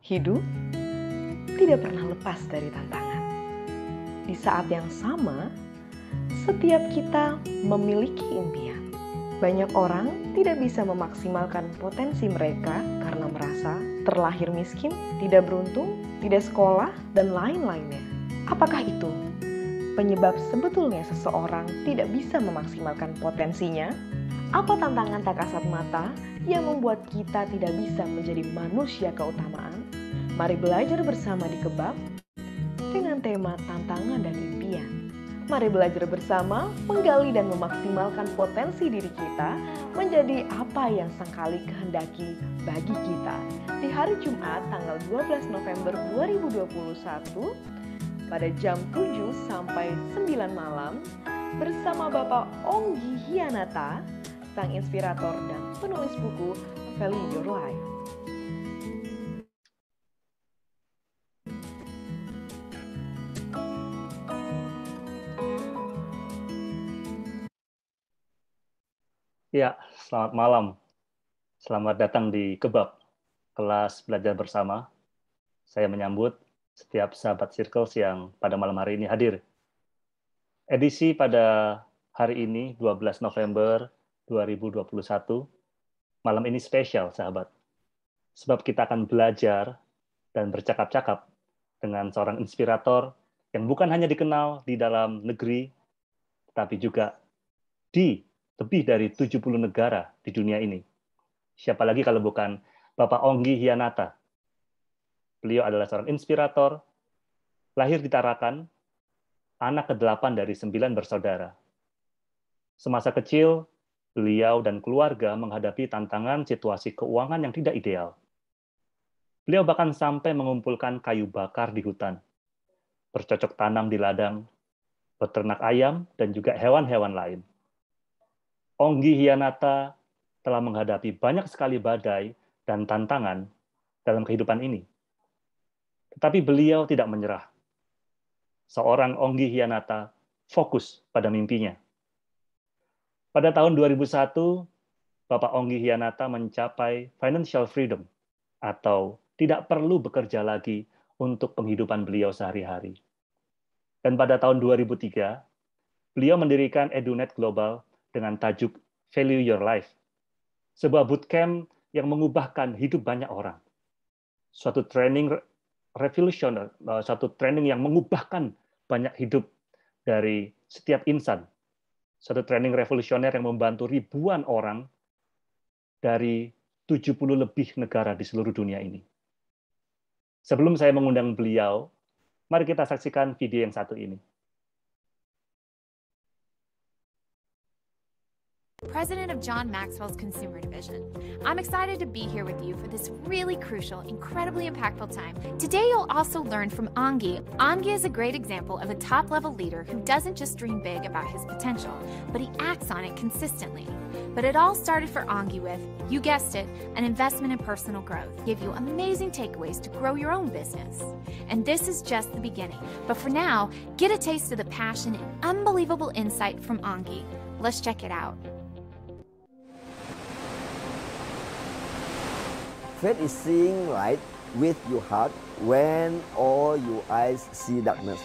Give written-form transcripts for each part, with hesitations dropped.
Hidup tidak pernah lepas dari tantangan. Di saat yang sama, setiap kita memiliki impian. Banyak orang tidak bisa memaksimalkan potensi mereka karena merasa terlahir miskin, tidak beruntung, tidak sekolah, dan lain-lainnya. Apakah itu penyebab sebetulnya seseorang tidak bisa memaksimalkan potensinya? Apa tantangan tak kasat mata yang membuat kita tidak bisa menjadi manusia keutamaan? Mari belajar bersama di Kebab dengan tema tantangan dan impian. Mari belajar bersama menggali dan memaksimalkan potensi diri kita menjadi apa yang sangkali kehendaki bagi kita. Di hari Jumat tanggal 12 November 2021 pada jam 7 sampai 9 malam bersama Bapak Onggi Hianata, sang inspirator dan penulis buku Value Your Life. Ya, selamat malam. Selamat datang di Kebab, kelas belajar bersama. Saya menyambut setiap sahabat Circles yang pada malam hari ini hadir. Edisi pada hari ini, 12 November 2021, malam ini spesial, sahabat. Sebab kita akan belajar dan bercakap-cakap dengan seorang inspirator yang bukan hanya dikenal di dalam negeri, tapi juga di lebih dari 70 negara di dunia ini. Siapa lagi kalau bukan Bapak Onggi Hianata. Beliau adalah seorang inspirator, lahir di Tarakan, anak ke-8 dari 9 bersaudara. Semasa kecil, beliau dan keluarga menghadapi tantangan situasi keuangan yang tidak ideal. Beliau bahkan sampai mengumpulkan kayu bakar di hutan, bercocok tanam di ladang, beternak ayam, dan juga hewan-hewan lain. Onggi Hianata telah menghadapi banyak sekali badai dan tantangan dalam kehidupan ini. Tetapi beliau tidak menyerah. Seorang Onggi Hianata fokus pada mimpinya. Pada tahun 2001, Bapak Onggi Hianata mencapai financial freedom atau tidak perlu bekerja lagi untuk penghidupan beliau sehari-hari. Dan pada tahun 2003, beliau mendirikan EduNet Global dengan tajuk Value Your Life, sebuah bootcamp yang mengubahkan hidup banyak orang. Suatu training revolusioner, suatu training yang mengubahkan banyak hidup dari setiap insan. Suatu training revolusioner yang membantu ribuan orang dari 70 lebih negara di seluruh dunia ini. Sebelum saya mengundang beliau, mari kita saksikan video yang satu ini. President of John Maxwell's Consumer Division. I'm excited to be here with you for this really crucial, incredibly impactful time. Today you'll also learn from Onggi. Onggi is a great example of a top-level leader who doesn't just dream big about his potential, but he acts on it consistently. But it all started for Onggi with, you guessed it, an investment in personal growth. Give you amazing takeaways to grow your own business. And this is just the beginning. But for now, get a taste of the passion and unbelievable insight from Onggi. Let's check it out. Faith is seeing light with your heart when all your eyes see darkness.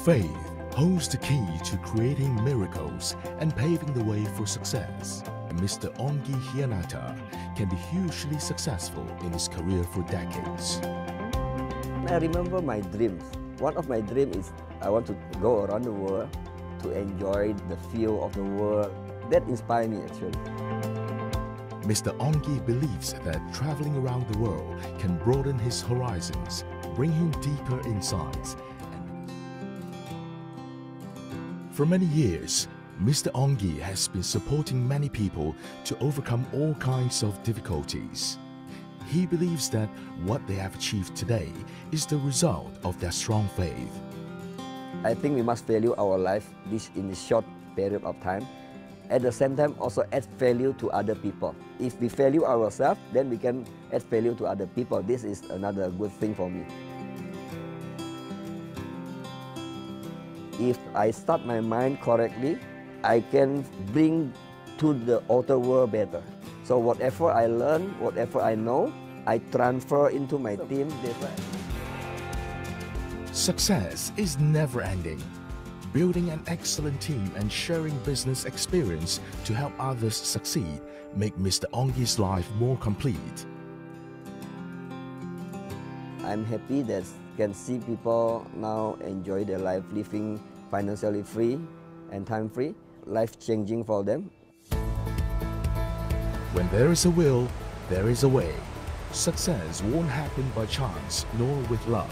Faith holds the key to creating miracles and paving the way for success. Mr. Onggi Hianata can be hugely successful in his career for decades. I remember my dreams. One of my dreams is I want to go around the world to enjoy the feel of the world. That inspired me actually. Mr. Onggi believes that traveling around the world can broaden his horizons, bring him deeper insights. For many years, Mr. Onggi has been supporting many people to overcome all kinds of difficulties. He believes that what they have achieved today is the result of their strong faith. I think we must value our life in this short period of time. At the same time, also add value to other people. If we value ourselves, then we can add value to other people. This is another good thing for me. If I start my mind correctly, I can bring to the outer world better. So whatever I learn, whatever I know, I transfer into my team. Success is never ending. Building an excellent team and sharing business experience to help others succeed make Mr. Onggi's life more complete. I'm happy that can see people now enjoy their life living financially free and time free, life changing for them. When there is a will, there is a way. Success won't happen by chance nor with luck.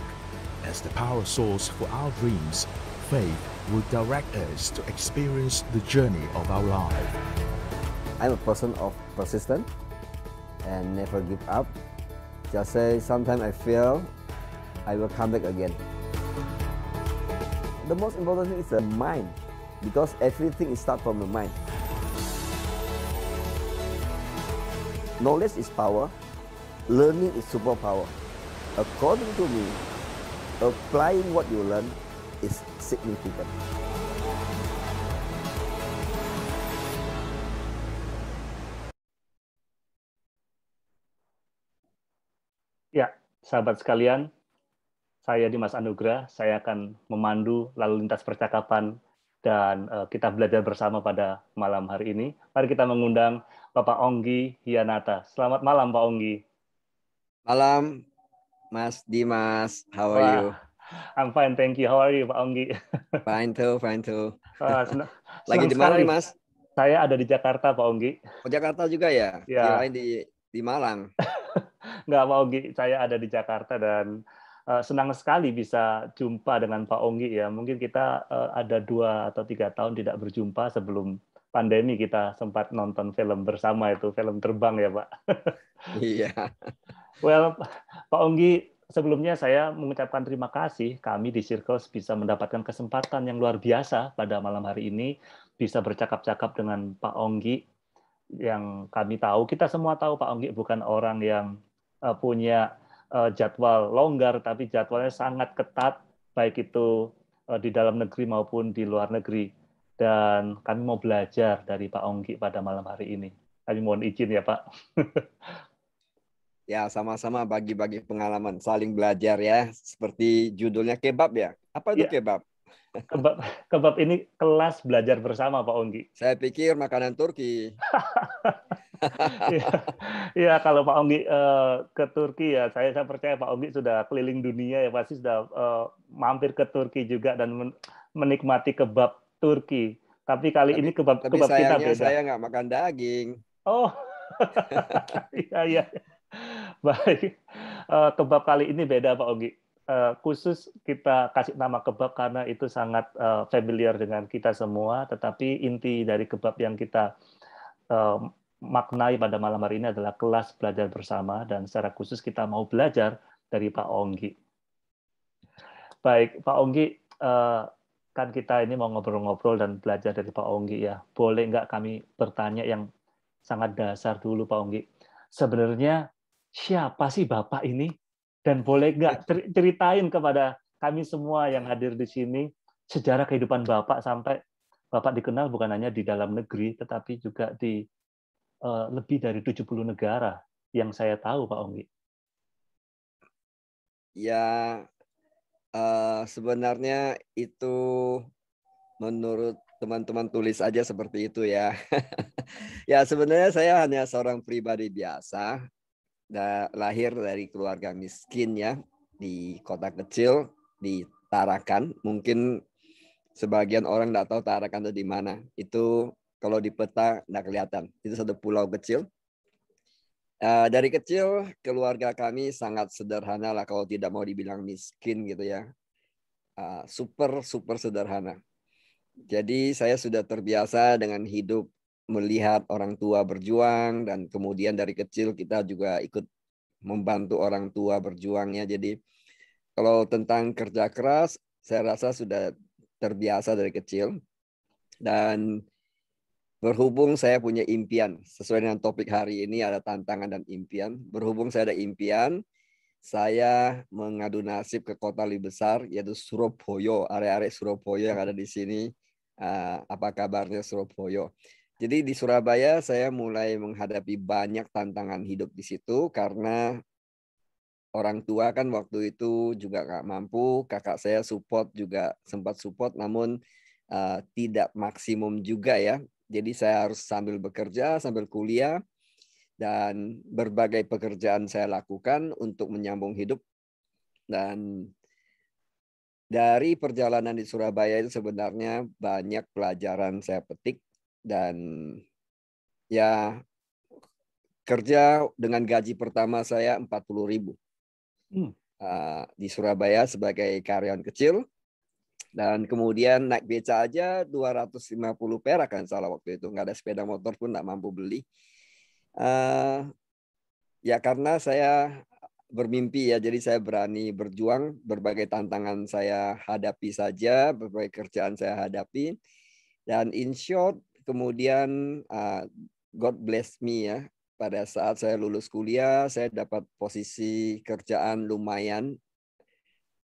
As the power source for our dreams, faith will direct us to experience the journey of our life. I'm a person of persistence and never give up. Just say sometimes I fail, I will come back again. The most important thing is the mind, because everything is start from the mind. Knowledge is power, learning is superpower. According to me, applying what you learn is significant. Ya, sahabat sekalian, saya Dimas Anugrah, saya akan memandu lalu lintas percakapan dan kita belajar bersama pada malam hari ini. Mari kita mengundang Bapak Onggi Hianata. Selamat malam, Pak Onggi. Malam, Mas Dimas. How are you? I'm fine, thank you. How are you, Pak Onggi? Fine too. senang Lagi di mana sekali. nih, Mas? Saya ada di Jakarta, Pak Onggi. Oh, Jakarta juga ya? Ya. Kirain di Malang. Nggak, Pak Onggi, saya ada di Jakarta dan senang sekali bisa jumpa dengan Pak Onggi ya. Mungkin kita ada 2 atau 3 tahun tidak berjumpa sebelum pandemi, kita sempat nonton film bersama itu, film terbang ya, Pak. Iya. Well, Pak Onggi, sebelumnya saya mengucapkan terima kasih kami di Circles bisa mendapatkan kesempatan yang luar biasa pada malam hari ini bisa bercakap-cakap dengan Pak Onggi. Yang kami tahu, kita semua tahu Pak Onggi bukan orang yang punya jadwal longgar, tapi jadwalnya sangat ketat, baik itu di dalam negeri maupun di luar negeri. Dan kami mau belajar dari Pak Onggi pada malam hari ini. Kami mohon izin ya, Pak. Ya, sama-sama bagi-bagi pengalaman, saling belajar ya. Seperti judulnya kebab ya. Apa itu kebab? Kebab ini kelas belajar bersama, Pak Onggi. Saya pikir makanan Turki. Ya, kalau Pak Onggi ke Turki ya, saya percaya Pak Onggi sudah keliling dunia ya, pasti sudah mampir ke Turki juga dan menikmati kebab Turki. Tapi kali ini kebab kita beda. Saya nggak makan daging. Oh, iya. Baik, kebab kali ini beda Pak Onggi. Khusus kita kasih nama kebab karena itu sangat familiar dengan kita semua. Tetapi inti dari kebab yang kita maknai pada malam hari ini adalah kelas belajar bersama, dan secara khusus kita mau belajar dari Pak Onggi. Baik, Pak Onggi, kan kita ini mau ngobrol-ngobrol dan belajar dari Pak Onggi ya. Boleh nggak kami bertanya yang sangat dasar dulu, Pak Onggi? Sebenarnya siapa sih Bapak ini? Dan boleh nggak ceritain kepada kami semua yang hadir di sini sejarah kehidupan Bapak sampai Bapak dikenal bukan hanya di dalam negeri, tetapi juga di lebih dari 70 negara yang saya tahu, Pak Onggi. Ya, sebenarnya itu menurut teman-teman tulis aja seperti itu ya. Ya, sebenarnya saya hanya seorang pribadi biasa, lahir dari keluarga miskin ya, di kota kecil di Tarakan. Mungkin sebagian orang nggak tahu Tarakan itu di mana. Itu kalau di peta nggak kelihatan. Itu satu pulau kecil. Dari kecil keluarga kami sangat sederhana lah, kalau tidak mau dibilang miskin gitu ya. Super sederhana. Jadi saya sudah terbiasa dengan hidup melihat orang tua berjuang, dan kemudian dari kecil kita juga ikut membantu orang tua berjuangnya. Jadi kalau tentang kerja keras, saya rasa sudah terbiasa dari kecil. Dan berhubung saya punya impian, sesuai dengan topik hari ini ada tantangan dan impian. Berhubung saya ada impian, saya mengadu nasib ke kota lebih besar, yaitu Surabaya, area-area Surabaya yang ada di sini. Apa kabarnya Surabaya? Jadi di Surabaya saya mulai menghadapi banyak tantangan hidup di situ karena orang tua kan waktu itu juga nggak mampu, kakak saya support juga sempat support, namun tidak maksimum juga ya. Jadi saya harus sambil bekerja, sambil kuliah, dan berbagai pekerjaan saya lakukan untuk menyambung hidup. Dan dari perjalanan di Surabaya itu sebenarnya banyak pelajaran saya petik, dan ya kerja dengan gaji pertama saya 40.000 di Surabaya sebagai karyawan kecil, dan kemudian naik beca aja 250 perak kan salah waktu itu, nggak ada sepeda motor pun nggak mampu beli. Ya karena saya bermimpi ya, jadi saya berani berjuang, berbagai tantangan saya hadapi saja, berbagai kerjaan saya hadapi, dan in short kemudian God bless me ya, pada saat saya lulus kuliah saya dapat posisi kerjaan lumayan,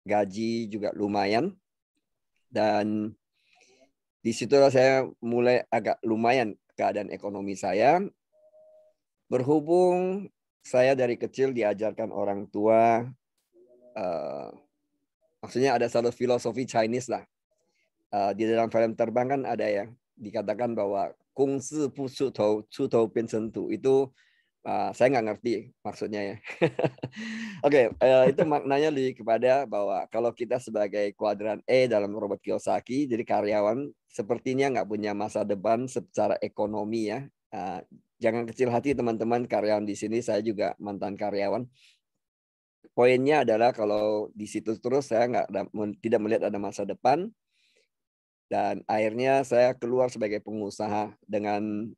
gaji juga lumayan, dan disitulah saya mulai agak lumayan keadaan ekonomi saya. Berhubung saya dari kecil diajarkan orang tua, maksudnya ada satu filosofi Chinese lah. Di dalam film terbang kan ada ya, dikatakan bahwa kung si pu su tou bian chen tu. Itu saya nggak ngerti maksudnya ya. Oke, itu maknanya lebih kepada bahwa kalau kita sebagai kuadran E dalam robot Kiyosaki, jadi karyawan sepertinya nggak punya masa depan secara ekonomi ya. Jangan kecil hati teman-teman karyawan di sini, saya juga mantan karyawan. Poinnya adalah kalau di situ terus saya tidak melihat ada masa depan, dan akhirnya saya keluar sebagai pengusaha dengan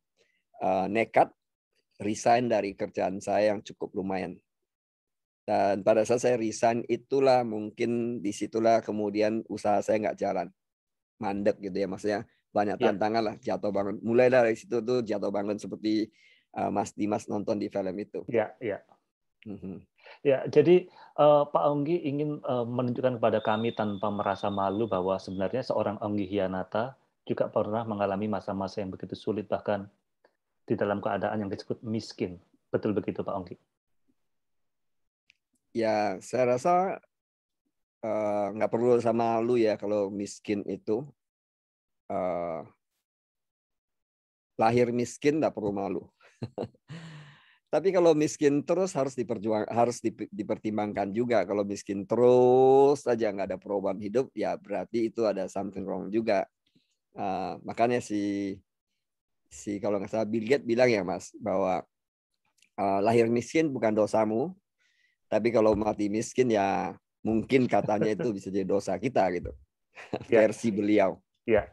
nekat resign dari kerjaan saya yang cukup lumayan. Dan pada saat saya resign itulah mungkin disitulah kemudian usaha saya nggak jalan, mandek gitu ya, maksudnya banyak tantangan lah, jatuh bangun. Mulai dari situ tuh jatuh bangun seperti Mas Dimas nonton di film itu. Ya. Ya, jadi Pak Onggi ingin menunjukkan kepada kami tanpa merasa malu bahwa sebenarnya seorang Onggi Hianata juga pernah mengalami masa-masa yang begitu sulit, bahkan di dalam keadaan yang disebut miskin. Betul begitu Pak Onggi? Ya, saya rasa nggak perlu sama malu ya kalau miskin itu. Lahir miskin nggak perlu malu. Tapi kalau miskin terus harus dipertimbangkan juga. Kalau miskin terus saja nggak ada perubahan hidup, ya berarti itu ada something wrong juga. Makanya si kalau nggak salah Bill Gates bilang ya Mas, bahwa lahir miskin bukan dosamu, tapi kalau mati miskin ya mungkin katanya itu bisa jadi dosa kita gitu. Versi beliau. Ya.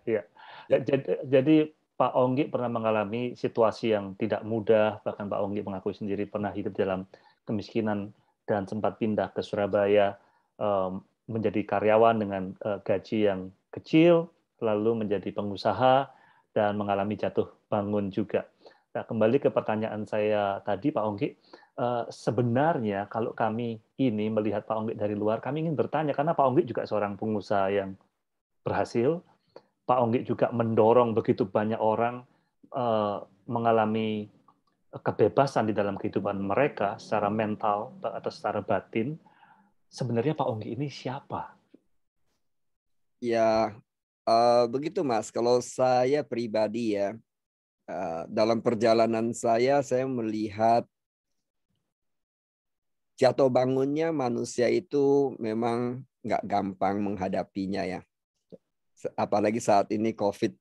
Jadi Pak Onggi pernah mengalami situasi yang tidak mudah, bahkan Pak Onggi mengakui sendiri pernah hidup dalam kemiskinan dan sempat pindah ke Surabaya menjadi karyawan dengan gaji yang kecil, lalu menjadi pengusaha dan mengalami jatuh bangun juga. Nah, kembali ke pertanyaan saya tadi Pak Onggi, sebenarnya kalau kami ini melihat Pak Onggi dari luar, kami ingin bertanya, karena Pak Onggi juga seorang pengusaha yang berhasil, Pak Onggi juga mendorong begitu banyak orang mengalami kebebasan di dalam kehidupan mereka secara mental atau secara batin. Sebenarnya Pak Onggi ini siapa? Ya, begitu Mas. Kalau saya pribadi ya, dalam perjalanan saya melihat jatuh bangunnya manusia itu memang nggak gampang menghadapinya ya. Apalagi saat ini COVID.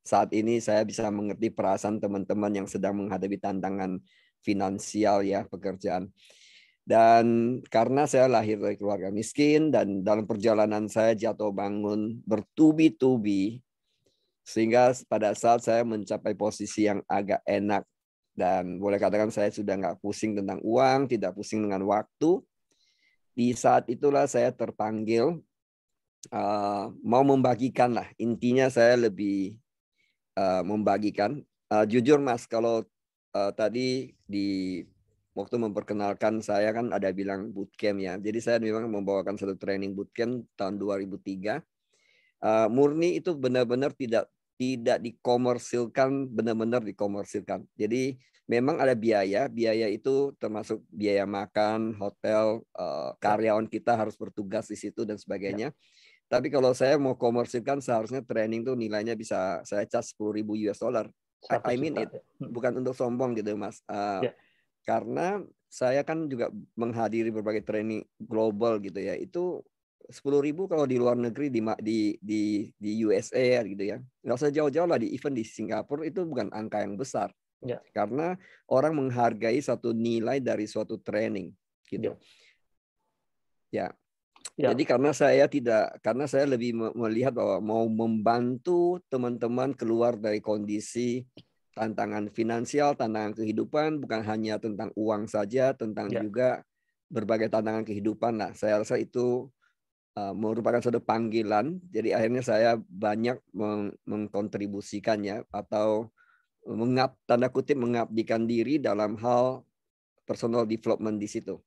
Saat ini saya bisa mengerti perasaan teman-teman yang sedang menghadapi tantangan finansial ya, pekerjaan. Dan karena saya lahir dari keluarga miskin dan dalam perjalanan saya jatuh bangun bertubi-tubi, sehingga pada saat saya mencapai posisi yang agak enak dan boleh katakan saya sudah nggak pusing tentang uang, tidak pusing dengan waktu, di saat itulah saya terpanggil mau membagikan lah. Intinya saya lebih membagikan. Jujur Mas, kalau tadi di waktu memperkenalkan saya kan ada bilang bootcamp ya. Jadi saya memang membawakan satu training bootcamp tahun 2003. Murni itu benar-benar tidak tidak dikomersilkan, benar-benar dikomersilkan. Jadi memang ada biaya itu termasuk biaya makan, hotel, karyawan kita harus bertugas di situ dan sebagainya. Tapi kalau saya mau komersilkan, seharusnya training tuh nilainya bisa saya charge $10,000. I mean it, bukan untuk sombong gitu Mas. Karena saya kan juga menghadiri berbagai training global gitu ya. Itu 10.000 kalau di luar negeri di USA gitu ya. Nggak usah jauh-jauh lah, di event di Singapura itu bukan angka yang besar. Karena orang menghargai satu nilai dari suatu training gitu. Jadi karena saya lebih melihat bahwa mau membantu teman-teman keluar dari kondisi tantangan finansial, tantangan kehidupan, bukan hanya tentang uang saja, tentang juga berbagai tantangan kehidupan lah. Saya rasa itu merupakan suatu panggilan. Jadi akhirnya saya banyak mengkontribusikannya atau tanda kutip mengabdikan diri dalam hal personal development di situ.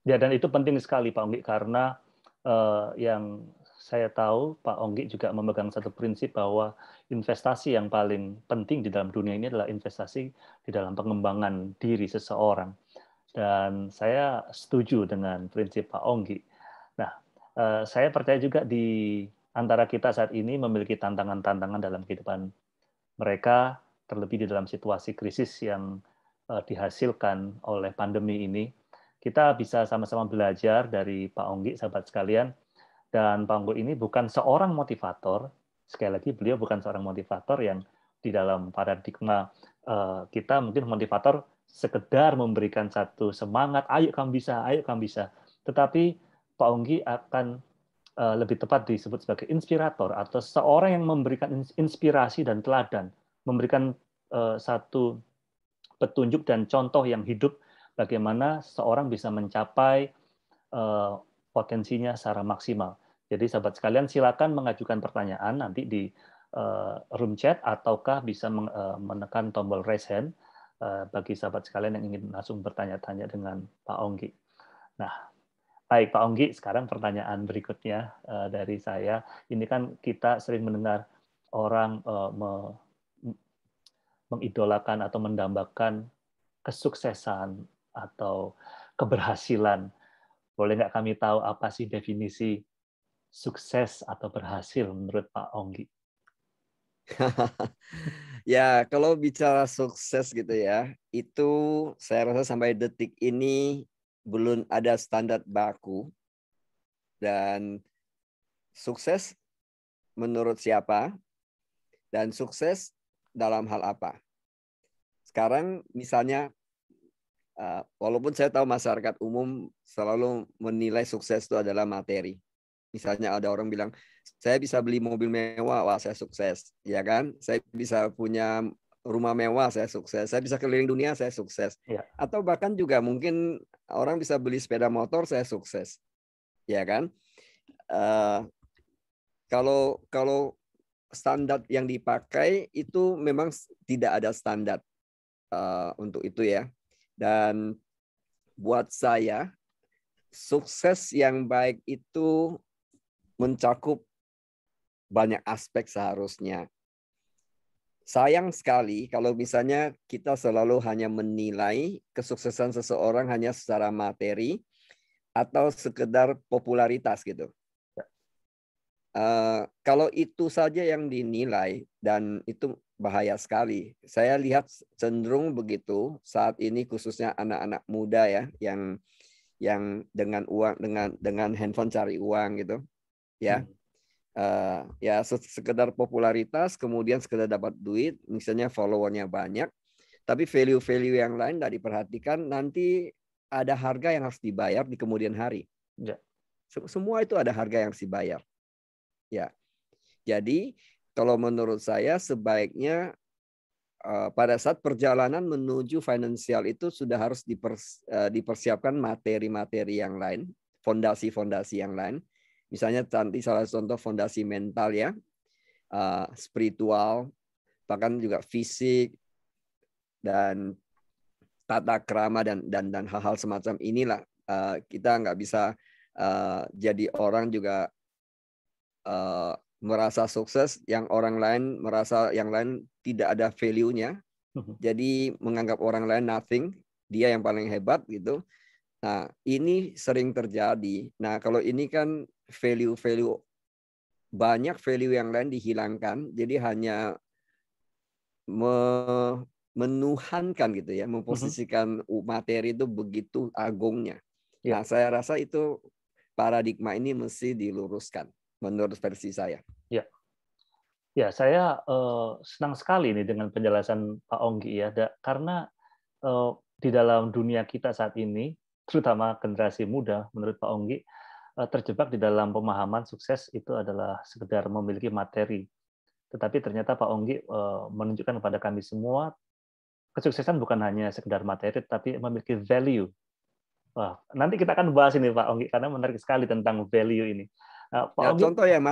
Ya, dan itu penting sekali Pak Onggi, karena yang saya tahu Pak Onggi juga memegang satu prinsip bahwa investasi yang paling penting di dalam dunia ini adalah investasi di dalam pengembangan diri seseorang. Dan saya setuju dengan prinsip Pak Onggi. Nah, saya percaya juga di antara kita saat ini memiliki tantangan-tantangan dalam kehidupan mereka, terlebih di dalam situasi krisis yang dihasilkan oleh pandemi ini. Kita bisa sama-sama belajar dari Pak Onggi, sahabat sekalian. Dan Pak Onggi ini bukan seorang motivator. Sekali lagi, beliau bukan seorang motivator yang di dalam paradigma kita mungkin motivator sekedar memberikan satu semangat, ayo kamu bisa, ayo kamu bisa. Tetapi Pak Onggi akan lebih tepat disebut sebagai inspirator atau seorang yang memberikan inspirasi dan teladan, memberikan satu petunjuk dan contoh yang hidup bagaimana seorang bisa mencapai potensinya secara maksimal. Jadi sahabat sekalian silakan mengajukan pertanyaan nanti di room chat ataukah bisa menekan tombol raise hand bagi sahabat sekalian yang ingin langsung bertanya-tanya dengan Pak Onggi. Nah, baik Pak Onggi, sekarang pertanyaan berikutnya dari saya. Ini kan kita sering mendengar orang mengidolakan atau mendambakan kesuksesan atau keberhasilan. Boleh nggak kami tahu apa sih definisi sukses atau berhasil menurut Pak Onggi? Ya, kalau bicara sukses gitu ya, itu saya rasa sampai detik ini belum ada standar baku. Dan sukses menurut siapa? Dan sukses dalam hal apa? Sekarang misalnya, walaupun saya tahu masyarakat umum selalu menilai sukses itu adalah materi. Misalnya ada orang bilang, saya bisa beli mobil mewah, wah saya sukses. Ya kan? Saya bisa punya rumah mewah, saya sukses. Saya bisa keliling dunia, saya sukses. Atau bahkan juga mungkin orang bisa beli sepeda motor, saya sukses. Ya kan? Kalau standar yang dipakai itu memang tidak ada standar untuk itu ya. Dan buat saya, sukses yang baik itu mencakup banyak aspek seharusnya. Sayang sekali kalau misalnya kita selalu hanya menilai kesuksesan seseorang hanya secara materi atau sekedar popularitas gitu. Kalau itu saja yang dinilai, dan itu bahaya sekali. Saya lihat cenderung begitu saat ini, khususnya anak-anak muda ya, yang dengan uang, dengan handphone cari uang gitu. Ya, ya sekedar popularitas, kemudian sekedar dapat duit, misalnya followernya banyak, tapi value-value yang lain tidak diperhatikan, nanti ada harga yang harus dibayar di kemudian hari. Semua itu ada harga yang harus dibayar. Ya, jadi kalau menurut saya sebaiknya pada saat perjalanan menuju finansial itu sudah harus dipersiapkan materi-materi yang lain, fondasi-fondasi yang lain. Misalnya nanti salah contoh fondasi mental ya, spiritual, bahkan juga fisik dan tata krama dan hal-hal semacam inilah. Kita nggak bisa jadi orang juga merasa sukses, yang orang lain merasa yang lain tidak ada value-nya. Jadi menganggap orang lain nothing, dia yang paling hebat gitu. Nah, ini sering terjadi. Nah, kalau ini kan value-value, banyak value yang lain dihilangkan, jadi hanya menuhankan gitu ya, memposisikan materi itu begitu agungnya. Nah, saya rasa itu paradigma ini mesti diluruskan menurut versi saya. Ya, saya senang sekali nih dengan penjelasan Pak Onggi ya, karena di dalam dunia kita saat ini, terutama generasi muda, menurut Pak Onggi, terjebak di dalam pemahaman sukses itu adalah sekedar memiliki materi. Tetapi ternyata Pak Onggi menunjukkan kepada kami semua, kesuksesan bukan hanya sekedar materi, tapi memiliki value. Wah, nanti kita akan bahas ini Pak Onggi, karena menarik sekali tentang value ini. Pak Ya, Onggi, contoh ya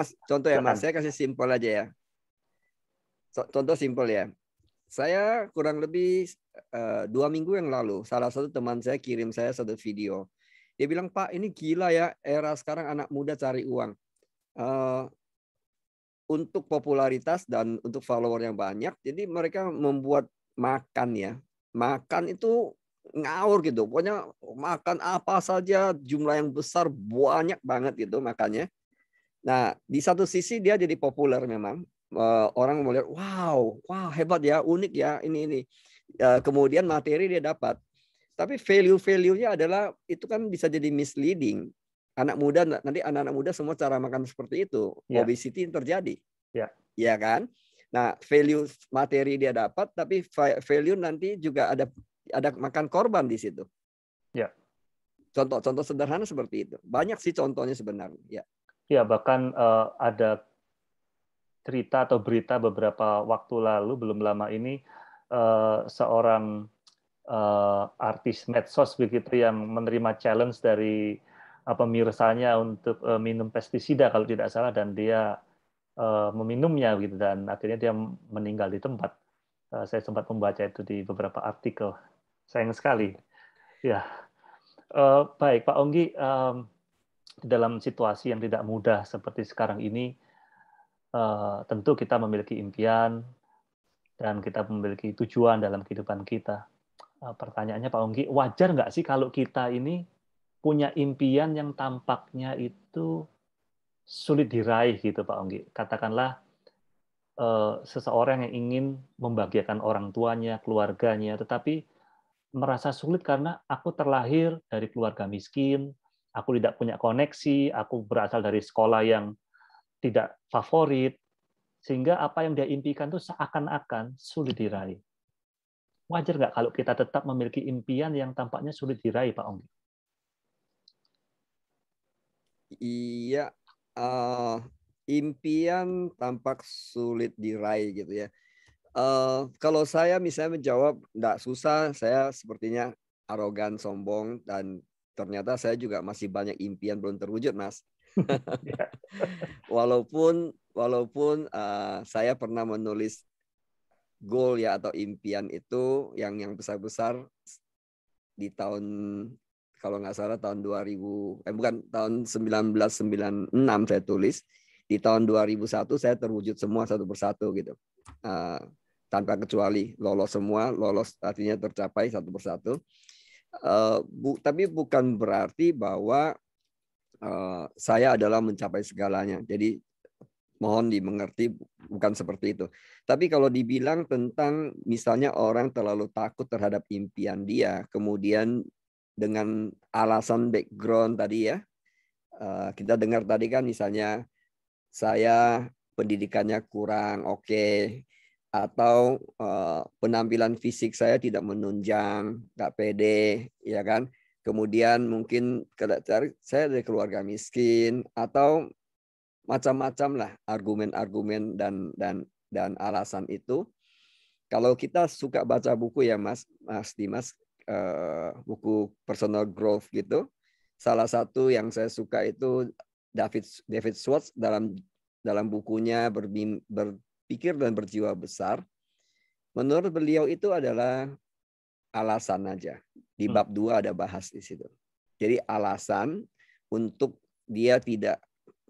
Mas, saya kasih simpel aja ya. Contoh simpel ya. Saya kurang lebih 2 minggu yang lalu, salah satu teman saya kirim saya satu video. Dia bilang, Pak, ini gila ya, era sekarang anak muda cari uang. Untuk popularitas dan untuk follower yang banyak, jadi mereka membuat makan ya. Makan itu ngawur gitu. Pokoknya makan apa saja, jumlah yang besar, banyak banget gitu makannya. Nah, di satu sisi dia jadi populer memang. Orang melihat, wow, hebat ya, unik ya, ini. Kemudian materi dia dapat. Tapi value-nya adalah, itu kan bisa jadi misleading. Nanti anak-anak muda semua cara makan seperti itu. Obesity terjadi. Ya kan? Nah, value materi dia dapat, tapi value nanti juga ada makan korban di situ. Contoh sederhana seperti itu. Banyak sih contohnya sebenarnya. Ya, bahkan ada cerita atau berita beberapa waktu lalu, belum lama ini, seorang artis medsos begitu yang menerima challenge dari pemirsanya untuk minum pestisida kalau tidak salah, dan dia meminumnya gitu, dan akhirnya dia meninggal di tempat. Saya sempat membaca itu di beberapa artikel. Sayang sekali. Ya, baik Pak Onggi, dalam situasi yang tidak mudah seperti sekarang ini, tentu kita memiliki impian dan kita memiliki tujuan dalam kehidupan kita. Pertanyaannya Pak Onggi, wajar nggak sih kalau kita ini punya impian yang tampaknya itu sulit diraih gitu Pak Onggi? Katakanlah seseorang yang ingin membahagiakan orang tuanya, keluarganya, tetapi merasa sulit karena aku terlahir dari keluarga miskin, aku tidak punya koneksi, aku berasal dari sekolah yang tidak favorit, sehingga apa yang dia impikan itu seakan-akan sulit diraih. Wajar nggak kalau kita tetap memiliki impian yang tampaknya sulit diraih, Pak Onggi? Iya, impian tampak sulit diraih gitu ya. Kalau saya misalnya menjawab nggak susah, saya sepertinya arogan, sombong, dan ternyata saya juga masih banyak impian belum terwujud, Mas. Walaupun saya pernah menulis goal ya atau impian itu yang besar-besar di tahun, kalau nggak salah tahun 1996 saya tulis. Di tahun 2001 saya terwujud semua satu persatu gitu. Tanpa kecuali lolos semua, lolos artinya tercapai satu persatu. Tapi bukan berarti bahwa saya adalah mencapai segalanya. Jadi mohon dimengerti, bukan seperti itu. Tapi kalau dibilang tentang misalnya orang terlalu takut terhadap impian dia, kemudian dengan alasan background tadi ya, kita dengar tadi kan misalnya saya pendidikannya kurang oke, atau penampilan fisik saya tidak menunjang, nggak pede, ya kan? Kemudian mungkin saya dari keluarga miskin, atau macam-macam lah argumen-argumen dan alasan itu. Kalau kita suka baca buku ya Mas Dimas, buku personal growth gitu, salah satu yang saya suka itu David Schwartz dalam bukunya Berpikir dan Berjiwa Besar. Menurut beliau itu adalah alasan aja. Di bab 2 ada bahas di situ. Jadi alasan untuk dia tidak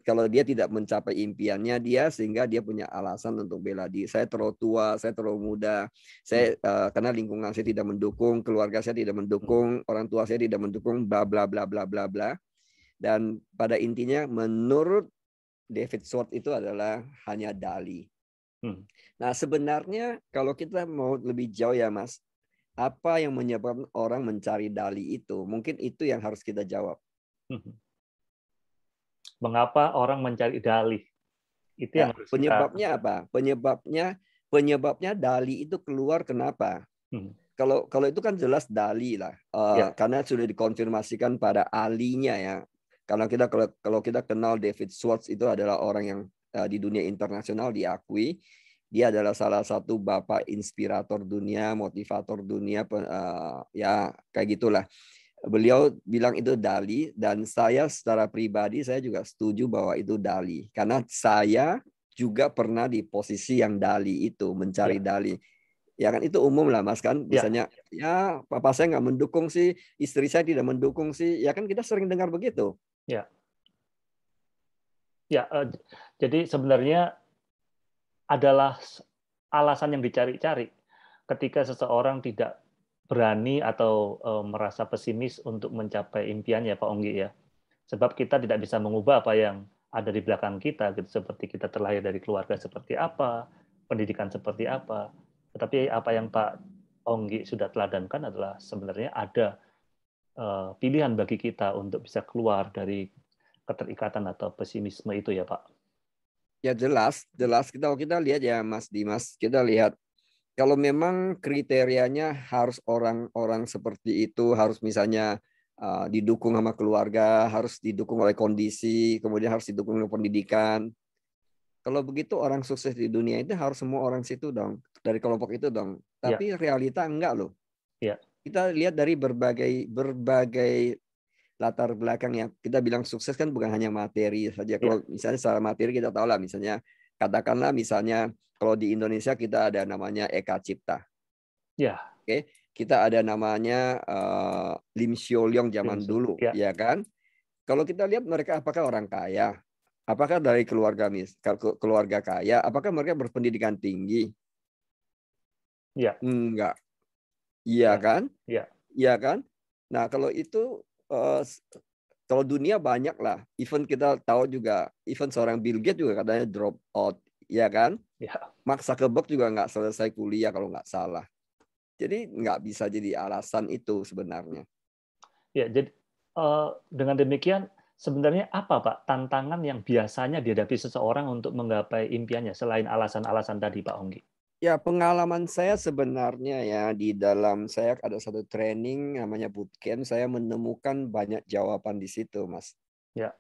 kalau dia tidak mencapai impiannya dia, sehingga dia punya alasan untuk bela diri. Saya terlalu tua, saya terlalu muda, saya karena lingkungan saya tidak mendukung, keluarga saya tidak mendukung, orang tua saya tidak mendukung, bla bla bla bla bla bla. Dan pada intinya menurut David Schwartz itu adalah hanya dalih. Nah, sebenarnya kalau kita mau lebih jauh ya Mas, apa yang menyebabkan orang mencari dalih itu? Mungkin itu yang harus kita jawab. Mengapa orang mencari dalih? Itu yang harus penyebabnya apa? Penyebabnya dalih itu keluar kenapa? Kalau itu kan jelas dalih lah, karena sudah dikonfirmasikan pada ahlinya ya. Karena kalau kita kenal David Schwartz itu adalah orang yang di dunia internasional diakui dia adalah salah satu bapak inspirator dunia, motivator dunia, ya kayak gitulah. Beliau bilang itu dalih, dan saya secara pribadi saya juga setuju bahwa itu dalih, karena saya juga pernah di posisi yang dalih itu, mencari dalih. Ya kan itu umum lah Mas kan, misalnya ya papa saya nggak mendukung sih, istri saya tidak mendukung sih, ya kan kita sering dengar begitu. Ya, jadi sebenarnya adalah alasan yang dicari-cari ketika seseorang tidak berani atau merasa pesimis untuk mencapai impiannya, Pak Onggi ya. Sebab kita tidak bisa mengubah apa yang ada di belakang kita, gitu. Seperti kita terlahir dari keluarga seperti apa, pendidikan seperti apa. Tetapi apa yang Pak Onggi sudah teladankan adalah sebenarnya ada pilihan bagi kita untuk bisa keluar dari keterikatan atau pesimisme itu ya Pak. Ya jelas kita lihat ya Mas Dimas, kita lihat kalau memang kriterianya harus orang-orang seperti itu, harus misalnya didukung sama keluarga, harus didukung oleh kondisi, kemudian harus didukung oleh pendidikan. Kalau begitu orang sukses di dunia itu harus semua orang situ dong, dari kelompok itu dong. Tapi realita enggak loh. Ya. Kita lihat dari berbagai latar belakang yang kita bilang sukses kan bukan hanya materi saja. Kalau misalnya secara materi kita tahu lah, misalnya katakanlah misalnya kalau di Indonesia kita ada namanya Eka Cipta. Ya. Oke, kita ada namanya Lim Sio Leong zaman dulu, ya kan? Kalau kita lihat mereka apakah orang kaya? Apakah dari keluarga kaya? Apakah mereka berpendidikan tinggi? Ya. Enggak. Iya kan? Ya. Iya kan? Nah, kalau itu kalau dunia banyak lah. Even kita tahu juga, even seorang Bill Gates juga katanya drop out, ya kan? Ya. Mark Zuckerberg juga nggak selesai kuliah kalau nggak salah. Jadi nggak bisa jadi alasan itu sebenarnya. Ya, jadi dengan demikian sebenarnya apa Pak tantangan yang biasanya dihadapi seseorang untuk menggapai impiannya selain alasan-alasan tadi Pak Onggi? Ya, pengalaman saya sebenarnya ya di dalam saya ada satu training namanya bootcamp, saya menemukan banyak jawaban di situ, Mas. Ya.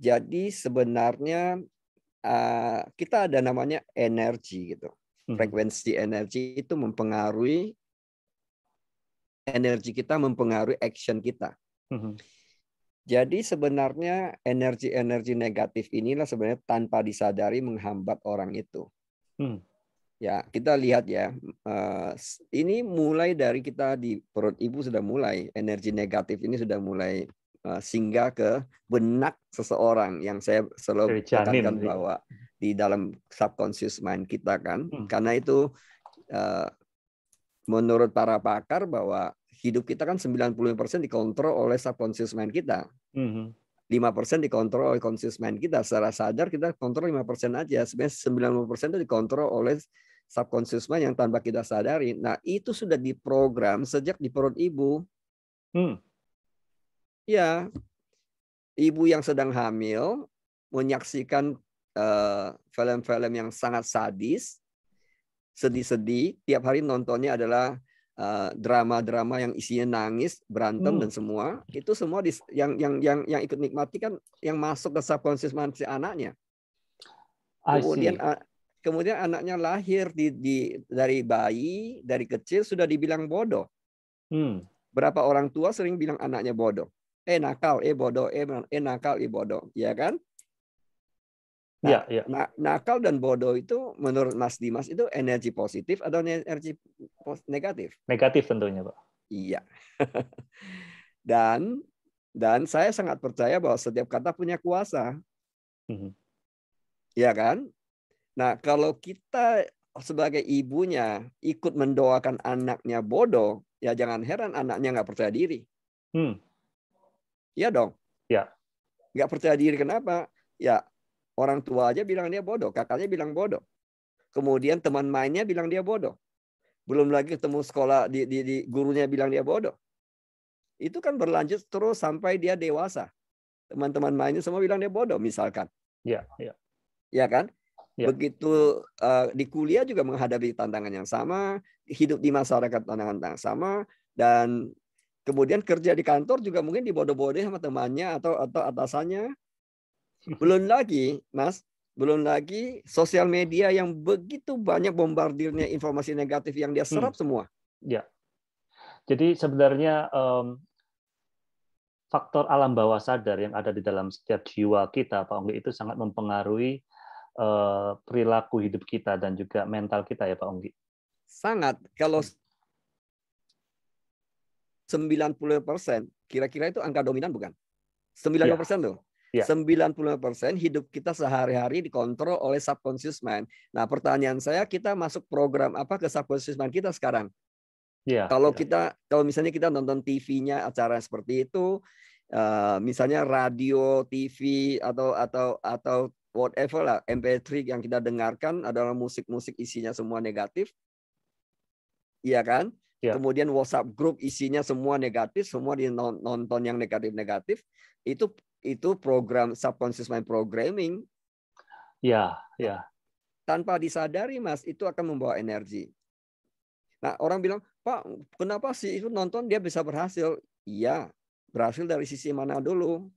Jadi sebenarnya kita ada namanya energi gitu. Frekuensi energi itu mempengaruhi energi kita, mempengaruhi action kita. Jadi sebenarnya energi-energi negatif inilah sebenarnya tanpa disadari menghambat orang itu. Ya, kita lihat ya, ini mulai dari kita di perut ibu sudah mulai, energi negatif ini sudah mulai singgah ke benak seseorang, yang saya selalu tekankan bahwa di dalam subconscious mind kita kan, karena itu menurut para pakar bahwa hidup kita kan 90% dikontrol oleh subconscious mind kita. 5% dikontrol oleh conscious mind kita. Secara sadar kita kontrol 5% aja. Sebenarnya 90% itu dikontrol oleh subconscious mind yang tanpa kita sadari. Nah, itu sudah diprogram sejak di perut ibu. Ya, ibu yang sedang hamil menyaksikan film-film yang sangat sadis, sedih-sedih, tiap hari nontonnya adalah drama-drama yang isinya nangis, berantem dan semua. Itu semua yang ikut nikmati kan yang masuk ke subconscious mind si anaknya. Kemudian anaknya lahir dari bayi, dari kecil sudah dibilang bodoh. Berapa orang tua sering bilang anaknya bodoh. Nakal, bodoh, nakal, bodoh, ya kan? Nah, nakal dan bodoh itu menurut Mas Dimas itu energi positif atau energi negatif? Negatif tentunya, Pak. Iya. Dan Dan saya sangat percaya bahwa setiap kata punya kuasa. Ya kan? Nah, kalau kita sebagai ibunya ikut mendoakan anaknya bodoh, ya jangan heran anaknya nggak percaya diri. Iya dong. Ya. Nggak percaya diri kenapa? Ya orang tua aja bilang dia bodoh, kakaknya bilang bodoh. Kemudian teman mainnya bilang dia bodoh. Belum lagi ketemu sekolah di gurunya bilang dia bodoh. Itu kan berlanjut terus sampai dia dewasa. Teman-teman mainnya semua bilang dia bodoh misalkan. Ya, ya. Ya kan? Ya. Begitu di kuliah juga menghadapi tantangan yang sama, hidup di masyarakat tantangan yang sama, dan kemudian kerja di kantor juga mungkin dibodoh-bodohi sama temannya atau atasannya. Belum lagi, Mas, belum lagi sosial media yang begitu banyak bombardirnya informasi negatif yang dia serap semua. Ya. Jadi sebenarnya faktor alam bawah sadar yang ada di dalam setiap jiwa kita, Pak Onggi, itu sangat mempengaruhi perilaku hidup kita dan juga mental kita ya Pak Onggi. Sangat. Kalau 90%, kira-kira itu angka dominan bukan? 90% loh. Ya. 90% hidup kita sehari-hari dikontrol oleh subconscious mind. Nah, pertanyaan saya, kita masuk program apa ke subconscious mind kita sekarang? Ya. Kalau misalnya kita nonton TV-nya acara seperti itu, misalnya radio, TV atau whatever lah, MP3 yang kita dengarkan adalah musik-musik isinya semua negatif, iya kan? Ya. Kemudian WhatsApp group isinya semua negatif, semua nonton yang negatif-negatif, itu program subconscious mind programming. Ya, ya. Tanpa disadari, Mas, itu akan membawa energi. Nah, orang bilang, Pak, kenapa sih itu nonton dia bisa berhasil? Iya, berhasil dari sisi mana dulu?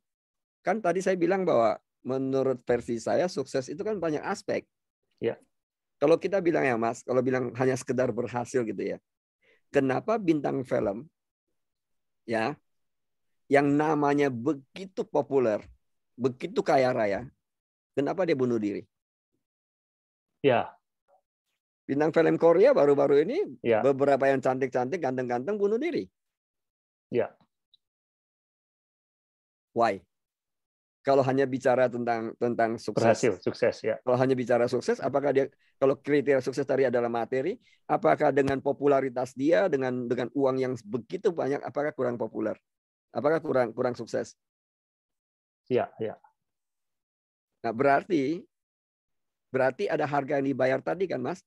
Kan tadi saya bilang bahwa menurut versi saya sukses itu kan banyak aspek. Ya. Kalau kita bilang ya Mas, kalau bilang hanya sekedar berhasil gitu ya. Kenapa bintang film ya yang namanya begitu populer, begitu kaya raya, kenapa dia bunuh diri? Ya. Bintang film Korea baru-baru ini beberapa yang cantik-cantik, ganteng-ganteng bunuh diri. Ya. Why? Kalau hanya bicara tentang sukses, berhasil, sukses ya. Kalau hanya bicara sukses, apakah dia, kalau kriteria sukses tadi adalah materi, apakah dengan popularitas dia, dengan uang yang begitu banyak, apakah kurang populer? Apakah kurang sukses? Ya, ya. Nah, berarti ada harga yang dibayar tadi kan, Mas?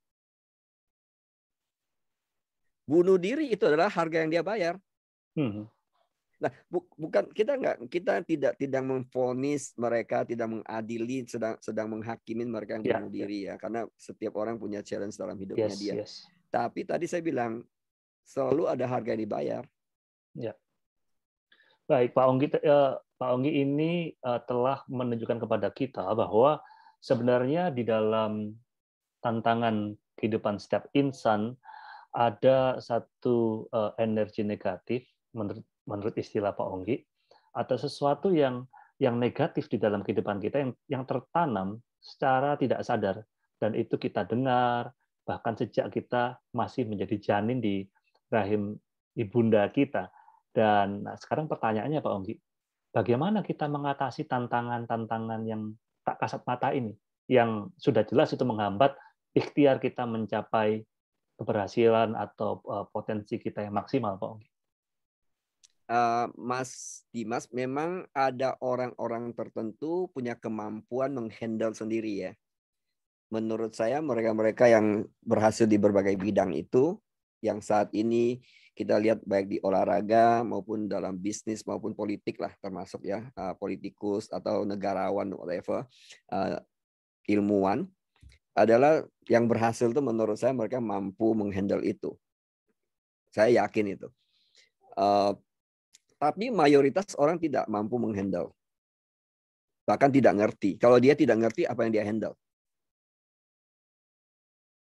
Bunuh diri itu adalah harga yang dia bayar. Nah, bukan kita tidak memvonis mereka, tidak mengadili, sedang menghakimi mereka yang bunuh diri ya, karena setiap orang punya challenge dalam hidupnya dia. Yes. Tapi tadi saya bilang selalu ada harga yang dibayar. Ya. Baik, Pak Onggi ini telah menunjukkan kepada kita bahwa sebenarnya di dalam tantangan kehidupan setiap insan ada satu energi negatif menurut istilah Pak Onggi, atau sesuatu yang negatif di dalam kehidupan kita yang tertanam secara tidak sadar, dan itu kita dengar bahkan sejak kita masih menjadi janin di rahim ibunda kita. Dan sekarang pertanyaannya Pak Onggi, bagaimana kita mengatasi tantangan-tantangan yang tak kasat mata ini, yang sudah jelas itu menghambat ikhtiar kita mencapai keberhasilan atau potensi kita yang maksimal, Pak Onggi? Mas Dimas, memang ada orang-orang tertentu punya kemampuan menghandle sendiri ya. Menurut saya mereka-mereka yang berhasil di berbagai bidang itu, yang saat ini kita lihat baik di olahraga maupun dalam bisnis maupun politik lah, termasuk ya politikus atau negarawan whatever, ilmuwan, adalah yang berhasil itu menurut saya mereka mampu menghandle itu. Saya yakin itu. Tapi mayoritas orang tidak mampu menghandle. Bahkan tidak ngerti. Kalau dia tidak ngerti apa yang dia handle.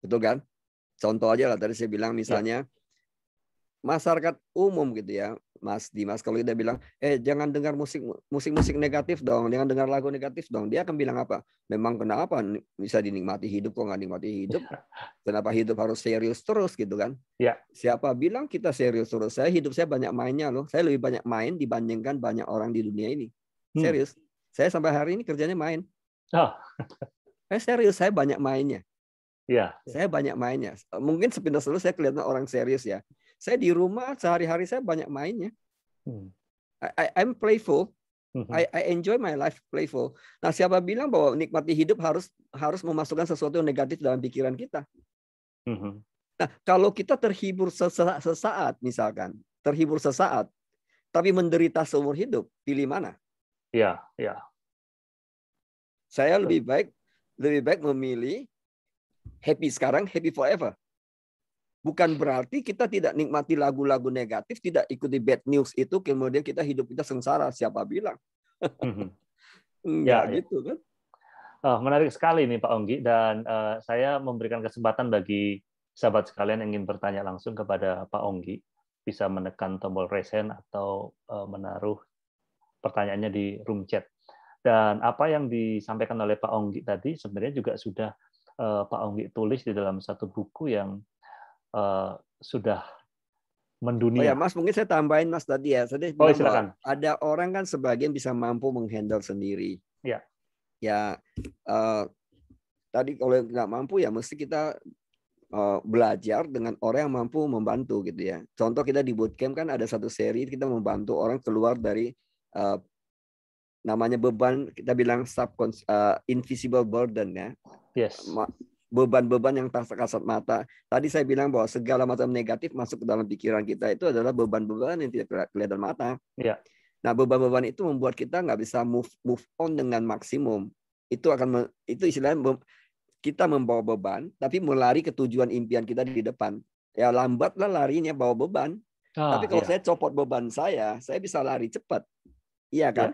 Betul kan? Contoh aja lah, tadi saya bilang misalnya, masyarakat umum gitu ya, Mas Dimas, kalau kita bilang, jangan dengar musik negatif dong, jangan dengar lagu negatif dong, dia akan bilang apa? Memang kenapa bisa dinikmati hidup kok nggak nikmati hidup? Kenapa hidup harus serius terus gitu kan? Ya. Siapa bilang kita serius terus? Hidup saya banyak mainnya loh. Saya lebih banyak main dibandingkan banyak orang di dunia ini. Serius. Saya sampai hari ini kerjanya main. Oh. Serius, saya banyak mainnya. Ya. Saya banyak mainnya. Mungkin sepintas dulu saya kelihatan orang serius ya. Saya di rumah sehari-hari saya banyak mainnya. I'm playful. I enjoy my life playful. Nah, siapa bilang bahwa nikmati hidup harus memasukkan sesuatu yang negatif dalam pikiran kita? Nah, kalau kita terhibur sesaat misalkan, terhibur sesaat, tapi menderita seumur hidup, pilih mana? Ya. Saya lebih baik memilih happy sekarang, happy forever. Bukan berarti kita tidak nikmati lagu-lagu negatif, tidak ikuti bad news itu, kemudian hidup kita sengsara. Siapa bilang? Enggak gitu kan? Menarik sekali nih Pak Onggi, dan saya memberikan kesempatan bagi sahabat sekalian yang ingin bertanya langsung kepada Pak Onggi, bisa menekan tombol raise hand atau menaruh pertanyaannya di room chat. Dan apa yang disampaikan oleh Pak Onggi tadi sebenarnya juga sudah Pak Onggi tulis di dalam satu buku yang sudah mendunia. Oh ya, Mas, mungkin saya tambahin Mas tadi ya. Saya bilang silakan. Bahwa ada orang kan sebagian bisa mampu menghandle sendiri. Ya. Ya, tadi kalau nggak mampu ya mesti kita belajar dengan orang yang mampu membantu gitu ya. Contoh kita di bootcamp kan ada satu seri kita membantu orang keluar dari namanya beban, kita bilang invisible burden ya. Yes. Beban-beban yang tak kasat mata. Tadi saya bilang bahwa segala macam negatif masuk ke dalam pikiran kita itu adalah beban-beban yang tidak kelihatan mata. Ya. Nah, beban-beban itu membuat kita nggak bisa move on dengan maksimum. Itu istilahnya kita membawa beban, tapi melari ke tujuan impian kita di depan. Ya lambatlah larinya bawa beban. Tapi kalau saya copot beban saya bisa lari cepat. Iya kan?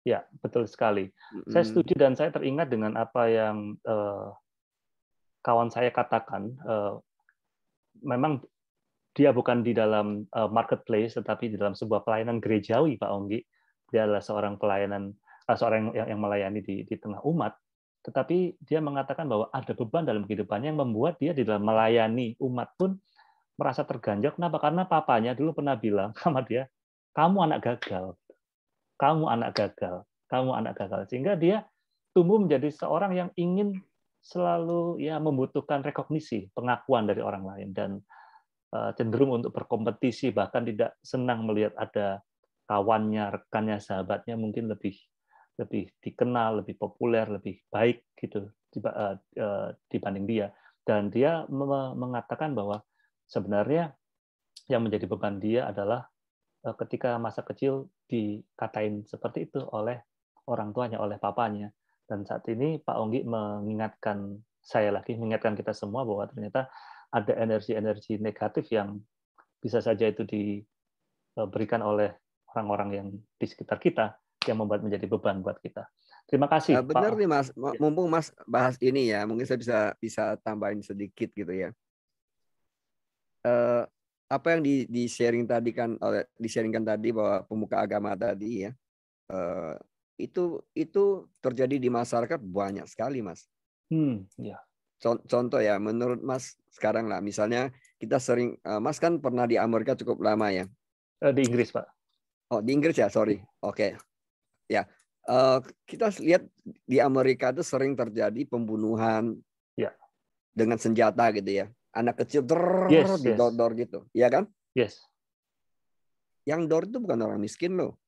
Ya, betul sekali. Saya setuju dan saya teringat dengan apa yang kawan saya katakan. Memang dia bukan di dalam marketplace, tetapi di dalam sebuah pelayanan gerejawi, Pak Onggi. Dia adalah seorang seorang yang melayani di tengah umat. Tetapi dia mengatakan bahwa ada beban dalam kehidupannya yang membuat dia di dalam melayani umat pun merasa terganjal. Kenapa? Karena papanya dulu pernah bilang sama dia, kamu anak gagal. Kamu anak gagal. Kamu anak gagal. Sehingga dia tumbuh menjadi seorang yang ingin selalu membutuhkan rekognisi, pengakuan dari orang lain, dan cenderung untuk berkompetisi, bahkan tidak senang melihat ada kawannya, rekannya, sahabatnya mungkin lebih dikenal, lebih populer, lebih baik gitu dibanding dia. Dan dia mengatakan bahwa sebenarnya yang menjadi beban dia adalah ketika masa kecil dikatain seperti itu oleh orang tuanya, oleh papanya. Dan saat ini Pak Onggi mengingatkan mengingatkan kita semua bahwa ternyata ada energi-energi negatif yang bisa saja itu diberikan oleh orang-orang yang di sekitar kita yang membuat menjadi beban buat kita. Terima kasih, benar Pak. nih Mas, mumpung Mas bahas ini ya, mungkin saya bisa tambahin sedikit gitu ya. Apa yang di-sharingkan tadi bahwa pemuka agama tadi ya, itu terjadi di masyarakat banyak sekali, Mas. Ya. Contoh ya, menurut Mas sekarang lah, misalnya kita sering, Mas kan pernah di Amerika cukup lama ya? Di Inggris, Pak. Oh, di Inggris ya, sorry. Oke. Ya, kita lihat di Amerika itu sering terjadi pembunuhan dengan senjata gitu ya. Anak kecil didor-dor gitu, ya kan? Yes. Yang dor itu bukan orang miskin loh.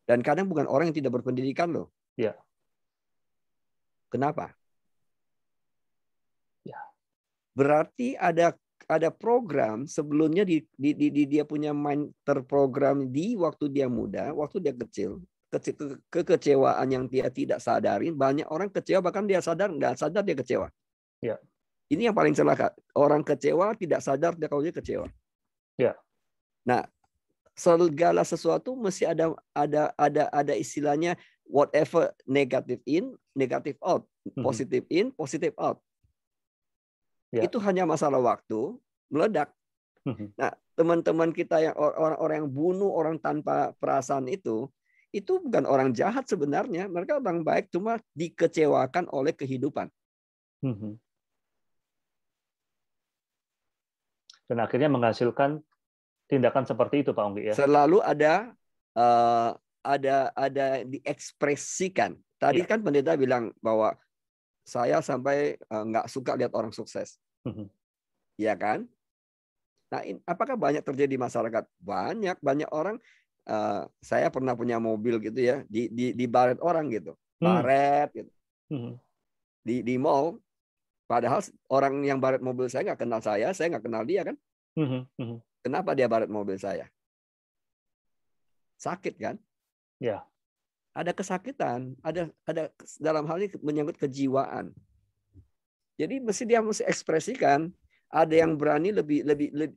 Dan kadang bukan orang yang tidak berpendidikan loh. Ya. Kenapa? Ya. Berarti ada program sebelumnya dia punya mind terprogram di waktu dia muda, waktu dia kecil. Kekecewaan yang dia tidak sadarin, banyak orang kecewa bahkan dia nggak sadar dia kecewa. Ya. Ini yang paling celaka. Orang kecewa tidak sadar kalau dia kecewa. Ya. Nah, segala sesuatu mesti ada istilahnya whatever negative in, negative out, positive in, positive out. Ya. Itu hanya masalah waktu meledak. Nah, teman-teman kita yang orang-orang yang bunuh orang tanpa perasaan itu bukan orang jahat sebenarnya. Mereka orang baik, cuma dikecewakan oleh kehidupan. Dan akhirnya menghasilkan tindakan seperti itu, Pak Onggi, ya. Selalu ada diekspresikan. Tadi kan pendeta bilang bahwa saya sampai nggak suka lihat orang sukses. Iya kan? Nah, apakah banyak terjadi di masyarakat? Banyak orang. Saya pernah punya mobil gitu ya, di baret orang gitu, baret gitu, di mall. Padahal orang yang baret mobil saya nggak kenal saya nggak kenal dia kan? Kenapa dia baret mobil saya? Sakit kan? Ya. Ada kesakitan, ada dalam hal ini menyangkut kejiwaan. Jadi dia mesti ekspresikan. Ada yang berani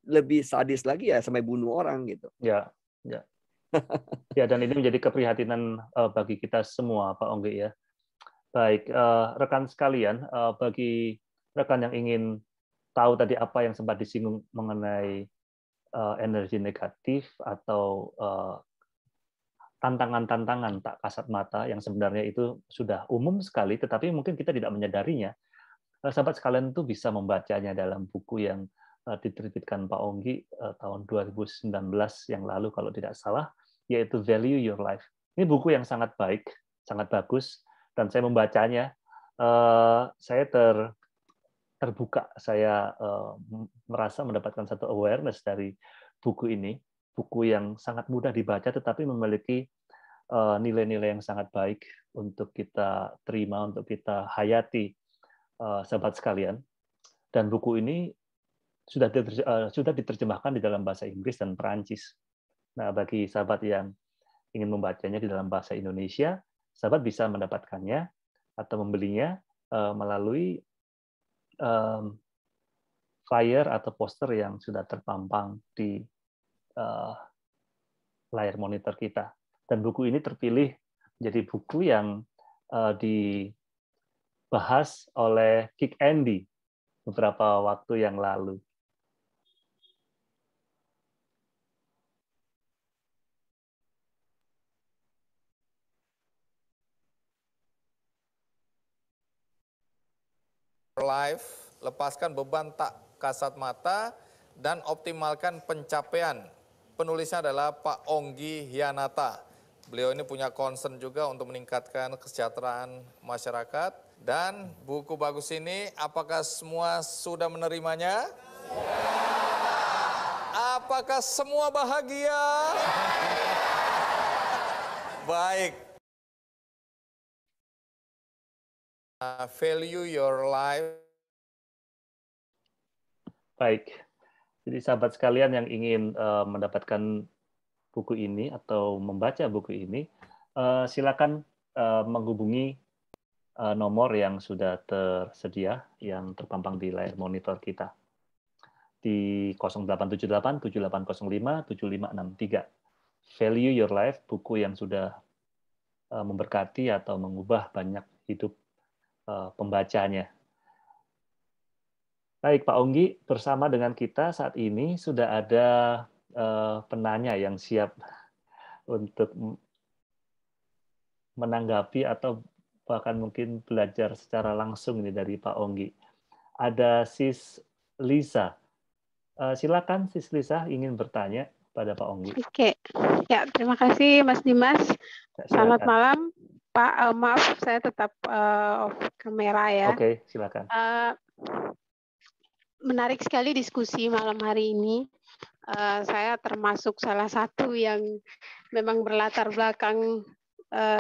lebih sadis lagi ya, sampai bunuh orang gitu. Ya. Ya, dan ini menjadi keprihatinan bagi kita semua, Pak Onggi, ya. Baik, rekan sekalian, bagi rekan yang ingin tahu tadi apa yang sempat disinggung mengenai energi negatif atau tantangan-tantangan tak kasat mata yang sebenarnya itu sudah umum sekali, tetapi mungkin kita tidak menyadarinya. Sahabat sekalian itu bisa membacanya dalam buku yang diterbitkan Pak Onggi tahun 2019 yang lalu kalau tidak salah, yaitu Value Your Life. Ini buku yang sangat baik, sangat bagus, dan saya membacanya, saya terbuka, saya merasa mendapatkan satu awareness dari buku ini, buku yang sangat mudah dibaca tetapi memiliki nilai-nilai yang sangat baik untuk kita terima, untuk kita hayati, sahabat sekalian. Dan buku ini sudah diterjemahkan di dalam bahasa Inggris dan Perancis. Nah, bagi sahabat yang ingin membacanya di dalam bahasa Indonesia, sahabat bisa mendapatkannya atau membelinya melalui flyer atau poster yang sudah terpampang di layar monitor kita. Dan buku ini terpilih menjadi buku yang dibahas oleh Kick Andy beberapa waktu yang lalu. Life, lepaskan beban tak kasat mata, dan optimalkan pencapaian. Penulisnya adalah Pak Onggi Hianata. Beliau ini punya concern juga untuk meningkatkan kesejahteraan masyarakat. Dan buku bagus ini, apakah semua sudah menerimanya? Apakah semua bahagia? Baik. Value Your Life. Baik. Jadi sahabat sekalian yang ingin mendapatkan buku ini atau membaca buku ini, silakan menghubungi nomor yang sudah tersedia yang terpampang di layar monitor kita di 0878 7805 7563. Value Your Life, buku yang sudah memberkati atau mengubah banyak hidup pembacanya. Baik, Pak Onggi, bersama dengan kita saat ini sudah ada penanya yang siap untuk menanggapi atau bahkan mungkin belajar secara langsung ini dari Pak Onggi. Ada Sis Lisa. Silakan Sis Lisa ingin bertanya pada Pak Onggi. Oke, ya terima kasih Mas Dimas. Selamat malam, Pak. Maaf, saya tetap off kamera ya. Oke, silakan. Menarik sekali diskusi malam hari ini. Saya termasuk salah satu yang memang berlatar belakang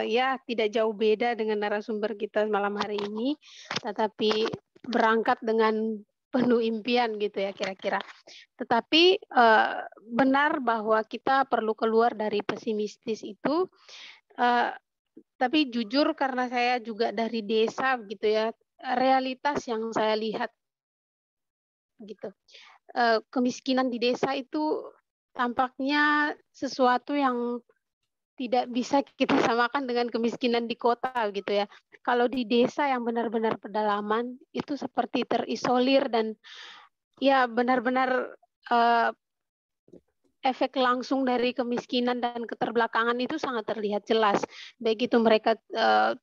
ya tidak jauh beda dengan narasumber kita malam hari ini, tetapi berangkat dengan penuh impian gitu ya kira-kira. Tetapi benar bahwa kita perlu keluar dari pesimistis itu. Tapi jujur karena saya juga dari desa gitu ya, realitas yang saya lihat gitu. Kemiskinan di desa itu tampaknya sesuatu yang tidak bisa kita samakan dengan kemiskinan di kota gitu ya. Kalau di desa yang benar-benar pedalaman itu seperti terisolir dan ya benar-benar efek langsung dari kemiskinan dan keterbelakangan itu sangat terlihat jelas. Baik itu mereka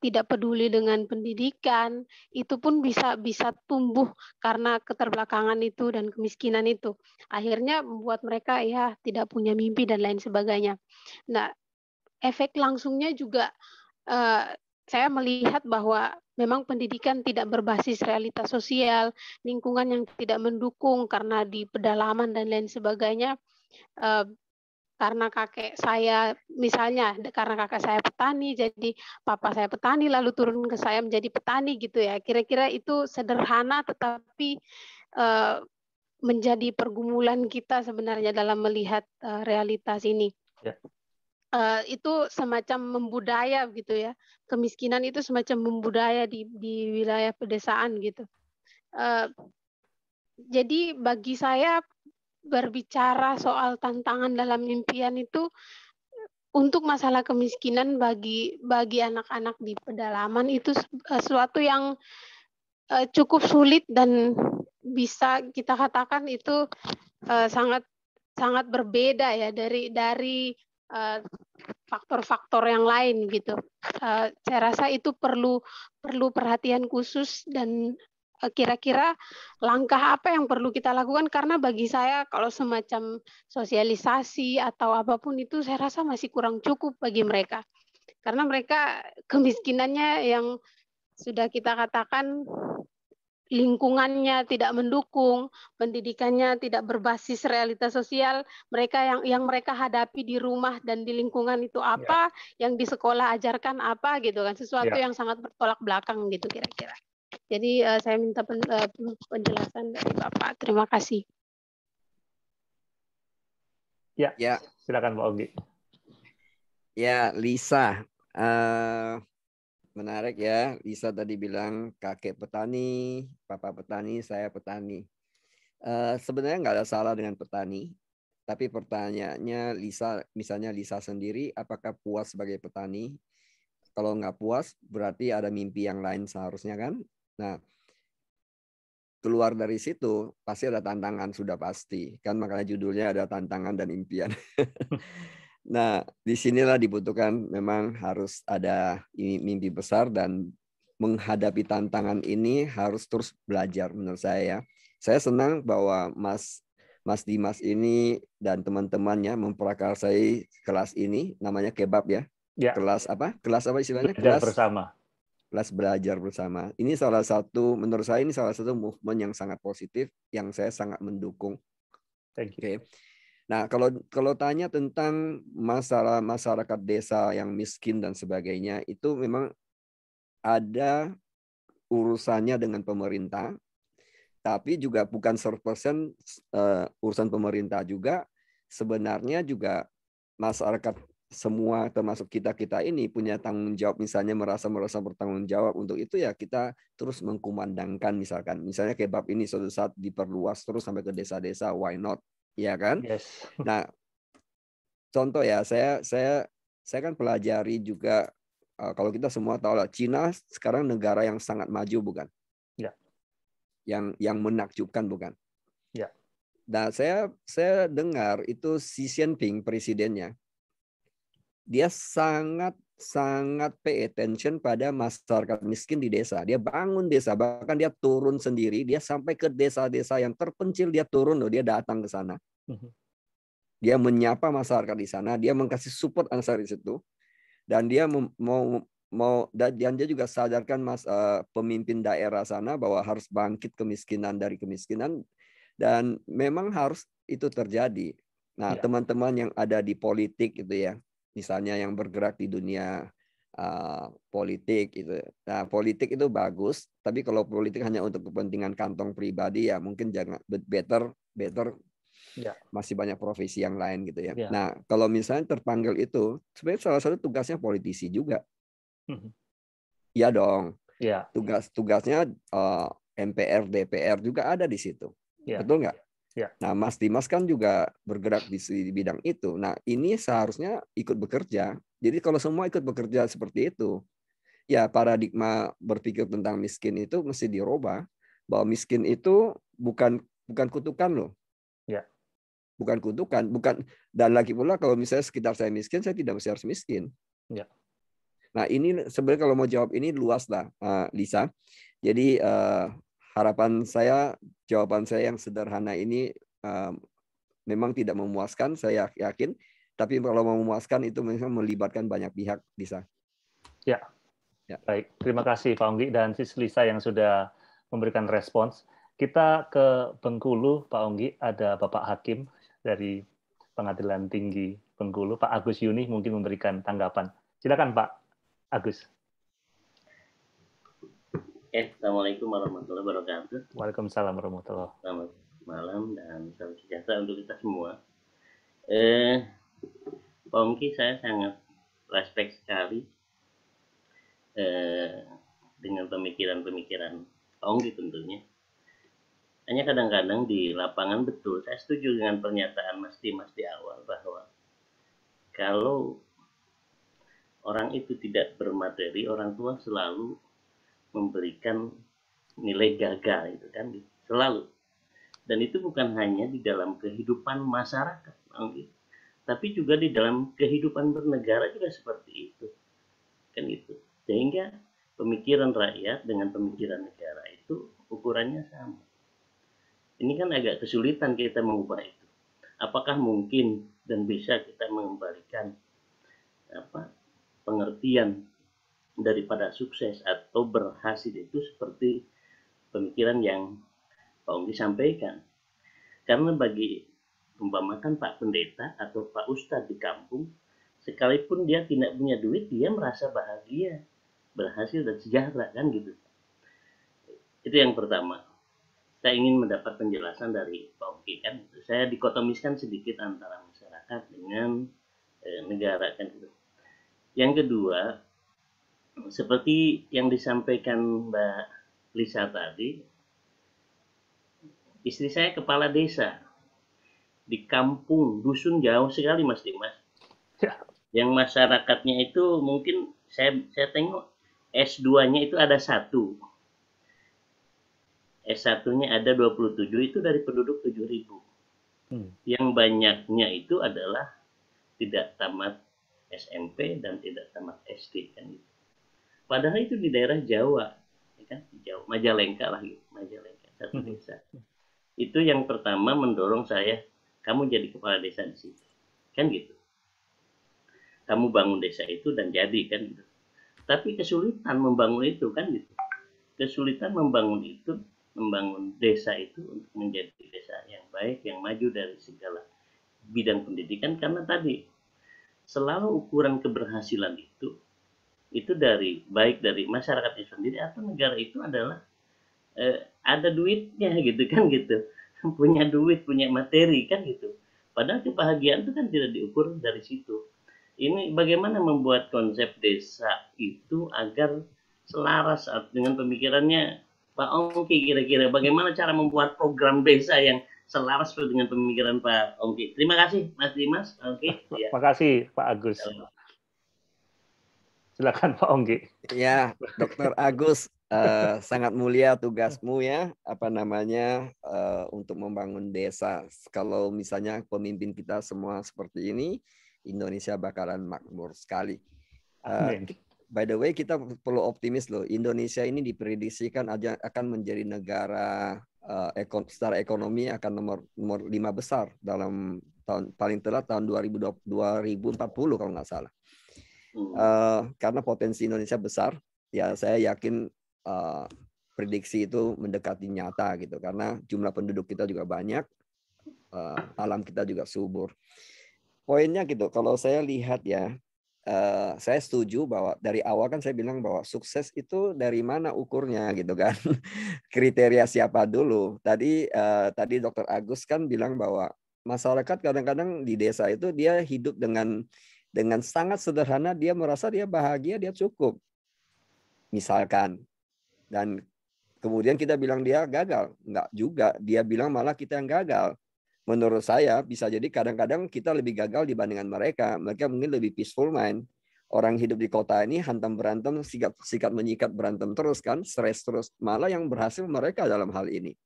tidak peduli dengan pendidikan, itu pun bisa tumbuh karena keterbelakangan itu dan kemiskinan itu. Akhirnya membuat mereka ya tidak punya mimpi dan lain sebagainya. Nah, efek langsungnya juga saya melihat bahwa memang pendidikan tidak berbasis realitas sosial, lingkungan yang tidak mendukung karena di pedalaman dan lain sebagainya. Karena kakek saya misalnya karena kakak saya petani jadi papa saya petani lalu turun ke saya menjadi petani gitu ya, kira-kira itu sederhana tetapi menjadi pergumulan kita sebenarnya dalam melihat realitas ini. Itu semacam membudaya gitu ya, kemiskinan itu semacam membudaya di wilayah pedesaan gitu. Jadi bagi saya berbicara soal tantangan dalam impian itu untuk masalah kemiskinan bagi anak-anak di pedalaman itu sesuatu yang cukup sulit dan bisa kita katakan itu sangat berbeda ya dari faktor-faktor yang lain gitu. Saya rasa itu perlu perhatian khusus dan kira-kira langkah apa yang perlu kita lakukan, karena bagi saya kalau semacam sosialisasi atau apapun itu saya rasa masih kurang cukup bagi mereka. Karena mereka kemiskinannya yang sudah kita katakan lingkungannya tidak mendukung, pendidikannya tidak berbasis realitas sosial, mereka yang mereka hadapi di rumah dan di lingkungan itu apa, yang di sekolah ajarkan apa gitu kan, sesuatu yang sangat bertolak belakang gitu kira-kira. Jadi saya minta penjelasan dari Bapak. Terima kasih. Ya, silakan Pak Ogi. Ya, Lisa. Menarik ya, Lisa tadi bilang kakek petani, papa petani, saya petani. Sebenarnya nggak ada salah dengan petani, tapi pertanyaannya Lisa, misalnya Lisa sendiri, apakah puas sebagai petani? Kalau nggak puas, berarti ada mimpi yang lain seharusnya kan? Nah, keluar dari situ pasti ada tantangan, sudah pasti kan, makanya judulnya ada tantangan dan impian. Nah, disinilah dibutuhkan memang harus ada mimpi besar dan menghadapi tantangan ini harus terus belajar menurut saya. Saya senang bahwa Mas Dimas ini dan teman-temannya memprakarsai kelas ini, namanya kebab ya. Kelas apa? Kelas apa istilahnya? Belajar bersama. Kelas belajar bersama. Ini salah satu, menurut saya ini salah satu movement yang sangat positif, yang saya sangat mendukung. Oke. Nah, kalau tanya tentang masalah masyarakat desa yang miskin dan sebagainya, itu memang ada urusannya dengan pemerintah, tapi juga bukan 100% urusan pemerintah juga. Sebenarnya juga masyarakat semua termasuk kita ini punya tanggung jawab, misalnya merasa bertanggung jawab untuk itu ya, kita terus mengkumandangkan misalnya kebab ini suatu saat diperluas terus sampai ke desa-desa, why not, ya kan? Yes. Nah, contoh ya, saya kan pelajari juga, kalau kita semua tahu lah, Cina sekarang negara yang sangat maju bukan? Ya. Yang menakjubkan bukan? Ya. Nah, saya dengar itu Xi Jinping presidennya, dia sangat pay attention pada masyarakat miskin di desa. Dia bangun desa, bahkan dia turun sendiri, dia sampai ke desa-desa yang terpencil, dia turun loh, dia datang ke sana. Dia menyapa masyarakat di sana, dia mengkasih support masyarakat di situ, dan dia dan dia juga sadarkan pemimpin daerah sana bahwa harus bangkit dari kemiskinan, dan memang harus itu terjadi. Nah, teman-teman yang ada di politik itu ya, misalnya yang bergerak di dunia politik itu. Nah, politik itu bagus, tapi kalau politik hanya untuk kepentingan kantong pribadi ya mungkin jangan, better masih banyak profesi yang lain gitu ya. Nah, kalau misalnya terpanggil itu, sebenarnya salah satu tugasnya politisi juga. Iya dong. Tugasnya MPR, DPR juga ada di situ. Betul nggak? Nah, Mas Dimas kan juga bergerak di bidang itu. Nah, ini seharusnya ikut bekerja. Jadi kalau semua ikut bekerja seperti itu, ya paradigma berpikir tentang miskin itu mesti dirubah. Bahwa miskin itu bukan kutukan loh. bukan kutukan, bukan. Dan lagi pula kalau misalnya sekitar saya miskin, saya tidak mesti harus miskin. Ya. Nah ini sebenarnya kalau mau jawab ini luas lah, Lisa. Jadi jawaban saya yang sederhana ini memang tidak memuaskan, saya yakin. Tapi kalau mau memuaskan itu memang melibatkan banyak pihak, Lisa. Ya. Baik, terima kasih Pak Onggi dan Sis Lisa yang sudah memberikan respons. Kita ke Bengkulu, Pak Onggi, ada Bapak Hakim dari Pengadilan Tinggi Bengkulu, Pak Agus Yuni mungkin memberikan tanggapan. Silakan Pak Agus. Assalamualaikum warahmatullahi wabarakatuh. Waalaikumsalam warahmatullahi wabarakatuh. Selamat malam dan salam sejahtera untuk kita semua. Pak Onggi, saya sangat respect sekali dengan pemikiran-pemikiran Pak Onggi tentunya. Hanya kadang-kadang di lapangan betul, saya setuju dengan pernyataan Mas Dimas di awal bahwa kalau orang itu tidak bermateri, orang tua selalu memberikan nilai gagal, itu kan selalu. Dan itu bukan hanya di dalam kehidupan masyarakat, tapi juga di dalam kehidupan bernegara juga seperti itu, kan itu. Sehingga pemikiran rakyat dengan pemikiran negara itu ukurannya sama. Ini kan agak kesulitan kita mengubah itu. Apakah mungkin dan bisa kita mengembalikan pengertian daripada sukses atau berhasil itu seperti pemikiran yang Pak Onggi sampaikan. Karena bagi umpamakan Pak Pendeta atau Pak Ustadz di kampung, sekalipun dia tidak punya duit, dia merasa bahagia, berhasil dan sejahtera, kan gitu. Itu yang pertama. Saya ingin mendapat penjelasan dari Pak Onggi, kan. Saya dikotomiskan sedikit antara masyarakat dengan negara, kan gitu. Yang kedua, seperti yang disampaikan Mbak Lisa tadi, istri saya kepala desa di kampung dusun jauh sekali, Mas Dimas. Ya. Yang masyarakatnya itu mungkin saya tengok S2-nya itu ada 1. S1-nya ada 27, itu dari penduduk 7.000. Yang banyaknya itu adalah tidak tamat SMP dan tidak tamat SD, kan gitu. Padahal itu di daerah Jawa, ya kan? Di Jawa, Majalengka lah gitu, Majalengka, satu desa. Itu yang pertama mendorong saya, kamu jadi kepala desa di situ, kan gitu. Kamu bangun desa itu dan jadi, kan gitu. Tapi kesulitan membangun itu, kan gitu. Kesulitan membangun desa itu untuk menjadi desa yang baik, yang maju dari segala bidang pendidikan, karena tadi selalu ukuran keberhasilan itu baik dari masyarakat itu sendiri atau negara itu adalah ada duitnya, gitu kan gitu, punya duit, punya materi, kan gitu. Padahal kebahagiaan itu kan tidak diukur dari situ. Ini bagaimana membuat konsep desa itu agar selaras dengan pemikirannya Pak Onggi, kira-kira bagaimana cara membuat program desa yang selaras dengan pemikiran Pak Onggi. Terima kasih Mas Dimas. Oke. Ya. Terima kasih Pak Agus. Silakan Pak Onggi. Ya, Dr. Agus, sangat mulia tugasmu ya, untuk membangun desa. Kalau misalnya pemimpin kita semua seperti ini, Indonesia bakalan makmur sekali. By the way, kita perlu optimis loh. Indonesia ini diprediksikan akan menjadi negara secara ekonomi akan nomor 5 besar dalam tahun paling telat tahun 2040 kalau nggak salah. Karena potensi Indonesia besar, ya saya yakin prediksi itu mendekati nyata gitu. Karena jumlah penduduk kita juga banyak, alam kita juga subur. Poinnya gitu, kalau saya lihat ya. Saya setuju bahwa dari awal kan saya bilang bahwa sukses itu dari mana ukurnya gitu kan. Kriteria siapa dulu. Tadi Dr. Agus kan bilang bahwa masyarakat kadang-kadang di desa itu dia hidup dengan sangat sederhana, dia merasa dia bahagia, dia cukup. Misalkan. Dan kemudian kita bilang dia gagal. Enggak juga, dia bilang malah kita yang gagal. Menurut saya bisa jadi kadang-kadang kita lebih gagal dibandingkan mereka. Mereka mungkin lebih peaceful mind. Orang hidup di kota ini hantam berantem, sikat menyikat berantem terus kan, stres terus. Malah yang berhasil mereka dalam hal ini.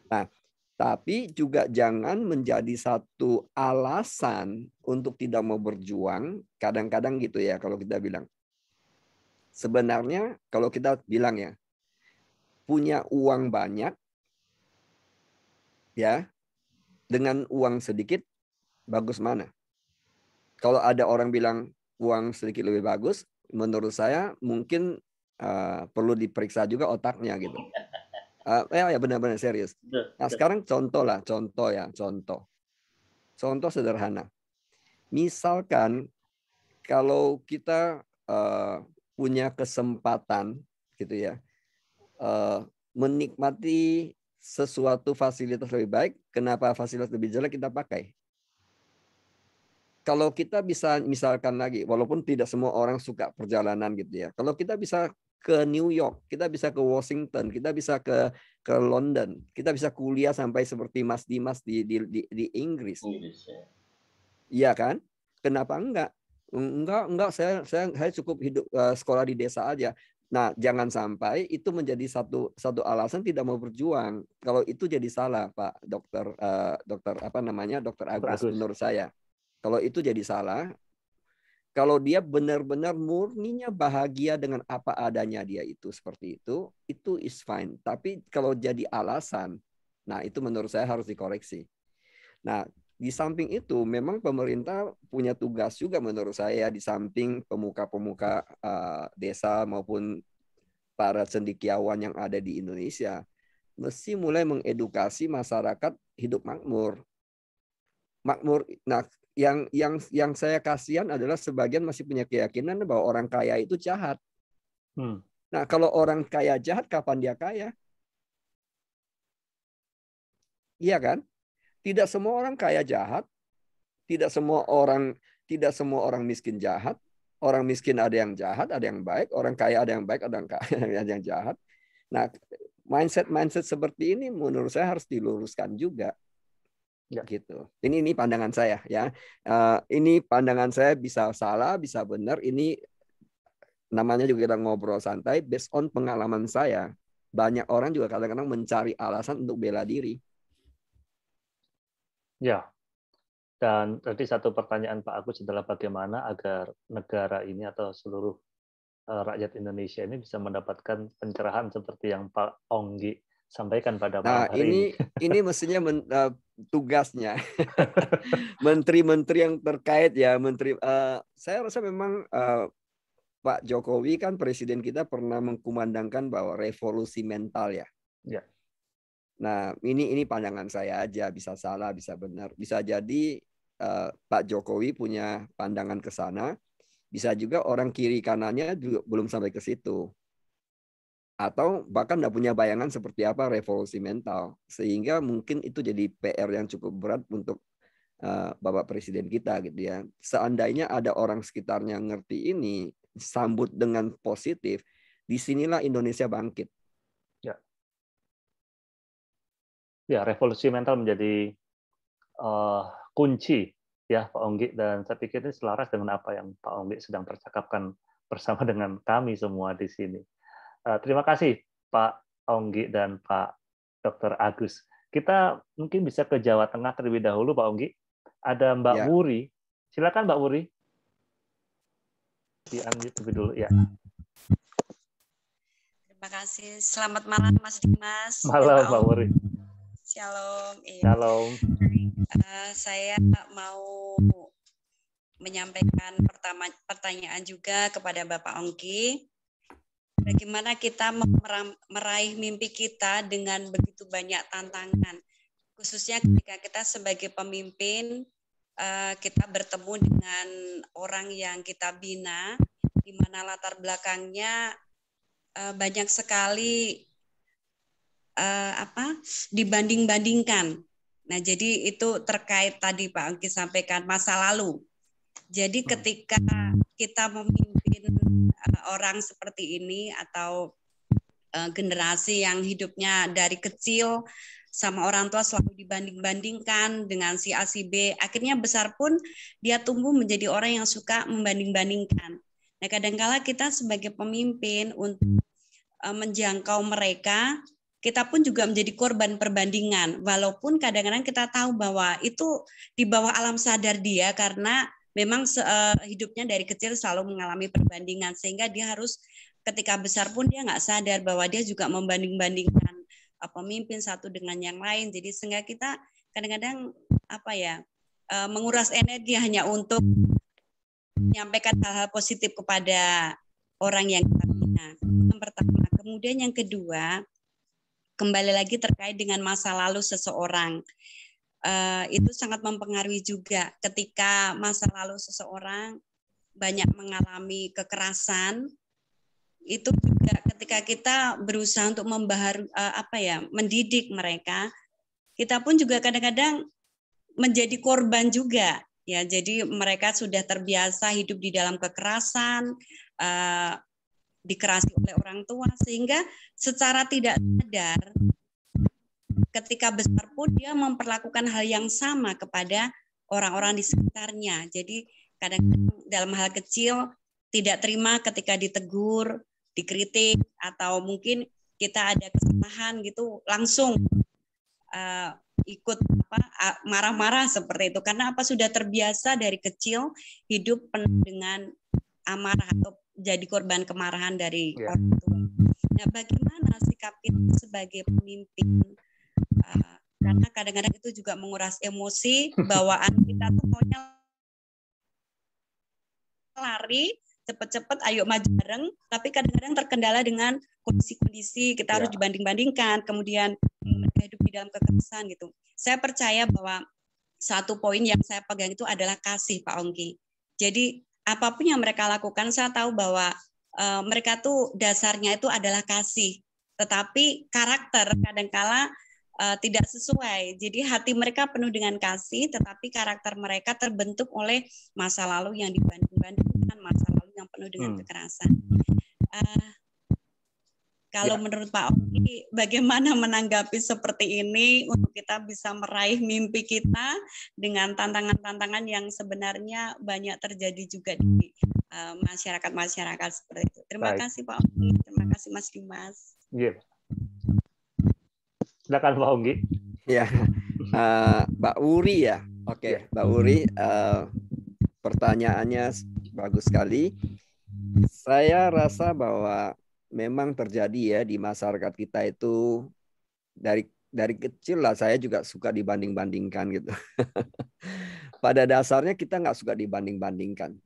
Nah, Tapi juga jangan menjadi satu alasan untuk tidak mau berjuang. Kadang-kadang gitu ya kalau kita bilang. Sebenarnya kalau kita bilang ya, punya uang banyak, ya, dengan uang sedikit, bagus mana? Kalau ada orang bilang uang sedikit lebih bagus, menurut saya mungkin perlu diperiksa juga otaknya gitu. Ya benar-benar serius. Nah sekarang contoh ya. Contoh sederhana. Misalkan kalau kita punya kesempatan gitu ya, menikmati sesuatu fasilitas lebih baik, kenapa fasilitas lebih jelek kita pakai? Kalau kita bisa misalkan lagi, walaupun tidak semua orang suka perjalanan gitu ya. Kalau kita bisa ke New York, kita bisa ke Washington, kita bisa ke London, kita bisa kuliah sampai seperti Mas Dimas di Inggris. Iya kan? Kenapa enggak? Enggak, saya cukup hidup sekolah di desa aja. Nah, jangan sampai itu menjadi satu alasan tidak mau berjuang. Kalau itu jadi salah, Pak Dokter Dokter Agus menurut saya. Kalau itu jadi salah, kalau dia benar-benar murninya bahagia dengan apa adanya dia itu seperti itu is fine. Tapi kalau jadi alasan, nah itu menurut saya harus dikoreksi. Nah, di samping itu memang pemerintah punya tugas juga menurut saya, di samping pemuka-pemuka desa maupun para cendekiawan yang ada di Indonesia, mesti mulai mengedukasi masyarakat hidup makmur. Nah, yang saya kasihan adalah sebagian masih punya keyakinan bahwa orang kaya itu jahat. Nah, kalau orang kaya jahat, kapan dia kaya? Iya kan? Tidak semua orang kaya jahat, tidak semua orang miskin jahat. Orang miskin ada yang jahat, ada yang baik. Orang kaya ada yang baik, ada yang jahat. Nah, mindset seperti ini menurut saya harus diluruskan juga. Ya. Gitu. Ini pandangan saya ya. Ini pandangan saya, bisa salah, bisa benar. Ini namanya juga kita ngobrol santai based on pengalaman saya. Banyak orang juga kadang-kadang mencari alasan untuk bela diri. Ya. Dan tadi satu pertanyaan Pak Agus adalah bagaimana agar negara ini atau seluruh rakyat Indonesia ini bisa mendapatkan pencerahan seperti yang Pak Onggi sampaikan pada malam hari ini. Ini mestinya tugasnya menteri-menteri yang terkait ya, saya rasa memang Pak Jokowi kan presiden kita pernah mengkumandangkan bahwa revolusi mental ya. Ya. Nah, ini pandangan saya aja, bisa salah, bisa benar. Bisa jadi Pak Jokowi punya pandangan ke sana, bisa juga orang kiri kanannya juga belum sampai ke situ. Atau bahkan tidak punya bayangan seperti apa revolusi mental, sehingga mungkin itu jadi PR yang cukup berat untuk Bapak Presiden kita gitu ya. Seandainya ada orang sekitarnya ngerti ini, sambut dengan positif, disinilah Indonesia bangkit. Ya, revolusi mental menjadi kunci ya Pak Onggi, dan saya pikir ini selaras dengan apa yang Pak Onggi sedang percakapkan bersama dengan kami semua di sini. Terima kasih Pak Onggi dan Pak Dr. Agus. Kita mungkin bisa ke Jawa Tengah terlebih dahulu, Pak Onggi. Ada Mbak Wuri. Silakan Mbak Wuri. Di-unmute terlebih dulu ya. Terima kasih. Selamat malam Mas Dimas. Malam Mbak Wuri. Shalom. Shalom. Saya mau menyampaikan pertanyaan juga kepada Bapak Onggi. Bagaimana kita meraih mimpi kita dengan begitu banyak tantangan, khususnya ketika kita sebagai pemimpin, kita bertemu dengan orang yang kita bina, di mana latar belakangnya banyak sekali dibanding-bandingkan. Nah, jadi itu terkait tadi Pak Onggi sampaikan masa lalu. Jadi ketika kita memimpin orang seperti ini atau generasi yang hidupnya dari kecil sama orang tua selalu dibanding-bandingkan dengan si A si B, akhirnya besar pun dia tumbuh menjadi orang yang suka membanding-bandingkan. Nah, kadangkala kita sebagai pemimpin untuk menjangkau mereka, kita pun juga menjadi korban perbandingan. Walaupun kadang-kadang kita tahu bahwa itu di bawah alam sadar dia karena memang hidupnya dari kecil selalu mengalami perbandingan sehingga dia harus ketika besar pun dia nggak sadar bahwa dia juga membanding-bandingkan pemimpin satu dengan yang lain. Jadi sehingga kita kadang-kadang menguras energi hanya untuk menyampaikan hal-hal positif kepada orang yang kita bina. Yang pertama. Kemudian yang kedua, kembali lagi terkait dengan masa lalu seseorang. Itu sangat mempengaruhi juga ketika masa lalu seseorang banyak mengalami kekerasan. Itu juga ketika kita berusaha untuk mendidik mereka, kita pun juga kadang-kadang menjadi korban juga. Ya, jadi mereka sudah terbiasa hidup di dalam kekerasan, dikerasi oleh orang tua, sehingga secara tidak sadar ketika besar pun dia memperlakukan hal yang sama kepada orang-orang di sekitarnya. Jadi kadang-kadang dalam hal kecil tidak terima ketika ditegur, dikritik, atau mungkin kita ada kesalahan gitu langsung ikut marah-marah seperti itu. Karena sudah terbiasa dari kecil hidup penuh dengan amarah atau jadi korban kemarahan dari orang tua. Nah, bagaimana sikap kita sebagai pemimpin? Karena kadang-kadang itu juga menguras emosi, bawaan kita tuh maunya lari, cepet-cepet, ayo maju bareng, tapi kadang-kadang terkendala dengan kondisi-kondisi, kita harus dibanding-bandingkan, kemudian mereka hidup di dalam kekerasan gitu. Saya percaya bahwa satu poin yang saya pegang itu adalah kasih, Pak Ongki. Jadi apapun yang mereka lakukan, saya tahu bahwa mereka tuh dasarnya itu adalah kasih, tetapi karakter kadangkala tidak sesuai. Jadi hati mereka penuh dengan kasih, tetapi karakter mereka terbentuk oleh masa lalu yang dibanding-bandingkan, masa lalu yang penuh dengan kekerasan. Kalau menurut Pak Ongki, bagaimana menanggapi seperti ini untuk kita bisa meraih mimpi kita dengan tantangan-tantangan yang sebenarnya banyak terjadi juga di masyarakat-masyarakat seperti itu. Terima kasih Pak Ongki, terima kasih Mas Dimas. Yeah. Silakan Pak Ongki. Ya, Mbak Uri ya. Oke, Mbak Uri, pertanyaannya bagus sekali. Saya rasa bahwa memang terjadi ya di masyarakat kita itu dari kecil lah saya juga suka dibanding-bandingkan gitu. Pada dasarnya kita nggak suka dibanding-bandingkan.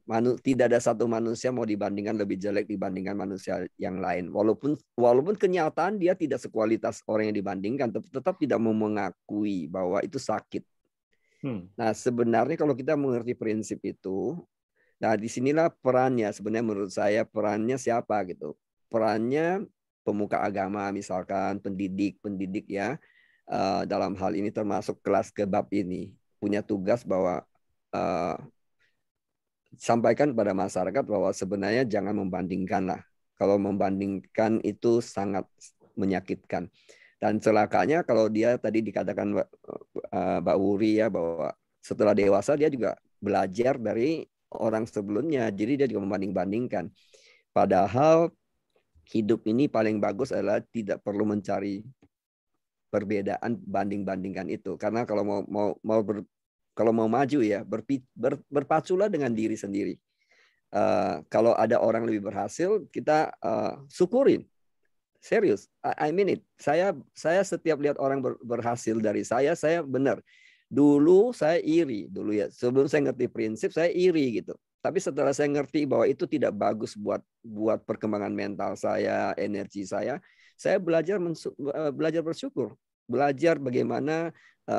Tidak ada satu manusia mau dibandingkan lebih jelek dibandingkan manusia yang lain. Walaupun kenyataan dia tidak sekualitas orang yang dibandingkan, tetap tidak mau mengakui bahwa itu sakit. Nah sebenarnya kalau kita mengerti prinsip itu, nah disinilah perannya sebenarnya menurut saya perannya siapa gitu. Perannya pemuka agama misalkan pendidik ya dalam hal ini termasuk kelas kebab ini punya tugas bahwa sampaikan pada masyarakat bahwa sebenarnya jangan membandingkan lah. Kalau membandingkan itu sangat menyakitkan. Dan celakanya kalau dia tadi dikatakan Mbak Wuri ya bahwa setelah dewasa dia juga belajar dari orang sebelumnya. Jadi dia juga membanding-bandingkan. Padahal hidup ini paling bagus adalah tidak perlu mencari perbedaan banding-bandingkan itu. Karena kalau mau maju ya berpaculah dengan diri sendiri. Kalau ada orang lebih berhasil kita syukurin. Serius, I mean it. Saya setiap lihat orang berhasil dari saya benar. Dulu saya iri dulu ya. Sebelum saya ngerti prinsip saya iri gitu. Tapi setelah saya ngerti bahwa itu tidak bagus buat perkembangan mental saya, energi saya belajar bersyukur, belajar bagaimana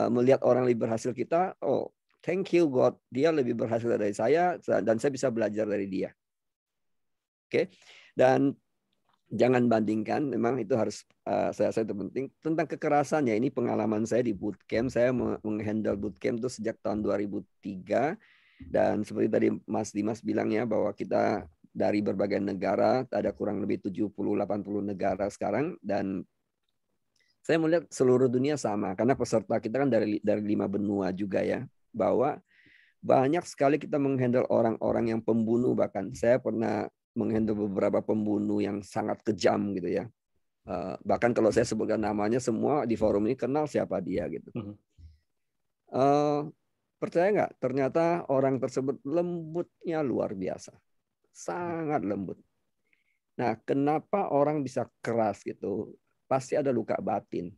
melihat orang lebih berhasil kita. Oh, thank you God, dia lebih berhasil dari saya dan saya bisa belajar dari dia. Oke, dan jangan bandingkan. Memang itu harus saya itu penting tentang kekerasan ya. Ini pengalaman saya di bootcamp. Saya menghandle bootcamp itu sejak tahun 2003. Dan seperti tadi Mas Dimas bilangnya bahwa kita dari berbagai negara, ada kurang lebih 70-80 negara sekarang, dan saya melihat seluruh dunia sama, karena peserta kita kan dari 5 benua juga ya, bahwa banyak sekali kita menghandle orang-orang yang pembunuh, bahkan saya pernah menghandle beberapa pembunuh yang sangat kejam gitu ya. Bahkan kalau saya sebutkan namanya, semua di forum ini kenal siapa dia gitu. Percaya nggak? Ternyata orang tersebut lembutnya luar biasa, sangat lembut. Nah, kenapa orang bisa keras gitu? Pasti ada luka batin.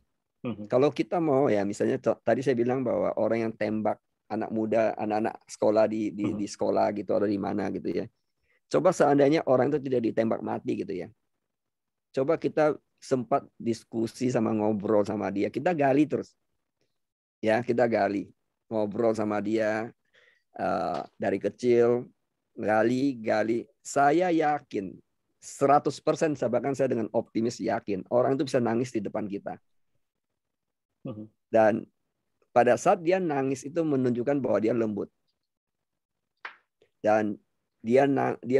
Kalau kita mau ya, misalnya tadi saya bilang bahwa orang yang tembak anak muda, anak-anak sekolah di sekolah gitu, atau di mana gitu ya. Coba seandainya orang itu tidak ditembak mati gitu ya. Coba kita sempat diskusi sama ngobrol sama dia, kita gali terus. Ya, kita gali. Ngobrol sama dia dari kecil, gali. Saya yakin 100%, bahkan saya dengan optimis yakin orang itu bisa nangis di depan kita. Dan pada saat dia nangis itu menunjukkan bahwa dia lembut. Dan dia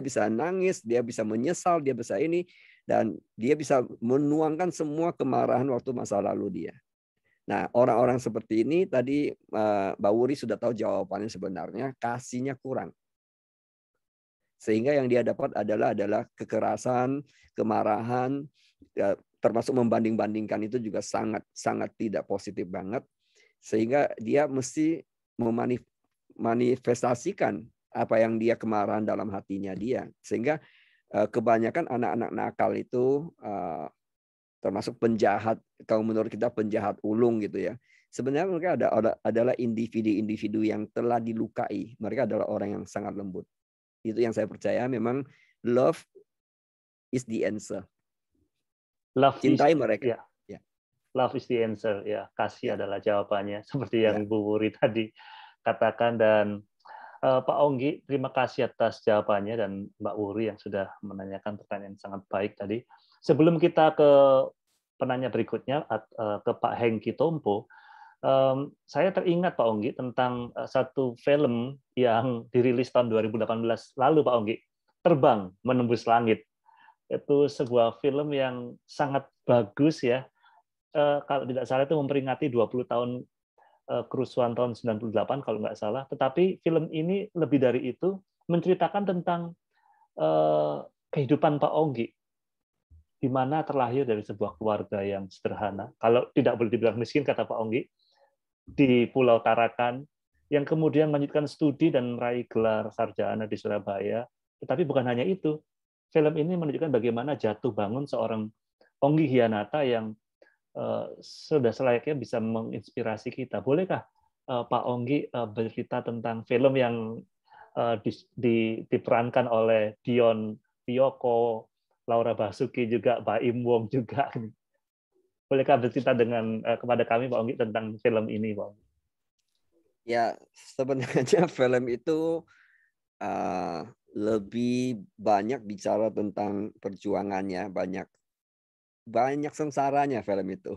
bisa nangis, dia bisa menyesal, dia bisa ini, dan dia bisa menuangkan semua kemarahan waktu masa lalu dia. Nah, orang-orang seperti ini tadi Mbak Wuri sudah tahu jawabannya, sebenarnya kasihnya kurang. Sehingga yang dia dapat adalah kekerasan, kemarahan, termasuk membanding-bandingkan itu juga sangat tidak positif banget. Sehingga dia mesti memanifestasikan apa yang dia kemarahan dalam hatinya dia. Sehingga kebanyakan anak-anak nakal itu termasuk penjahat, kalau menurut kita penjahat ulung gitu ya. Sebenarnya mereka adalah individu-individu yang telah dilukai. Mereka adalah orang yang sangat lembut. Itu yang saya percaya, memang love is the answer. Cintai mereka. Ya. Love is the answer. Ya, kasih adalah jawabannya. Seperti yang Bu Wuri tadi katakan. Dan Pak Onggi, terima kasih atas jawabannya, dan Mbak Wuri yang sudah menanyakan pertanyaan yang sangat baik tadi. Sebelum kita ke penanya berikutnya, ke Pak Hengki Tompo, saya teringat Pak Onggi tentang satu film yang dirilis tahun 2018 lalu, Pak Onggi, Terbang Menembus Langit. Itu sebuah film yang sangat bagus ya. Kalau tidak salah itu memperingati 20 tahun kerusuhan tahun 98 kalau nggak salah. Tetapi film ini lebih dari itu, menceritakan tentang kehidupan Pak Onggi, di mana terlahir dari sebuah keluarga yang sederhana. Kalau tidak boleh dibilang miskin, kata Pak Onggi, di Pulau Tarakan, yang kemudian melanjutkan studi dan meraih gelar sarjana di Surabaya. Tetapi bukan hanya itu. Film ini menunjukkan bagaimana jatuh bangun seorang Onggi Hianata yang sudah selayaknya bisa menginspirasi kita. Bolehkah Pak Onggi bercerita tentang film yang diperankan oleh Dion Piyoko, Laura Basuki, juga Baim Wong juga? Bolehkah bercerita kepada kami, Pak Onggi, tentang film ini, Pak Onggi? Ya, sebenarnya film itu lebih banyak bicara tentang perjuangannya, banyak sengsaranya film itu.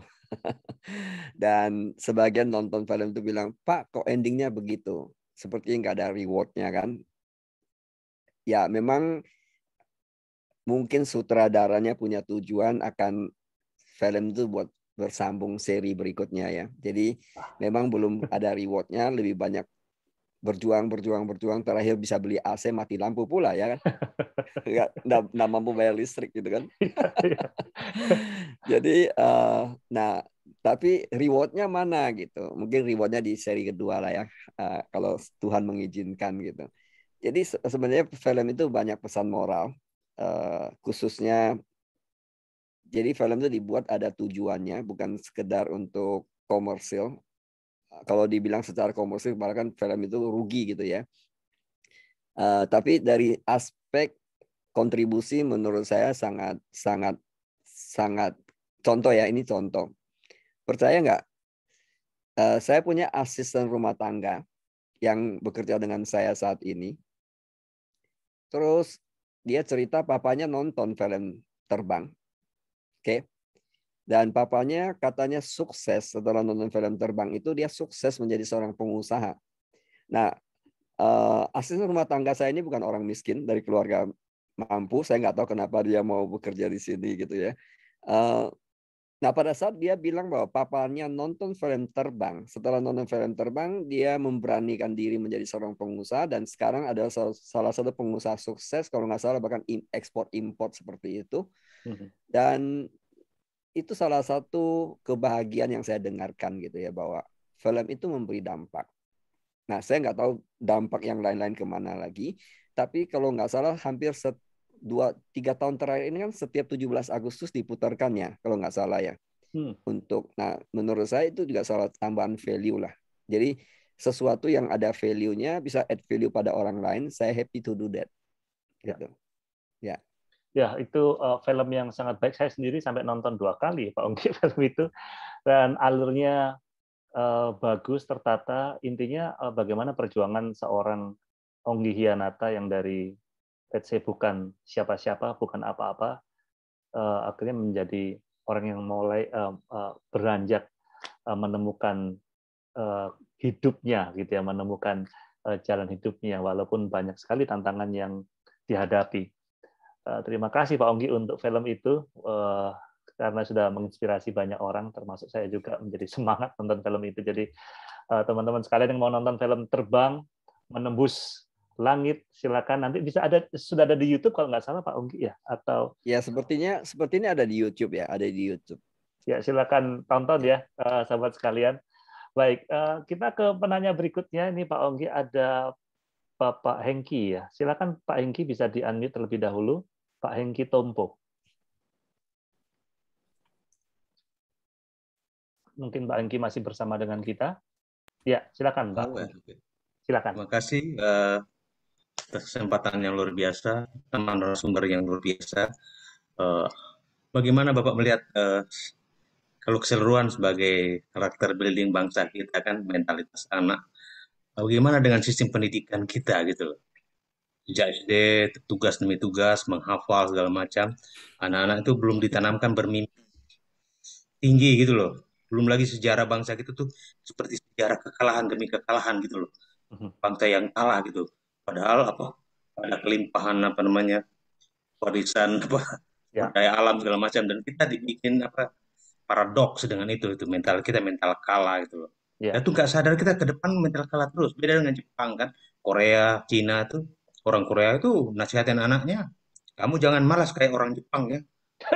Dan sebagian nonton film itu bilang, Pak, kok endingnya begitu? Sepertinya nggak ada rewardnya kan? Ya, memang mungkin sutradaranya punya tujuan akan film itu buat bersambung seri berikutnya ya. Jadi memang belum ada rewardnya, lebih banyak berjuang, terakhir bisa beli AC mati lampu pula ya kan. Nggak mampu bayar listrik gitu kan. Jadi nah, tapi rewardnya mana gitu. Mungkin rewardnya di seri kedua lah ya, kalau Tuhan mengizinkan gitu. Jadi sebenarnya film itu banyak pesan moral, khususnya. Jadi film itu dibuat ada tujuannya, bukan sekedar untuk komersil. Kalau dibilang secara komersil, malah kan film itu rugi gitu ya. Tapi dari aspek kontribusi menurut saya sangat contoh ya, ini contoh. Percaya nggak? Saya punya asisten rumah tangga yang bekerja dengan saya saat ini. Terus dia cerita papanya nonton film Terbang. Oke. Dan papanya katanya sukses setelah nonton film Terbang itu, dia sukses menjadi seorang pengusaha. Nah, asisten rumah tangga saya ini bukan orang miskin dari keluarga mampu. Saya nggak tahu kenapa dia mau bekerja di sini gitu ya. Nah, pada saat dia bilang bahwa papanya nonton film Terbang, setelah nonton film Terbang, dia memberanikan diri menjadi seorang pengusaha, dan sekarang adalah salah satu pengusaha sukses, kalau nggak salah bahkan ekspor import seperti itu. Dan itu salah satu kebahagiaan yang saya dengarkan gitu ya, bahwa film itu memberi dampak. Nah, saya nggak tahu dampak yang lain-lain kemana lagi, tapi kalau nggak salah hampir 2-3 tahun terakhir ini kan setiap 17 Agustus diputarkannya, kalau nggak salah ya. Nah, menurut saya itu juga salah tambahan value lah. Jadi sesuatu yang ada value-nya bisa add value pada orang lain, saya happy to do that. Gitu. Ya. Ya, itu film yang sangat baik. Saya sendiri sampai nonton 2 kali, Pak Onggi, film itu. Dan alurnya bagus, tertata. Intinya bagaimana perjuangan seorang Onggi Hianata yang dari, let's say, bukan siapa-siapa, bukan apa-apa, akhirnya menjadi orang yang mulai beranjak menemukan hidupnya, gitu ya, menemukan jalan hidupnya, walaupun banyak sekali tantangan yang dihadapi. Terima kasih Pak Onggi untuk film itu, karena sudah menginspirasi banyak orang, termasuk saya juga menjadi semangat nonton film itu. Jadi teman-teman sekalian yang mau nonton film Terbang Menembus Langit, silakan. Nanti sudah ada di YouTube kalau nggak salah Pak Onggi ya, atau ya sepertinya ada di YouTube ya, ada di YouTube. Ya, silakan tonton ya, sahabat sekalian. Baik, kita ke penanya berikutnya. Ini Pak Onggi, ada Bapak Hengki ya. Silakan Pak Hengki, bisa di-unmute terlebih dahulu. Pak Hengki Tompo. Mungkin Pak Hengki masih bersama dengan kita. Ya, silakan Pak. Silakan. Terima kasih kesempatan yang luar biasa, teman narasumber yang luar biasa. Bagaimana Bapak melihat kalau keseluruhan sebagai karakter building bangsa kita kan mentalitas anak, bagaimana dengan sistem pendidikan kita gitu loh? Sejak SD, tugas demi tugas, menghafal segala macam, anak-anak itu belum ditanamkan bermimpi tinggi gitu loh. Belum lagi sejarah bangsa kita tuh seperti sejarah kekalahan demi kekalahan gitu loh. Bangsa yang kalah gitu. Padahal ada kelimpahan warisan daya alam segala macam, dan kita dibikin paradoks dengan itu mental kita mental kalah gitu loh. Ya. Itu nggak sadar kita ke depan mental kalah terus. Beda dengan Jepang kan, Korea, Cina tuh, orang Korea itu nasihatin anaknya, kamu jangan malas kayak orang Jepang ya.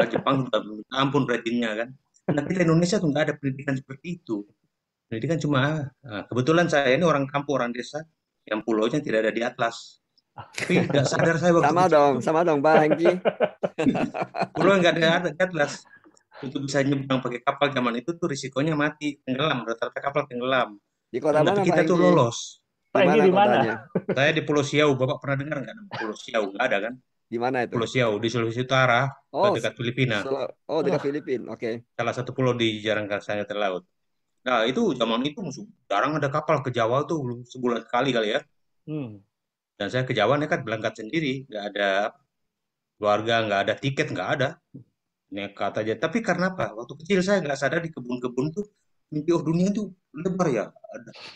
Jepang ampun ratingnya kan. Nah, kita Indonesia tuh nggak ada pendidikan seperti itu. Pendidikan cuma kebetulan saya ini orang kampung, orang desa yang pulaunya tidak ada di atlas. Tapi nggak sadar saya waktu sama dong Pak Hengki. Pulau nggak ada di atlas. Untuk bisa nyebrang pakai kapal zaman itu tuh risikonya mati, tenggelam, rata-rata kapal tenggelam. Di kota mana kita Pak tuh lolos. Pak Hengki di mana? Saya di Pulau Siau. Bapak pernah dengar nggak? Pulau Siau nggak ada kan? Di mana itu? Pulau Siau di Sulawesi Utara, dekat Filipina. Dekat Filipina, oke. Salah satu pulau di jarang kasarnya terlaut. Nah itu zaman itu jarang ada kapal ke Jawa tuh, belum sebulan sekali kali ya. Dan saya ke Jawa nekat berangkat sendiri, nggak ada keluarga, nggak ada tiket, nggak ada. Nekat aja. Tapi karena apa? Waktu kecil saya nggak sadar di kebun-kebun tuh mimpi dunia tuh lebar ya.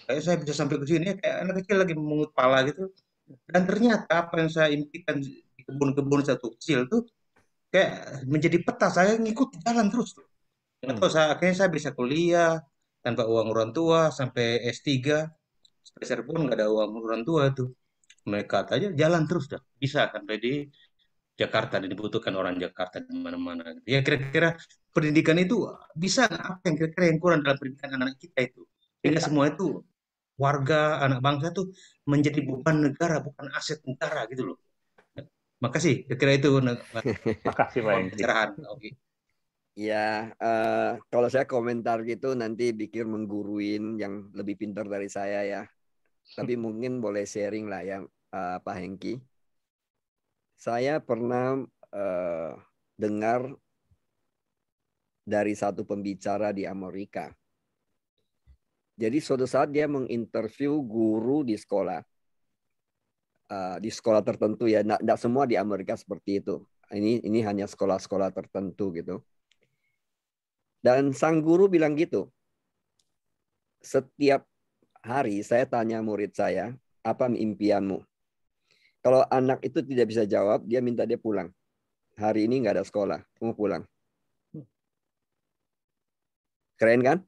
Kayak saya bisa sampai ke sini kayak anak kecil lagi memungut pala gitu. Dan ternyata apa yang saya impikan di kebun-kebun satu kecil tuh kayak menjadi peta. Saya ngikut jalan terus tuh. Atau akhirnya saya bisa kuliah tanpa uang orang tua sampai S3. Sepeser pun nggak ada uang orang tua tuh. Mereka aja jalan terus dah. Bisa sampai di Jakarta, dan dibutuhkan orang Jakarta di mana-mana. Ya kira-kira pendidikan itu bisa apa yang kira-kira yang kurang dalam pendidikan anak-anak kita itu? Sehingga semua itu warga, anak bangsa tuh menjadi beban negara, bukan aset negara gitu loh. Makasih, kira-kira itu. Makasih Pak Hengki. Pencerahan. Oke. Ya, kalau saya komentar gitu nanti pikir mengguruin yang lebih pintar dari saya ya. Tapi mungkin boleh sharing lah ya Pak Hengki. Saya pernah dengar dari satu pembicara di Amerika. Jadi suatu saat dia menginterview guru di sekolah tertentu ya. Tidak semua di Amerika seperti itu. Ini hanya sekolah-sekolah tertentu gitu. Dan sang guru bilang gitu. Setiap hari saya tanya murid saya, apa impianmu? Kalau anak itu tidak bisa jawab, dia minta dia pulang. Hari ini nggak ada sekolah, kamu pulang. Keren kan?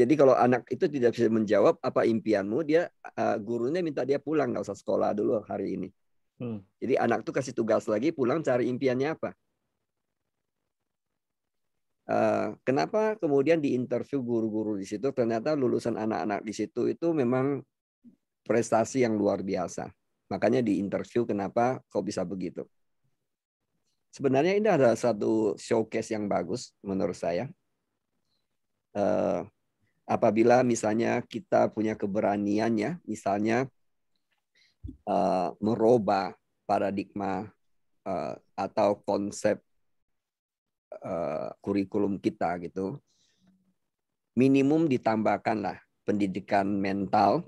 Jadi kalau anak itu tidak bisa menjawab apa impianmu, gurunya minta dia pulang, nggak usah sekolah dulu hari ini. Jadi anak tuh kasih tugas lagi, pulang cari impiannya apa. Kenapa kemudian di interview guru-guru di situ ternyata lulusan anak-anak di situ itu memang prestasi yang luar biasa. Makanya di interview kenapa kok bisa begitu. Sebenarnya ini ada satu showcase yang bagus menurut saya. Apabila misalnya kita punya keberanian ya, misalnya merubah paradigma atau konsep kurikulum kita gitu, minimum ditambahkanlah pendidikan mental,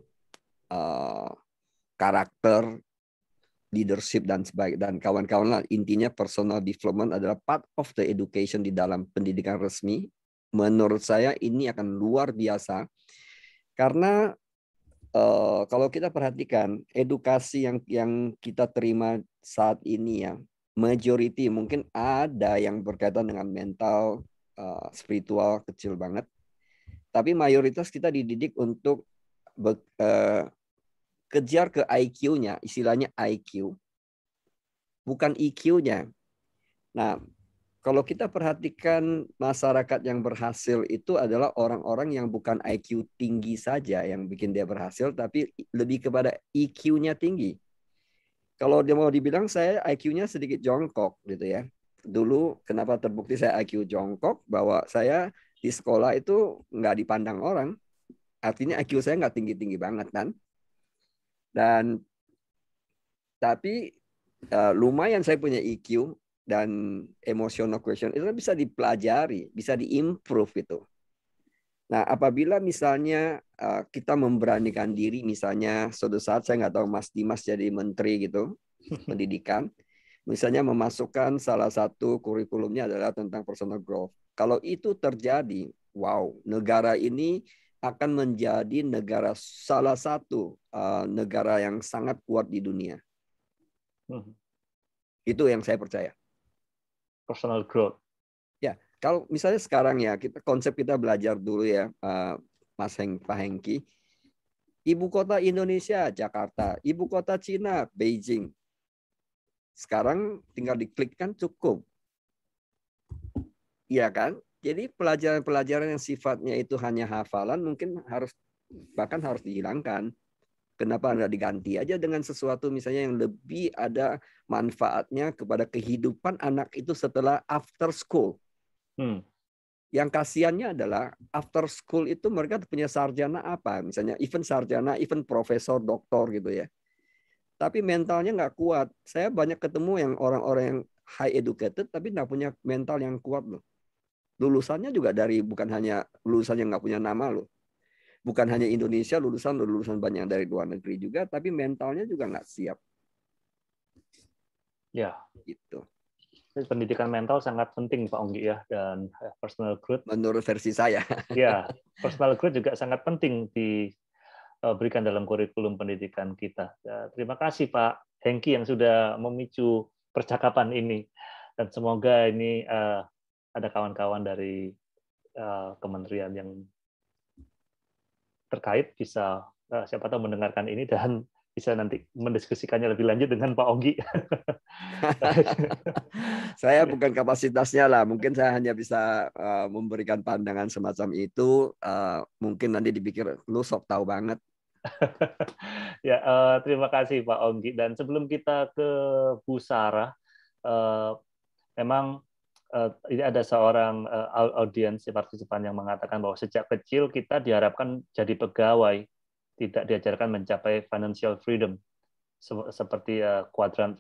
karakter, leadership dan sebagainya dan kawan-kawan lah. Intinya personal development adalah part of the education di dalam pendidikan resmi. Menurut saya ini akan luar biasa karena kalau kita perhatikan edukasi yang kita terima saat ini ya, majority mungkin ada yang berkaitan dengan mental, spiritual kecil banget, tapi mayoritas kita dididik untuk kejar ke IQ-nya, istilahnya IQ, bukan EQ-nya. Nah, kalau kita perhatikan masyarakat yang berhasil itu adalah orang-orang yang bukan IQ tinggi saja yang bikin dia berhasil, tapi lebih kepada EQ-nya tinggi. Kalau dia mau dibilang saya IQ-nya sedikit jongkok gitu ya. Dulu kenapa terbukti saya IQ jongkok, bahwa saya di sekolah itu nggak dipandang orang. Artinya IQ saya nggak tinggi-tinggi banget kan. Dan tapi lumayan saya punya EQ dan emotional question itu bisa dipelajari, bisa diimprove itu. Nah, apabila misalnya kita memberanikan diri, misalnya suatu saat saya nggak tahu Mas Dimas jadi menteri gitu, pendidikan, misalnya memasukkan salah satu kurikulumnya adalah tentang personal growth. Kalau itu terjadi, wow, negara ini akan menjadi salah satu negara yang sangat kuat di dunia. Itu yang saya percaya. Personal growth. Ya, kalau misalnya sekarang ya konsep kita belajar dulu ya, Pak Hengki. Ibu kota Indonesia Jakarta, ibu kota Cina Beijing. Sekarang tinggal diklik kan cukup. Iya kan? Jadi pelajaran-pelajaran yang sifatnya itu hanya hafalan mungkin bahkan harus dihilangkan. Kenapa nggak diganti aja dengan sesuatu misalnya yang lebih ada manfaatnya kepada kehidupan anak itu setelah after school. Yang kasiannya adalah after school itu mereka punya sarjana apa? Misalnya even sarjana, even profesor, doktor gitu ya. Tapi mentalnya nggak kuat. Saya banyak ketemu yang orang-orang yang high educated tapi nggak punya mental yang kuat loh. Lulusannya juga bukan hanya lulusan yang nggak punya nama loh. Bukan hanya Indonesia, lulusan banyak dari luar negeri juga, tapi mentalnya juga nggak siap. Ya. Gitu. Pendidikan mental sangat penting Pak Onggi ya, dan personal growth. Menurut versi saya. Ya, personal growth juga sangat penting diberikan dalam kurikulum pendidikan kita. Ya, terima kasih Pak Hengki yang sudah memicu percakapan ini, dan semoga ini ada kawan-kawan dari kementerian yang terkait bisa siapa tahu mendengarkan ini dan bisa nanti mendiskusikannya lebih lanjut dengan Pak Onggi. Saya bukan kapasitasnya lah, mungkin saya hanya bisa memberikan pandangan semacam itu. Mungkin nanti dipikir lu sok tahu banget. Ya, terima kasih Pak Onggi. Dan sebelum kita ke Bu Sarah, memang ini ada seorang audiens partisipan yang mengatakan bahwa sejak kecil kita diharapkan jadi pegawai, tidak diajarkan mencapai financial freedom, seperti quadrant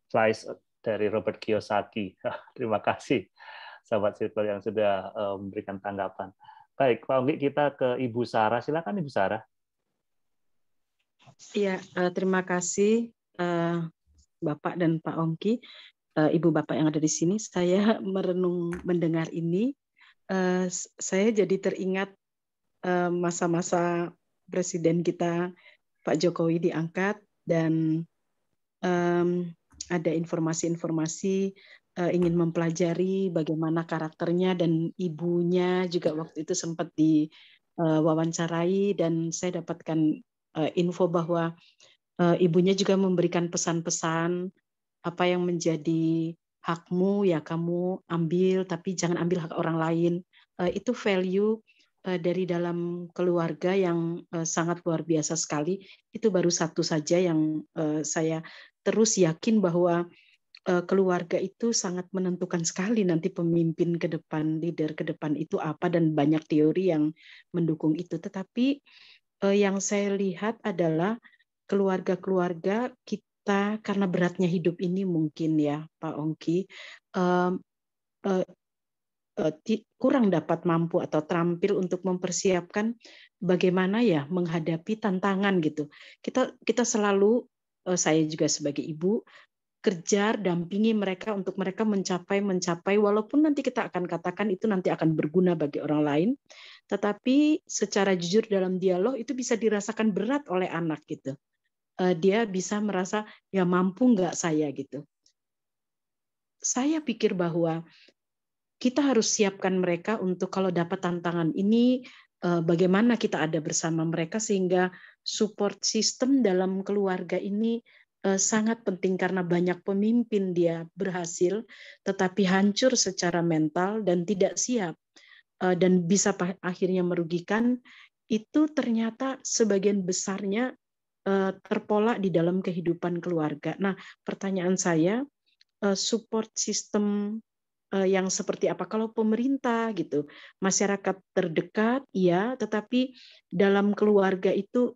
slice dari Robert Kiyosaki. Terima kasih sahabat Circle yang sudah memberikan tanggapan. Baik, Pak Onggi, kita ke Ibu Sarah. Silakan Ibu Sarah. Iya, terima kasih Bapak dan Pak Onggi. Ibu Bapak yang ada di sini, saya merenung mendengar ini, saya jadi teringat masa-masa Presiden kita Pak Jokowi diangkat dan ada informasi-informasi ingin mempelajari bagaimana karakternya, dan ibunya juga waktu itu sempat diwawancarai dan saya dapatkan info bahwa ibunya juga memberikan pesan-pesan apa yang menjadi hakmu ya kamu ambil, tapi jangan ambil hak orang lain. Itu value dari dalam keluarga yang sangat luar biasa sekali. Itu baru satu saja yang saya terus yakin bahwa keluarga itu sangat menentukan sekali nanti pemimpin ke depan, leader ke depan itu apa, dan banyak teori yang mendukung itu. Tetapi yang saya lihat adalah keluarga-keluarga kita karena beratnya hidup ini mungkin ya Pak Ongki kurang dapat mampu atau terampil untuk mempersiapkan bagaimana ya menghadapi tantangan gitu. Kita selalu, saya juga sebagai ibu, kejar, dampingi mereka untuk mereka mencapai, walaupun nanti kita akan katakan itu nanti akan berguna bagi orang lain, tetapi secara jujur dalam dialog itu bisa dirasakan berat oleh anak gitu. Dia bisa merasa, ya mampu nggak saya gitu. Saya pikir bahwa kita harus siapkan mereka untuk kalau dapat tantangan ini, bagaimana kita ada bersama mereka sehingga support system dalam keluarga ini sangat penting karena banyak pemimpin dia berhasil tetapi hancur secara mental dan tidak siap dan bisa akhirnya merugikan. Itu ternyata sebagian besarnya terpolak di dalam kehidupan keluarga. Nah, pertanyaan saya, support system yang seperti apa? Kalau pemerintah gitu, masyarakat terdekat, ya, tetapi dalam keluarga itu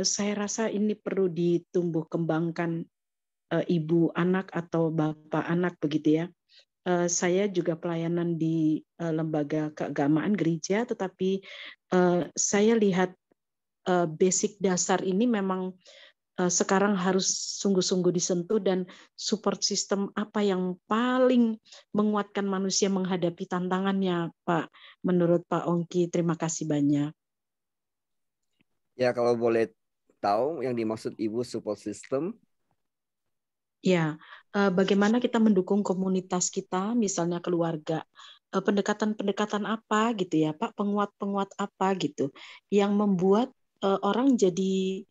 saya rasa ini perlu ditumbuh kembangkan ibu anak atau bapak anak begitu ya. Saya juga pelayanan di lembaga keagamaan gereja, tetapi saya lihat basic dasar ini memang sekarang harus sungguh-sungguh disentuh, dan support system apa yang paling menguatkan manusia menghadapi tantangannya, Pak, menurut Pak Ongki? Terima kasih banyak. Ya, kalau boleh tahu yang dimaksud Ibu support system? Ya, bagaimana kita mendukung komunitas kita, misalnya keluarga, pendekatan-pendekatan apa gitu ya, Pak, penguat-penguat apa gitu, yang membuat orang jadi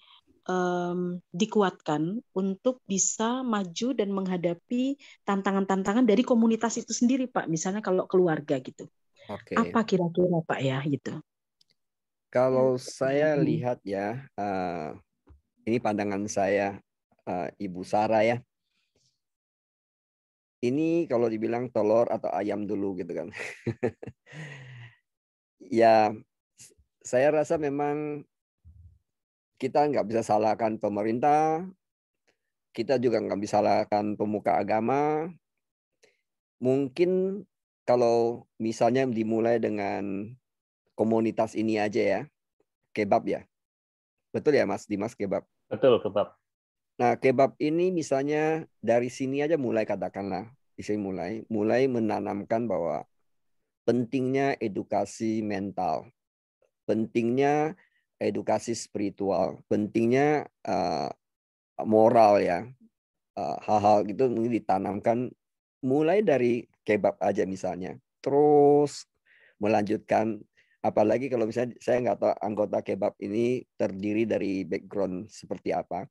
dikuatkan untuk bisa maju dan menghadapi tantangan-tantangan dari komunitas itu sendiri, Pak. Misalnya kalau keluarga gitu. Oke. Apa kira-kira Pak ya gitu? Kalau saya lihat ya, ini pandangan saya, Ibu Sarah ya. Ini kalau dibilang telur atau ayam dulu gitu kan. Ya, saya rasa memang kita nggak bisa salahkan pemerintah, kita juga nggak bisa salahkan pemuka agama. Mungkin kalau misalnya dimulai dengan komunitas ini aja ya, kebab ya. Betul ya Mas Dimas, kebab? Betul, kebab. Nah, kebab ini misalnya dari sini aja mulai, katakanlah, di sini mulai menanamkan bahwa pentingnya edukasi mental, pentingnya edukasi spiritual, pentingnya moral ya, hal-hal gitu ditanamkan mulai dari kebab aja misalnya, terus melanjutkan. Apalagi kalau misalnya saya nggak tahu anggota kebab ini terdiri dari background seperti apa.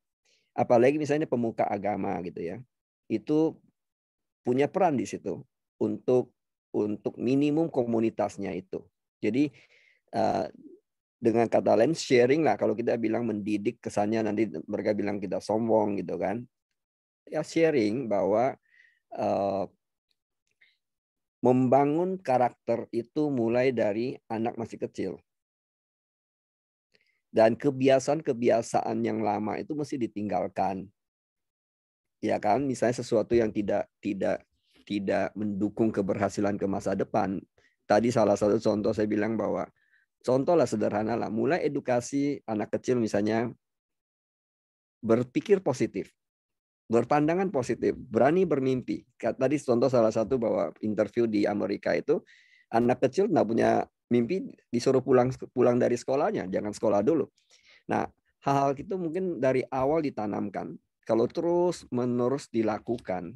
Apalagi misalnya pemuka agama gitu ya. Itu punya peran di situ untuk minimum komunitasnya itu. Jadi dengan kata lain sharing lah, kalau kita bilang mendidik kesannya nanti mereka bilang kita sombong gitu kan. Ya sharing bahwa membangun karakter itu mulai dari anak masih kecil. Dan kebiasaan-kebiasaan yang lama itu mesti ditinggalkan. Ya kan, misalnya sesuatu yang tidak mendukung keberhasilan ke masa depan. Tadi salah satu contoh saya bilang bahwa contohlah sederhana lah, mulai edukasi anak kecil misalnya berpikir positif, berpandangan positif, berani bermimpi. Tadi contoh salah satu bahwa interview di Amerika itu anak kecil nggak punya mimpi, disuruh pulang dari sekolahnya, jangan sekolah dulu. Nah, hal-hal itu mungkin dari awal ditanamkan. Kalau terus menerus dilakukan,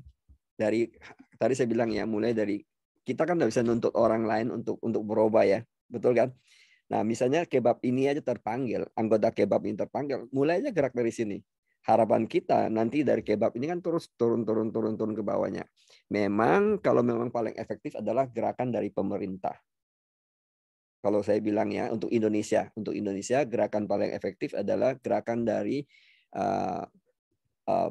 dari tadi saya bilang ya, mulai dari kita kan nggak bisa nuntut orang lain untuk berubah ya, betul kan? Nah, misalnya kebab ini aja terpanggil, anggota kebab ini terpanggil, mulai aja gerak dari sini. harapan kita nanti dari kebab ini kan terus turun ke bawahnya. Memang kalau memang paling efektif adalah gerakan dari pemerintah. Kalau saya bilang ya untuk Indonesia gerakan paling efektif adalah gerakan dari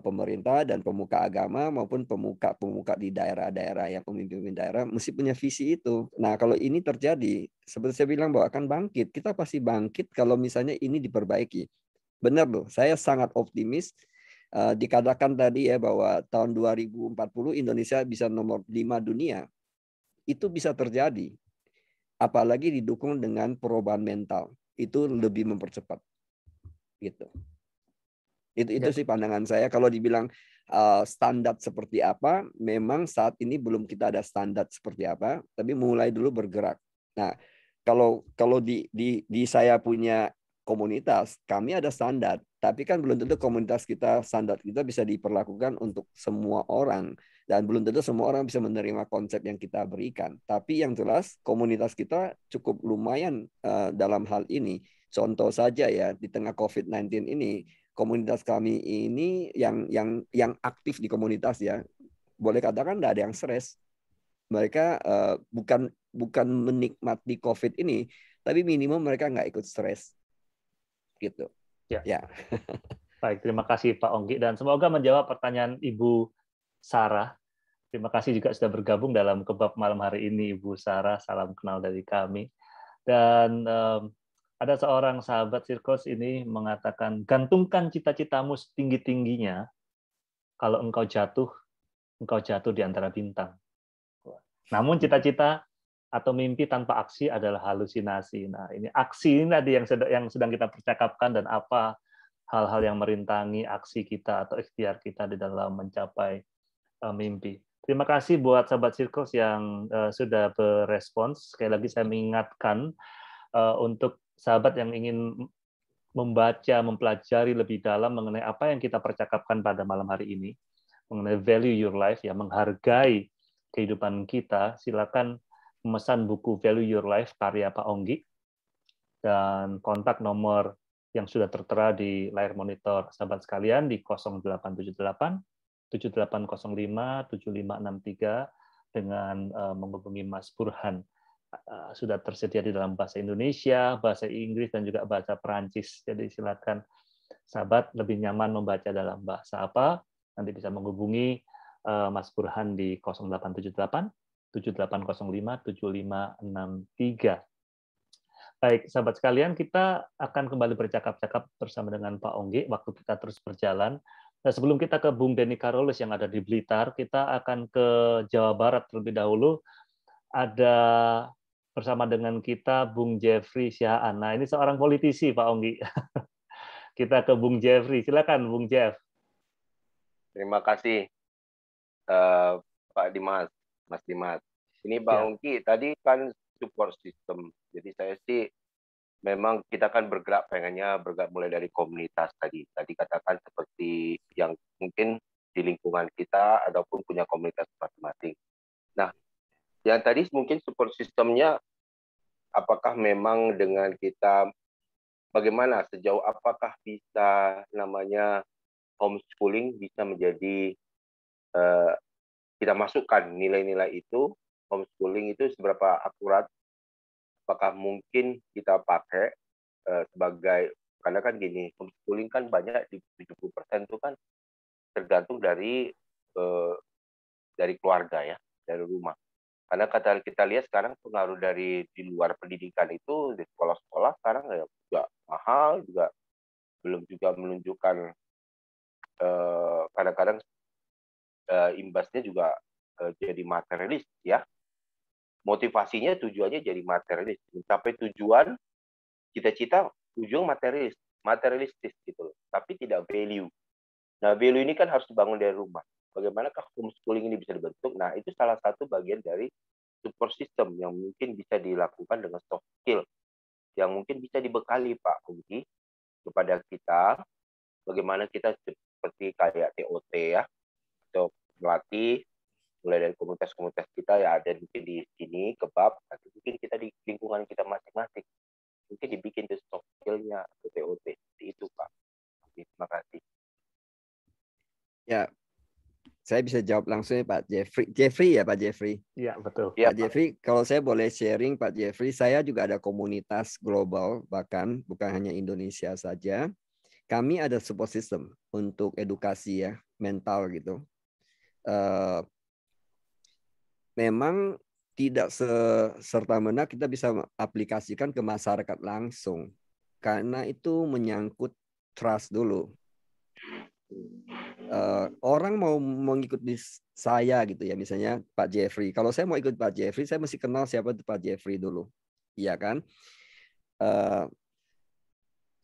pemerintah dan pemuka agama maupun pemuka di daerah-daerah yang pemimpin daerah mesti punya visi itu. Nah kalau ini terjadi, seperti saya bilang bahwa akan bangkit, kita pasti bangkit kalau misalnya ini diperbaiki. Benar loh, saya sangat optimis. Dikatakan tadi ya bahwa tahun 2040 Indonesia bisa nomor 5 dunia. Itu bisa terjadi. Apalagi didukung dengan perubahan mental. Itu lebih mempercepat. Gitu. Itu sih pandangan saya. Kalau dibilang standar seperti apa, memang saat ini belum kita ada standar seperti apa, tapi mulai dulu bergerak. Nah, kalau di saya punya komunitas, kami ada standar, tapi kan belum tentu komunitas kita, standar kita bisa diperlakukan untuk semua orang, dan belum tentu semua orang bisa menerima konsep yang kita berikan. Tapi yang jelas komunitas kita cukup lumayan dalam hal ini. Contoh saja ya, di tengah COVID-19 ini, komunitas kami ini yang aktif di komunitas ya, boleh katakan tidak ada yang stres. Mereka bukan menikmati COVID ini, tapi minimum mereka nggak ikut stres. Gitu. Ya. Baik, terima kasih Pak Ongki, dan semoga menjawab pertanyaan Ibu Sarah. Terima kasih juga sudah bergabung dalam Kebab malam hari ini, Ibu Sarah. Salam kenal dari kami. Dan ada seorang sahabat Circles ini mengatakan, gantungkan cita-citamu setinggi-tingginya. Kalau engkau jatuh di antara bintang. Namun cita-cita atau mimpi tanpa aksi adalah halusinasi. Nah, ini aksi ini tadi yang sedang kita percakapkan, dan apa hal-hal yang merintangi aksi kita atau ikhtiar kita di dalam mencapai mimpi. Terima kasih buat sahabat Circles yang sudah berespons. Sekali lagi saya mengingatkan untuk sahabat yang ingin membaca, mempelajari lebih dalam mengenai apa yang kita percakapkan pada malam hari ini, mengenai value your life, ya, menghargai kehidupan kita, silakan memesan buku Value Your Life karya Pak Ongki, dan kontak nomor yang sudah tertera di layar monitor sahabat sekalian di 0878 7805 7563 dengan menghubungi Mas Burhan. Sudah tersedia di dalam bahasa Indonesia, bahasa Inggris, dan juga bahasa Perancis. Jadi silakan sahabat lebih nyaman membaca dalam bahasa apa, nanti bisa menghubungi Mas Burhan di 0878 7805 7563. Baik, sahabat sekalian, kita akan kembali bercakap-cakap bersama dengan Pak Ongki. Waktu kita terus berjalan. Nah, sebelum kita ke Bung Denny Karolus yang ada di Blitar, kita akan ke Jawa Barat terlebih dahulu. Ada bersama dengan kita Bung Jeffrey Sihaan. Nah, ini seorang politisi, Pak Ongki. Kita ke Bung Jeffrey. Silakan, Bung Jeff. Terima kasih, Pak Dimas. Mas Dimas. Ini Bang Ongki, tadi kan support system. Jadi saya sih memang kita kan bergerak mulai dari komunitas tadi. Tadi katakan seperti yang mungkin di lingkungan kita ataupun punya komunitas masing-masing. Nah, yang tadi mungkin support systemnya apakah memang dengan kita bagaimana sejauh apakah bisa namanya homeschooling bisa menjadi kita masukkan nilai-nilai itu, homeschooling itu seberapa akurat, apakah mungkin kita pakai sebagai, karena kan gini, homeschooling kan banyak di 70% itu kan tergantung dari keluarga ya, dari rumah. Karena kata kita lihat sekarang pengaruh dari di luar pendidikan itu, di sekolah-sekolah sekarang ya juga mahal, juga belum juga menunjukkan kadang-kadang imbasnya juga jadi materialis ya. Motivasinya tujuannya jadi materialis, mencapai tujuan cita-cita ujung materialistis gitu loh, tapi tidak value. Nah, value ini kan harus dibangun dari rumah. Bagaimanakah homeschooling ini bisa dibentuk? Nah, itu salah satu bagian dari support system yang mungkin bisa dilakukan dengan soft skill yang mungkin bisa dibekali Pak Ongki kepada kita, bagaimana kita seperti kayak TOT ya, atau melatih mulai dari komunitas-komunitas kita ya ada mungkin di sini kebab, nanti mungkin kita di lingkungan kita masing-masing mungkin dibikin tuh soft skill-nya atau TOT seperti itu Pak. Oke, terima kasih. Ya, saya bisa jawab langsung ya Pak Jeffrey. Jeffrey ya Pak Jeffrey. Iya, betul. Pak Jeffrey, kalau saya boleh sharing Pak Jeffrey, saya juga ada komunitas global, bahkan bukan hanya Indonesia saja. Kami ada support system untuk edukasi ya, mental gitu. Memang tidak serta-merta kita bisa aplikasikan ke masyarakat langsung. Karena itu menyangkut trust dulu. Orang mau mengikuti saya gitu ya, misalnya Pak Jeffrey. Kalau saya mau ikut Pak Jeffrey, saya mesti kenal siapa itu Pak Jeffrey dulu, iya kan?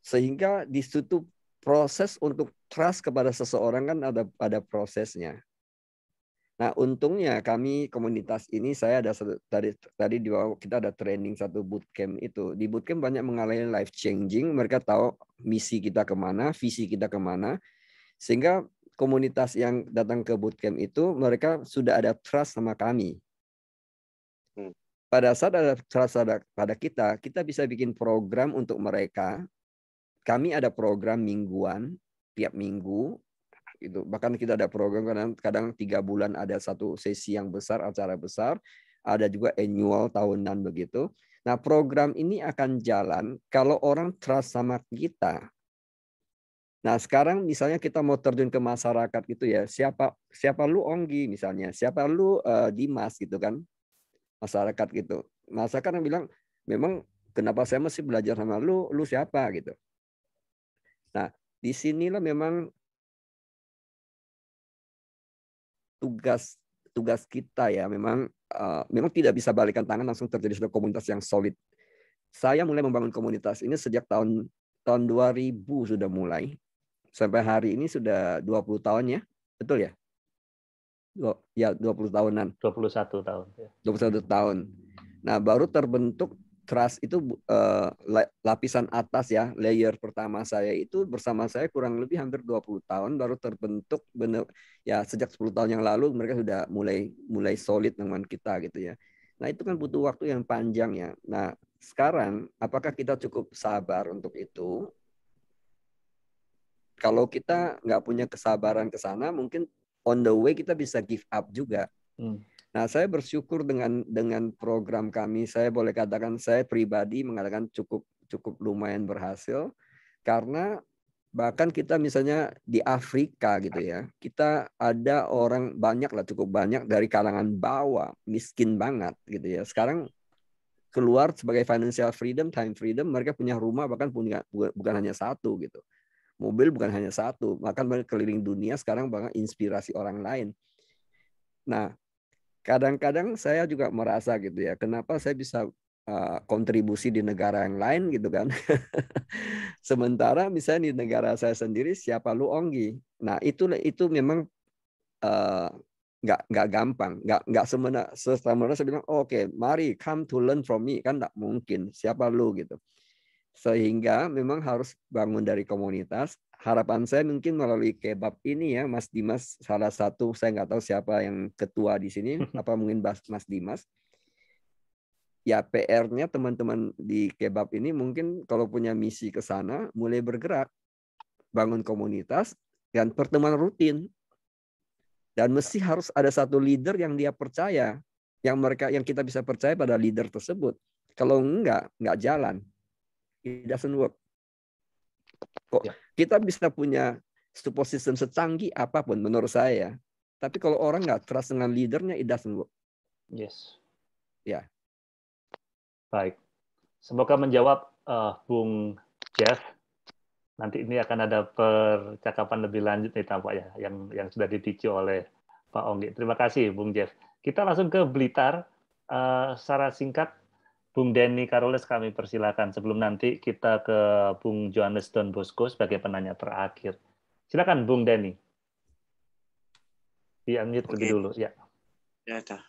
Sehingga di situ proses untuk trust kepada seseorang kan ada prosesnya. Nah, untungnya kami komunitas ini saya ada tadi di bawah kita ada training satu bootcamp itu. Di bootcamp banyak mengalami life changing. Mereka tahu misi kita kemana, visi kita kemana, sehingga komunitas yang datang ke bootcamp itu mereka sudah ada trust sama kami. Pada saat ada trust pada kita bisa bikin program untuk mereka. Kami ada program mingguan tiap minggu. Itu bahkan kita ada program kadang 3 bulan ada satu sesi yang besar, acara besar, ada juga annual tahunan begitu. Nah, program ini akan jalan kalau orang trust sama kita. Nah, sekarang misalnya kita mau terjun ke masyarakat gitu ya, siapa lu Onggi misalnya, siapa lu Dimas gitu kan, masyarakat gitu. Masyarakat yang bilang, memang kenapa saya mesti belajar sama lu siapa gitu. Nah, disinilah memang tugas kita ya, memang tidak bisa balikan tangan langsung terjadi sudah komunitas yang solid. Saya mulai membangun komunitas ini sejak tahun 2000 sudah mulai. Sampai hari ini sudah 20 tahun ya. Betul ya? Ya, 20 tahunan. 21 tahun. Ya. 21 tahun. Nah, baru terbentuk trust itu lapisan atas ya, layer pertama saya itu bersama saya kurang lebih hampir 20 tahun baru terbentuk benar ya, sejak 10 tahun yang lalu mereka sudah mulai solid dengan kita gitu ya. Nah, itu kan butuh waktu yang panjang ya. Nah, sekarang apakah kita cukup sabar untuk itu? Kalau kita nggak punya kesabaran ke sana, mungkin on the way kita bisa give up juga. Nah, saya bersyukur dengan program kami. Saya boleh katakan saya pribadi mengatakan cukup lumayan berhasil karena bahkan kita misalnya di Afrika gitu ya, kita ada orang banyak lah, cukup banyak dari kalangan bawah, miskin banget gitu ya. Sekarang keluar sebagai financial freedom, time freedom, mereka punya rumah bahkan bukan hanya satu gitu. Mobil bukan hanya satu, bahkan mereka keliling dunia sekarang banget inspirasi orang lain. Nah, kadang-kadang saya juga merasa gitu ya, kenapa saya bisa kontribusi di negara yang lain gitu kan. Sementara misalnya di negara saya sendiri, siapa lu Onggi? Nah, itu memang nggak gampang, nggak semena saya bilang oke, mari come to learn from me, kan nggak mungkin, siapa lu gitu. Sehingga memang harus bangun dari komunitas. Harapan saya mungkin melalui kebab ini ya, Mas Dimas salah satu, saya nggak tahu siapa yang ketua di sini, apa mungkin Mas Dimas. Ya PR-nya teman-teman di kebab ini mungkin kalau punya misi ke sana, mulai bergerak, bangun komunitas dan pertemuan rutin. Dan mesti harus ada satu leader yang dia percaya, yang kita bisa percaya pada leader tersebut. Kalau nggak jalan. It doesn't work. Kok kita bisa punya support system secanggih apapun menurut saya, tapi kalau orang nggak trust dengan leadernya, it doesn't work. Yes. Ya. Baik. Semoga menjawab Bung Jeff. Nanti ini akan ada percakapan lebih lanjut nih Pak ya, yang sudah dipicu oleh Pak Onggi. Terima kasih Bung Jeff. Kita langsung ke Blitar. Secara singkat, Bung Denny Karoles kami persilakan sebelum nanti kita ke Bung Johannes Don Bosco sebagai penanya terakhir. Silakan Bung Denny. Di-unmute lebih dulu ya. Ya, dah.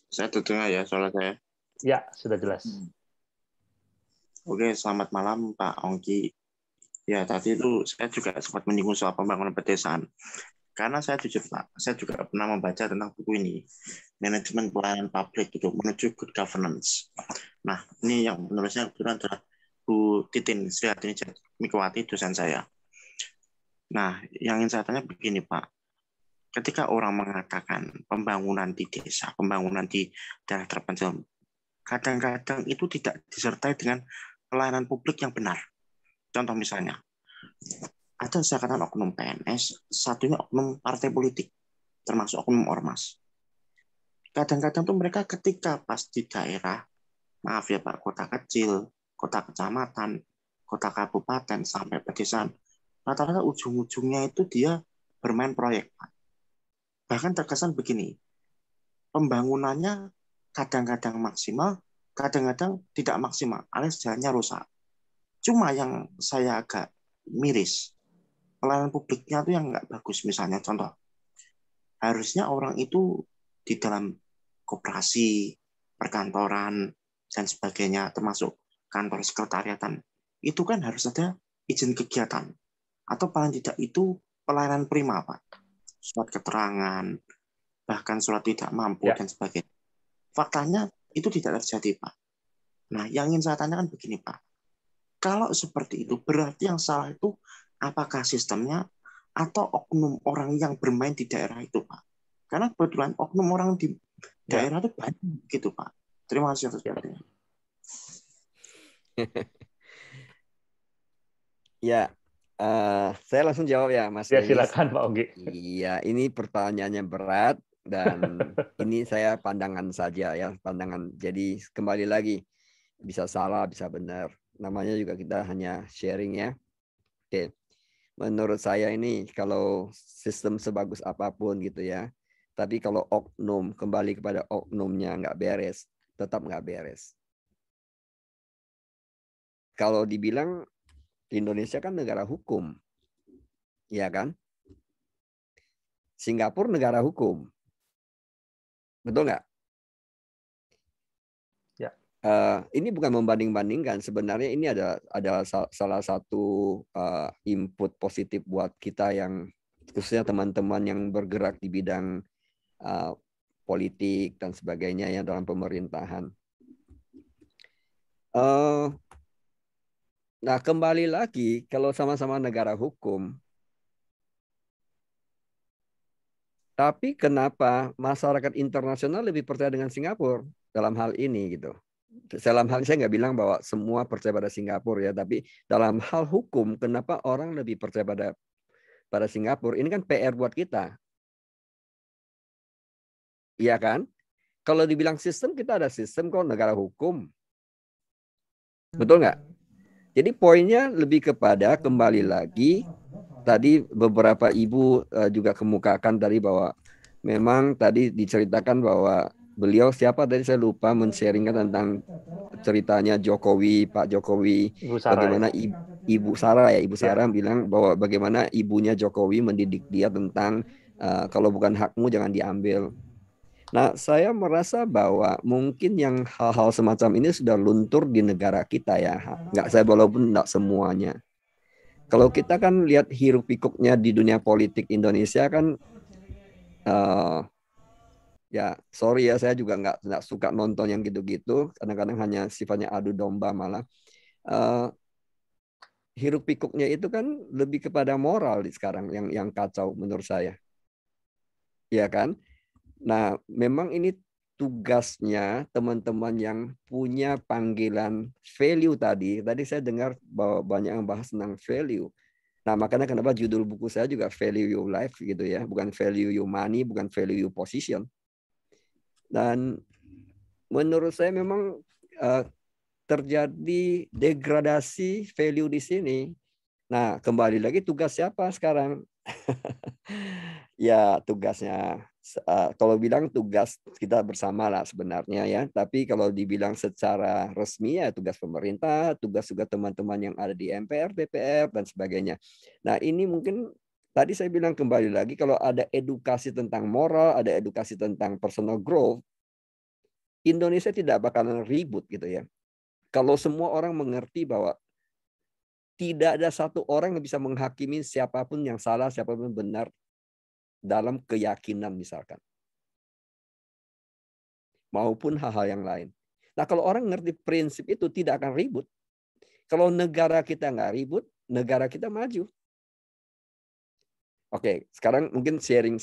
Saya terdengar ya suara saya. Ya, sudah jelas. Oke, selamat malam Pak Onggi. Ya, tadi itu saya juga sempat menyinggung soal pembangunan pedesaan. Karena saya jujur Pak, saya juga pernah membaca tentang buku ini, manajemen pelayanan publik itu menuju good governance. Nah, ini yang menulisnya kebetulan adalah Bu Titin Sri Hartini Mikwati, dosen saya. Nah, yang ingin saya tanya begini, Pak. Ketika orang mengatakan pembangunan di desa, pembangunan di daerah terpencil, kadang-kadang itu tidak disertai dengan pelayanan publik yang benar. Contoh misalnya, ada saya katakan oknum PNS, satunya oknum partai politik, termasuk oknum ormas. Kadang-kadang tuh mereka ketika pas di daerah, maaf ya Pak, kota kecil, kota kecamatan, kota kabupaten, sampai pedesaan, rata-rata ujung-ujungnya itu dia bermain proyek, Pak. Bahkan terkesan begini, pembangunannya kadang-kadang maksimal, kadang-kadang tidak maksimal, alias jalannya rusak. Cuma yang saya agak miris, pelayanan publiknya tuh yang nggak bagus. Misalnya contoh, harusnya orang itu di dalam koperasi, perkantoran, dan sebagainya, termasuk kantor sekretariatan, itu kan harus ada izin kegiatan. Atau paling tidak itu pelayanan prima, Pak. Surat keterangan, bahkan surat tidak mampu, dan sebagainya. Faktanya itu tidak terjadi, Pak. Nah, yang ingin saya tanyakan begini, Pak. Kalau seperti itu, berarti yang salah itu apakah sistemnya atau oknum orang yang bermain di daerah itu, Pak? Karena kebetulan oknum orang di daerah itu banyak gitu, Pak. Terima kasih atas perhatiannya. Ya, saya langsung jawab ya, Mas Ya, Denis. silakan Pak Onggi. Iya, ini pertanyaannya berat dan ini saya pandangan saja ya, pandangan. Jadi kembali lagi, bisa salah, bisa benar. Namanya juga kita hanya sharing ya. Oke, menurut saya ini kalau sistem sebagus apapun gitu ya, tapi kalau oknum kembali kepada oknumnya nggak beres, tetap nggak beres. Kalau dibilang Indonesia kan negara hukum, ya kan? Singapura negara hukum, betul nggak? Ya. Ini bukan membanding-bandingkan. Sebenarnya ini ada salah satu input positif buat kita yang khususnya teman-teman yang bergerak di bidang politik dan sebagainya ya dalam pemerintahan. Nah, kembali lagi, kalau sama-sama negara hukum, tapi kenapa masyarakat internasional lebih percaya dengan Singapura dalam hal ini gitu? Dalam hal saya nggak bilang bahwa semua percaya pada Singapura ya, tapi dalam hal hukum, kenapa orang lebih percaya pada Singapura? Ini kan PR buat kita, iya kan? Kalau dibilang sistem, kita ada sistem kok, negara hukum, betul nggak? Jadi poinnya lebih kepada kembali lagi tadi beberapa ibu juga kemukakan tadi bahwa memang tadi diceritakan bahwa beliau siapa tadi saya lupa men-sharingkan tentang ceritanya Jokowi, Pak Jokowi, Ibu Sarah, bagaimana Ibu Sarah ya, Ibu Sarah bilang bahwa bagaimana ibunya Jokowi mendidik dia tentang kalau bukan hakmu jangan diambil. Nah, saya merasa bahwa mungkin yang hal-hal semacam ini sudah luntur di negara kita ya. Nggak saya walaupun nggak semuanya. Kalau kita kan lihat hiruk pikuknya di dunia politik Indonesia kan, ya sorry ya saya juga nggak suka nonton yang gitu-gitu. Kadang-kadang hanya sifatnya adu domba malah. Hiruk pikuknya itu kan lebih kepada moral sekarang yang kacau menurut saya. Ya kan? Nah, memang ini tugasnya teman-teman yang punya panggilan value tadi. Tadi saya dengar bahwa banyak yang bahas tentang value. Nah, makanya kenapa judul buku saya juga Value Your Life gitu ya. Bukan value your money, bukan value your position. Dan menurut saya memang terjadi degradasi value di sini. Nah, kembali lagi tugas siapa sekarang? Ya, tugasnya kalau bilang tugas kita bersama lah sebenarnya ya. Tapi kalau dibilang secara resmi ya tugas pemerintah, tugas juga teman-teman yang ada di MPR, DPR dan sebagainya. Nah, ini mungkin tadi saya bilang kembali lagi kalau ada edukasi tentang moral, ada edukasi tentang personal growth, Indonesia tidak bakalan ribut gitu ya. Kalau semua orang mengerti bahwa tidak ada satu orang yang bisa menghakimi siapapun yang salah, siapapun benar dalam keyakinan misalkan. Maupun hal-hal yang lain. Nah, kalau orang ngerti prinsip itu tidak akan ribut. Kalau negara kita nggak ribut, negara kita maju. Oke, sekarang mungkin sharing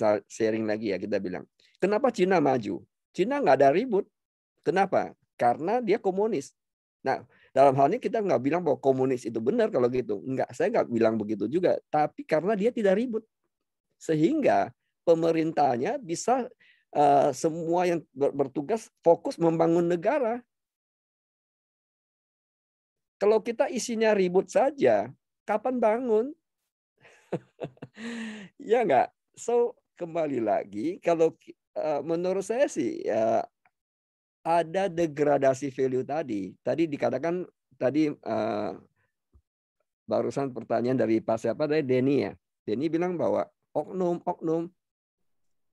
lagi ya, kita bilang. Kenapa Cina maju? Cina nggak ada ribut. Kenapa? Karena dia komunis. Nah, dalam hal ini kita nggak bilang bahwa komunis itu benar kalau gitu. Enggak, saya nggak bilang begitu juga. Tapi karena dia tidak ribut. Sehingga pemerintahnya bisa semua yang bertugas fokus membangun negara. Kalau kita isinya ribut saja, kapan bangun? Ya nggak? So, kembali lagi, kalau menurut saya sih, ada degradasi value tadi. Tadi dikatakan, tadi barusan pertanyaan dari Pak siapa, dari Denny ya. Denny bilang bahwa oknum.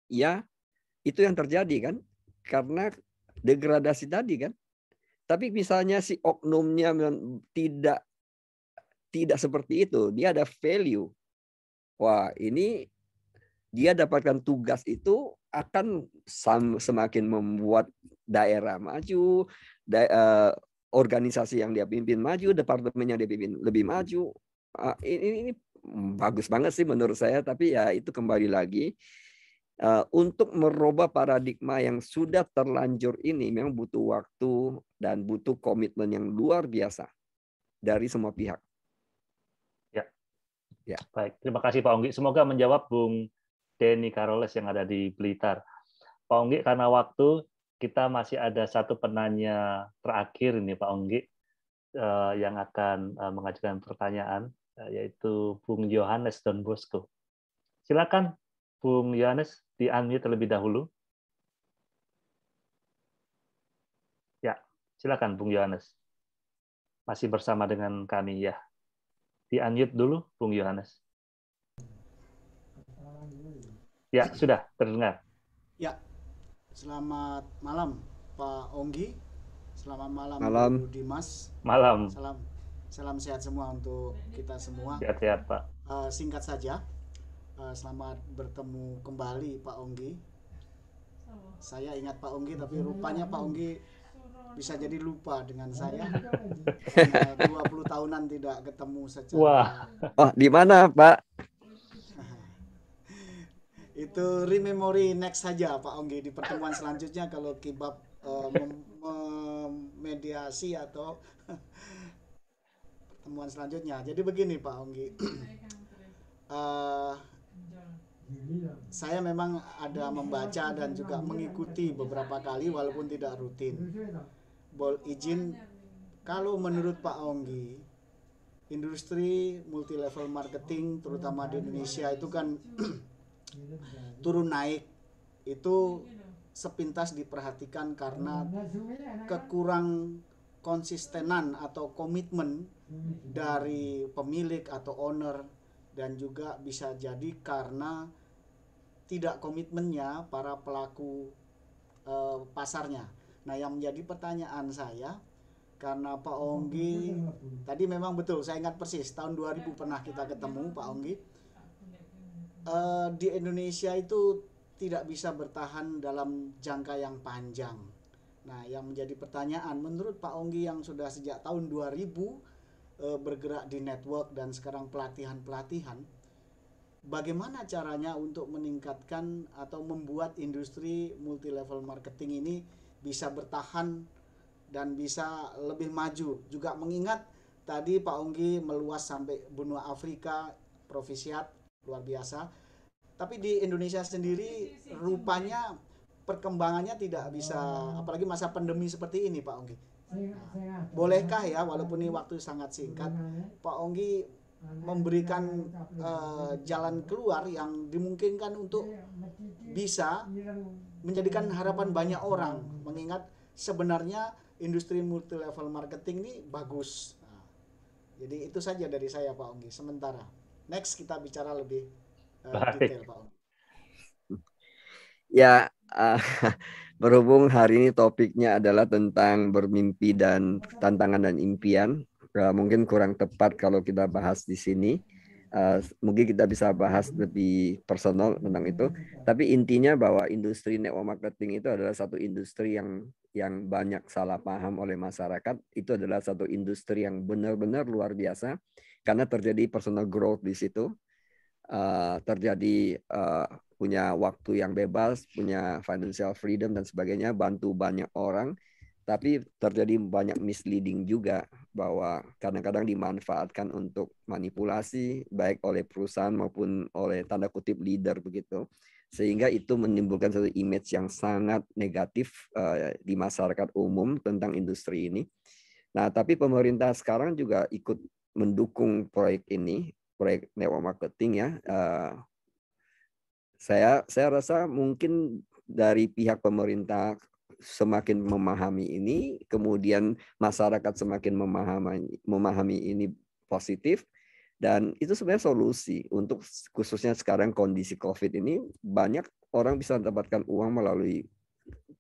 Ya, itu yang terjadi kan. Karena degradasi tadi kan. Tapi misalnya si oknumnya tidak seperti itu. Dia ada value. Wah, ini dia dapatkan tugas itu akan semakin membuat daerah maju, organisasi yang dia pimpin maju, departemen yang dia pimpin lebih maju. Ini bagus banget sih menurut saya, tapi ya itu kembali lagi untuk merubah paradigma yang sudah terlanjur ini memang butuh waktu dan butuh komitmen yang luar biasa dari semua pihak. Ya. Baik, terima kasih Pak Onggi. Semoga menjawab Bung Denny Caroles yang ada di Blitar. Pak Onggi, karena waktu kita masih ada satu penanya terakhir ini Pak Onggi yang akan mengajukan pertanyaan, yaitu Bung Yohanes Don Bosco. Silakan Bung Yohanes, di-unmute terlebih dahulu. Ya, silakan Bung Yohanes. Masih bersama dengan kami ya. Di-unmute dulu Bung Yohanes. Ya, sudah terdengar. Ya, selamat malam Pak Onggi. Selamat malam Bu Dimas. Malam. Salam sehat semua untuk kita semua. Sehat-sehat Pak. Singkat saja, selamat bertemu kembali Pak Onggi. Saya ingat Pak Onggi, tapi rupanya Pak Onggi bisa jadi lupa dengan saya. 20 tahunan tidak ketemu secara. Wah. Oh, di mana Pak? Itu rememory next saja Pak Onggi, di pertemuan selanjutnya kalau Kibab mediasi atau pertemuan selanjutnya. Jadi begini Pak Onggi, saya memang ada membaca dan juga mengikuti beberapa kali walaupun tidak rutin. Boleh izin, kalau menurut Pak Onggi, industri multi level marketing terutama di Indonesia itu kan turun naik, itu sepintas diperhatikan karena kekurang konsistenan atau komitmen dari pemilik atau owner, dan juga bisa jadi karena tidak komitmennya para pelaku pasarnya. Nah, yang menjadi pertanyaan saya, karena Pak Onggi tadi memang betul, saya ingat persis tahun 2000 pernah kita ketemu Pak Onggi. Di Indonesia itu tidak bisa bertahan dalam jangka yang panjang. Nah, yang menjadi pertanyaan, menurut Pak Onggi yang sudah sejak tahun 2000 bergerak di network dan sekarang pelatihan-pelatihan, bagaimana caranya untuk meningkatkan atau membuat industri multi level marketing ini bisa bertahan dan bisa lebih maju? Juga mengingat tadi Pak Onggi meluas sampai benua Afrika, Provisiat, luar biasa. Tapi di Indonesia sendiri rupanya perkembangannya tidak bisa, apalagi masa pandemi seperti ini Pak Onggi. Nah, bolehkah ya, walaupun ini waktu sangat singkat, Pak Onggi memberikan jalan keluar yang dimungkinkan untuk bisa menjadikan harapan banyak orang, mengingat sebenarnya industri multi level marketing ini bagus. Nah, jadi itu saja dari saya Pak Onggi sementara. Next kita bicara lebih detail Pak Onggi. Ya, berhubung hari ini topiknya adalah tentang bermimpi dan tantangan dan impian, mungkin kurang tepat kalau kita bahas di sini. Mungkin kita bisa bahas lebih personal tentang itu. Tapi intinya bahwa industri network marketing itu adalah satu industri yang banyak salah paham oleh masyarakat. Itu adalah satu industri yang benar-benar luar biasa karena terjadi personal growth di situ. terjadi punya waktu yang bebas, punya financial freedom dan sebagainya, bantu banyak orang. Tapi terjadi banyak misleading juga, bahwa kadang-kadang dimanfaatkan untuk manipulasi baik oleh perusahaan maupun oleh tanda kutip leader begitu, sehingga itu menimbulkan satu image yang sangat negatif di masyarakat umum tentang industri ini. Nah, tapi pemerintah sekarang juga ikut mendukung proyek ini, proyek network marketing ya. Saya rasa mungkin dari pihak pemerintah semakin memahami ini, kemudian masyarakat semakin memahami ini positif, dan itu sebenarnya solusi untuk khususnya sekarang kondisi COVID ini, banyak orang bisa mendapatkan uang melalui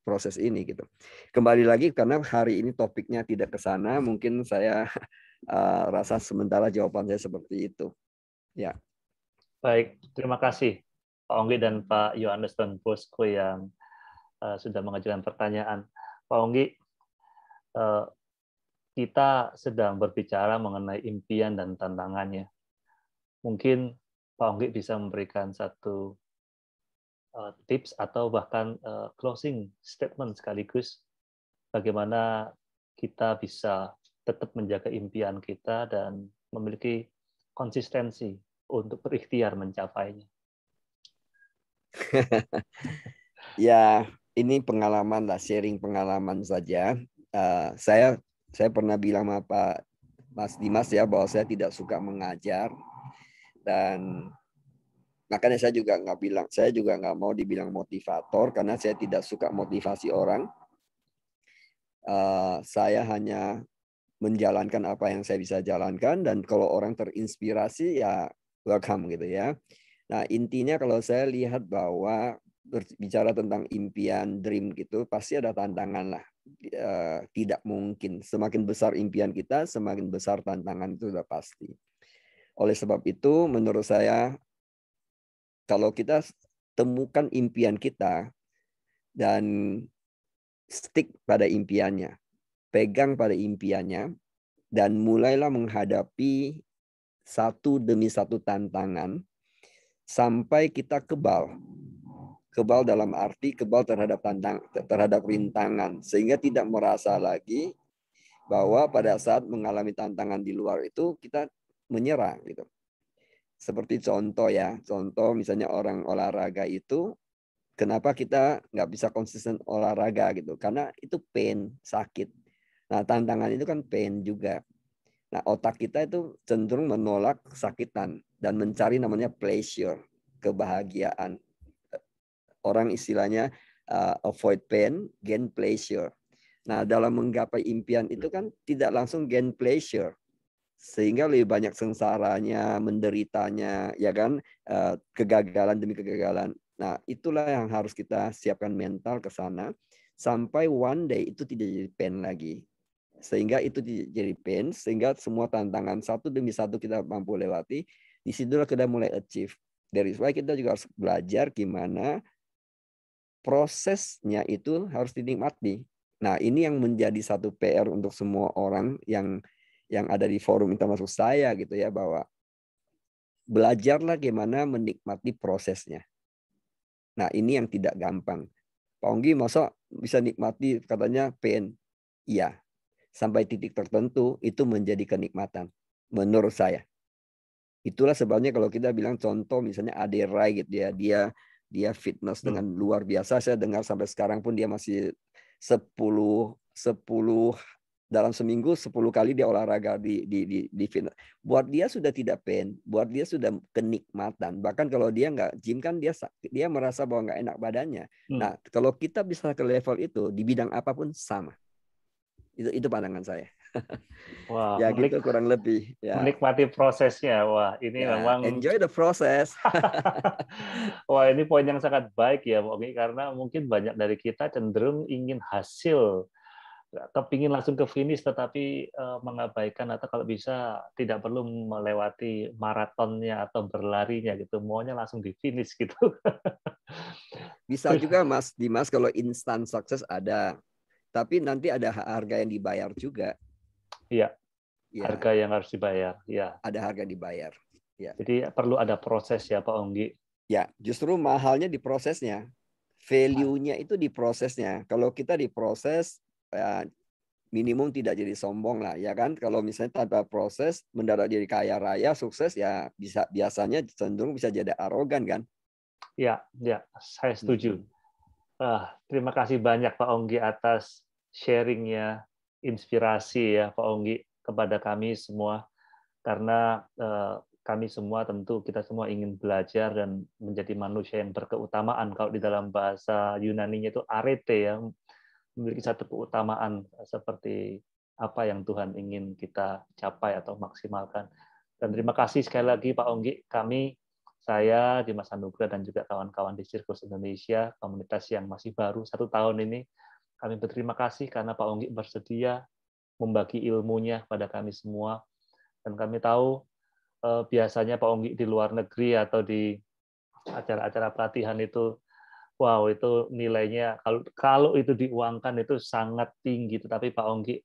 proses ini gitu. Kembali lagi karena hari ini topiknya tidak ke sana, mungkin saya rasa sementara jawaban saya seperti itu. Ya. Baik, terima kasih Pak Onggi dan Pak Yohanes dan Bosco yang sudah mengajukan pertanyaan. Pak Onggi, kita sedang berbicara mengenai impian dan tantangannya. Mungkin Pak Onggi bisa memberikan satu tips atau bahkan closing statement sekaligus bagaimana kita bisa tetap menjaga impian kita dan memiliki konsistensi untuk berikhtiar mencapainya. Ya, ini pengalaman lah, sharing pengalaman saja. Saya pernah bilang sama Pak Mas Dimas ya, bahwa saya tidak suka mengajar, dan makanya saya juga nggak mau dibilang motivator karena saya tidak suka motivasi orang. Saya hanya menjalankan apa yang saya bisa jalankan, dan kalau orang terinspirasi ya welcome gitu ya. Nah, intinya kalau saya lihat bahwa berbicara tentang impian, dream gitu, pasti ada tantangan lah. Tidak mungkin. Semakin besar impian kita, semakin besar tantangan, itu sudah pasti. Oleh sebab itu, menurut saya, kalau kita temukan impian kita dan stick pada impiannya, pegang pada impiannya, dan mulailah menghadapi satu demi satu tantangan sampai kita kebal. Kebal dalam arti kebal terhadap rintangan, sehingga tidak merasa lagi bahwa pada saat mengalami tantangan di luar itu kita menyerah gitu. Seperti contoh misalnya orang olahraga itu, kenapa kita nggak bisa konsisten olahraga gitu? Karena itu pain, sakit. Nah, tantangan itu kan pain juga. Nah, otak kita itu cenderung menolak kesakitan dan mencari namanya pleasure, kebahagiaan. Orang istilahnya avoid pain, gain pleasure. Nah, dalam menggapai impian itu kan tidak langsung gain pleasure, sehingga lebih banyak sengsaranya, menderitanya, ya kan, kegagalan demi kegagalan. Nah, itulah yang harus kita siapkan mental ke sana sampai one day itu tidak jadi pain lagi. Sehingga itu jadi pain, sehingga semua tantangan satu demi satu kita mampu lewati. Disitulah kita mulai achieve. Dari why kita juga harus belajar gimana prosesnya itu harus dinikmati. Nah, ini yang menjadi satu PR untuk semua orang yang ada di forum termasuk saya gitu ya, bahwa belajarlah gimana menikmati prosesnya. Nah, ini yang tidak gampang. Pak Onggi masa bisa nikmati katanya pain? Iya. Sampai titik tertentu itu menjadi kenikmatan menurut saya. Itulah sebabnya kalau kita bilang contoh misalnya Ade Rai gitu ya, dia fitness dengan luar biasa. Saya dengar sampai sekarang pun dia masih 10 dalam seminggu 10 kali dia olahraga di fitness. Buat dia sudah tidak pain, buat dia sudah kenikmatan. Bahkan kalau dia nggak gym kan dia merasa bahwa nggak enak badannya. Nah, kalau kita bisa ke level itu di bidang apapun sama. Itu pandangan saya. Wah, ya gitu kurang lebih. Ya. Menikmati prosesnya. Wah, ini memang enjoy the process. Wah, ini poin yang sangat baik ya, Pak Onggi, karena mungkin banyak dari kita cenderung ingin hasil, kepingin langsung ke finish, tetapi mengabaikan atau kalau bisa tidak perlu melewati maratonnya atau berlarinya gitu, maunya langsung di finish gitu. Bisa juga Mas Dimas, kalau instant success ada, tapi nanti ada harga yang dibayar juga. Iya, harga yang harus dibayar. Ya. Ada harga dibayar. Ya. Jadi perlu ada proses ya Pak Onggi. Ya, justru mahalnya di prosesnya. Value-nya itu di prosesnya. Kalau kita di proses, minimum tidak jadi sombong lah, ya kan? Kalau misalnya tanpa proses, mendadak jadi kaya raya, sukses, ya biasanya cenderung bisa jadi arogan kan? Ya, saya setuju. Terima kasih banyak Pak Onggi atas sharingnya, inspirasi ya Pak Onggi kepada kami semua. Karena kami semua tentu kita semua ingin belajar dan menjadi manusia yang berkeutamaan. Kalau di dalam bahasa Yunani-nya itu arete ya, memiliki satu keutamaan seperti apa yang Tuhan ingin kita capai atau maksimalkan. Dan terima kasih sekali lagi Pak Onggi, saya, Dimas Anugrah, dan juga kawan-kawan di Sirkus Indonesia, komunitas yang masih baru 1 tahun ini, kami berterima kasih karena Pak Onggi bersedia membagi ilmunya kepada kami semua. Dan kami tahu biasanya Pak Onggi di luar negeri atau di acara-acara pelatihan itu, wow, itu nilainya kalau itu diuangkan itu sangat tinggi. Tetapi Pak Onggi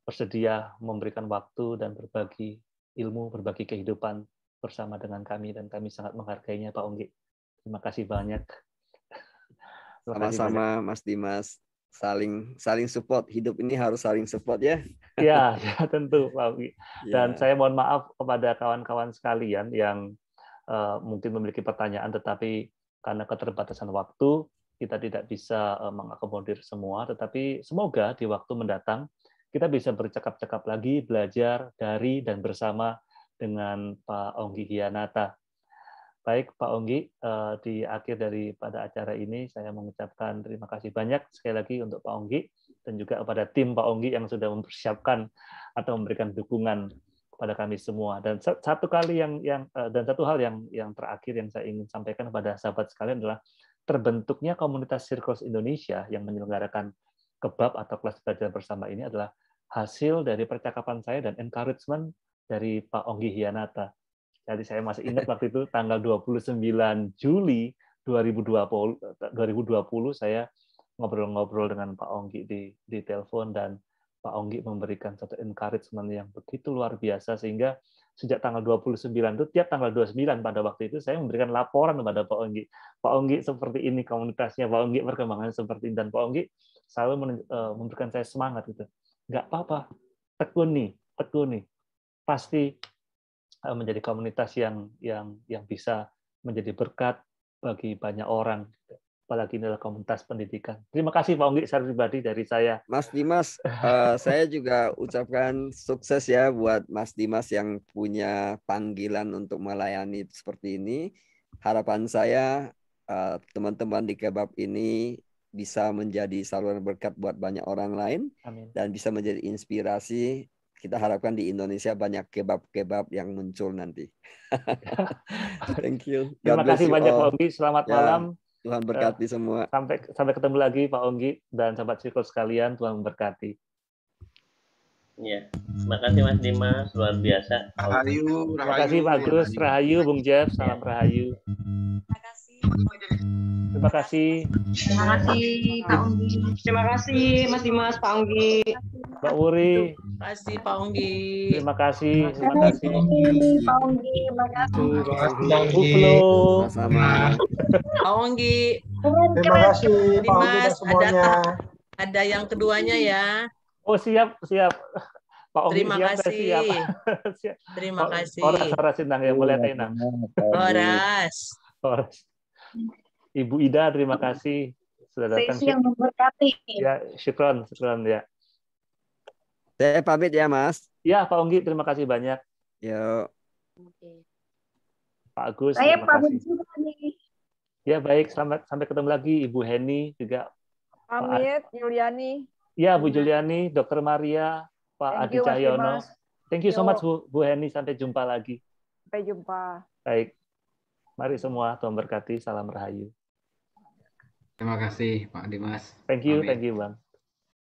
bersedia memberikan waktu dan berbagi ilmu, berbagi kehidupan bersama dengan kami, dan kami sangat menghargainya Pak Onggi. Terima kasih banyak. Sama-sama Mas Dimas. Saling support. Hidup ini harus saling support ya. Ya, tentu Pak Onggi. Dan saya mohon maaf kepada kawan-kawan sekalian yang mungkin memiliki pertanyaan, tetapi karena keterbatasan waktu kita tidak bisa mengakomodir semua. Tetapi semoga di waktu mendatang kita bisa bercakap-cakap lagi, belajar dari dan bersama dengan Pak Onggi Hyanata. Baik Pak Onggi, di akhir daripada acara ini saya mengucapkan terima kasih banyak sekali lagi untuk Pak Onggi dan juga kepada tim Pak Onggi yang sudah mempersiapkan atau memberikan dukungan kepada kami semua. Dan satu hal yang terakhir yang saya ingin sampaikan kepada sahabat sekalian adalah terbentuknya komunitas Sirkus Indonesia yang menyelenggarakan kebab atau kelas belajar bersama ini adalah hasil dari percakapan saya dan encouragement dari Pak Onggi Hyanata. Jadi saya masih ingat waktu itu tanggal 29 Juli 2020 saya ngobrol-ngobrol dengan Pak Onggi di telepon, dan Pak Onggi memberikan satu encouragement yang begitu luar biasa, sehingga sejak tanggal 29 itu tiap tanggal 29 pada waktu itu saya memberikan laporan kepada Pak Onggi. Pak Onggi seperti ini komunitasnya, Pak Onggi perkembangannya seperti ini, dan Pak Onggi selalu memberikan saya semangat gitu. Nggak apa-apa, tekuni, pasti menjadi komunitas yang bisa menjadi berkat bagi banyak orang, apalagi ini adalah komunitas pendidikan. Terima kasih Pak Onggi secara pribadi dari saya. Mas Dimas, saya juga ucapkan sukses ya buat Mas Dimas yang punya panggilan untuk melayani seperti ini. Harapan saya teman-teman di kebab ini bisa menjadi saluran berkat buat banyak orang lain. Amin. Dan bisa menjadi inspirasi. Kita harapkan di Indonesia banyak kebab-kebab yang muncul nanti. Thank you. Terima kasih banyak Pak Onggi. Selamat malam. Tuhan berkati semua. Sampai ketemu lagi Pak Onggi dan sahabat Sirkus sekalian. Tuhan memberkati. Ya, terima kasih Mas Dimas, luar biasa. Rahayu. Terima kasih Pak Agus, Rahayu, Bung Jeff, salam Rahayu. Terima kasih. Terima kasih Pak Onggi. Terima kasih Mas Dimas, Pak Onggi. Mbak Wuri. Terima kasih Pak Onggi. Terima kasih. Terima kasih Pak Onggi. Terima kasih. Bu Flo. Sama. Pak Onggi. Terima kasih Pak Onggi dan semuanya. Ada yang keduanya ya. Oh siap. Pak Onggi terima siap, kasih. Siap. Terima kasih. Horas Inang yang boleh Inang. Horas. Ibu Ida, terima kasih sudah datang. Sesi yang memberkati. Ya, syukron ya. Saya pamit ya, Mas. Ya, Pak Onggi, terima kasih banyak. Yo. Pak Agus, saya terima pamit kasih. juga nih. Ya, baik. Sampai ketemu lagi, Ibu Heni juga. Pamit, Juliani. Ya, Bu Juliani, Dr. Maria, Pak Adi Cahyono. Thank you so much, Bu Heni. Sampai jumpa lagi. Sampai jumpa. Baik. Mari semua, Tuhan berkati. Salam Rahayu. Terima kasih Pak Dimas. Thank you Bang.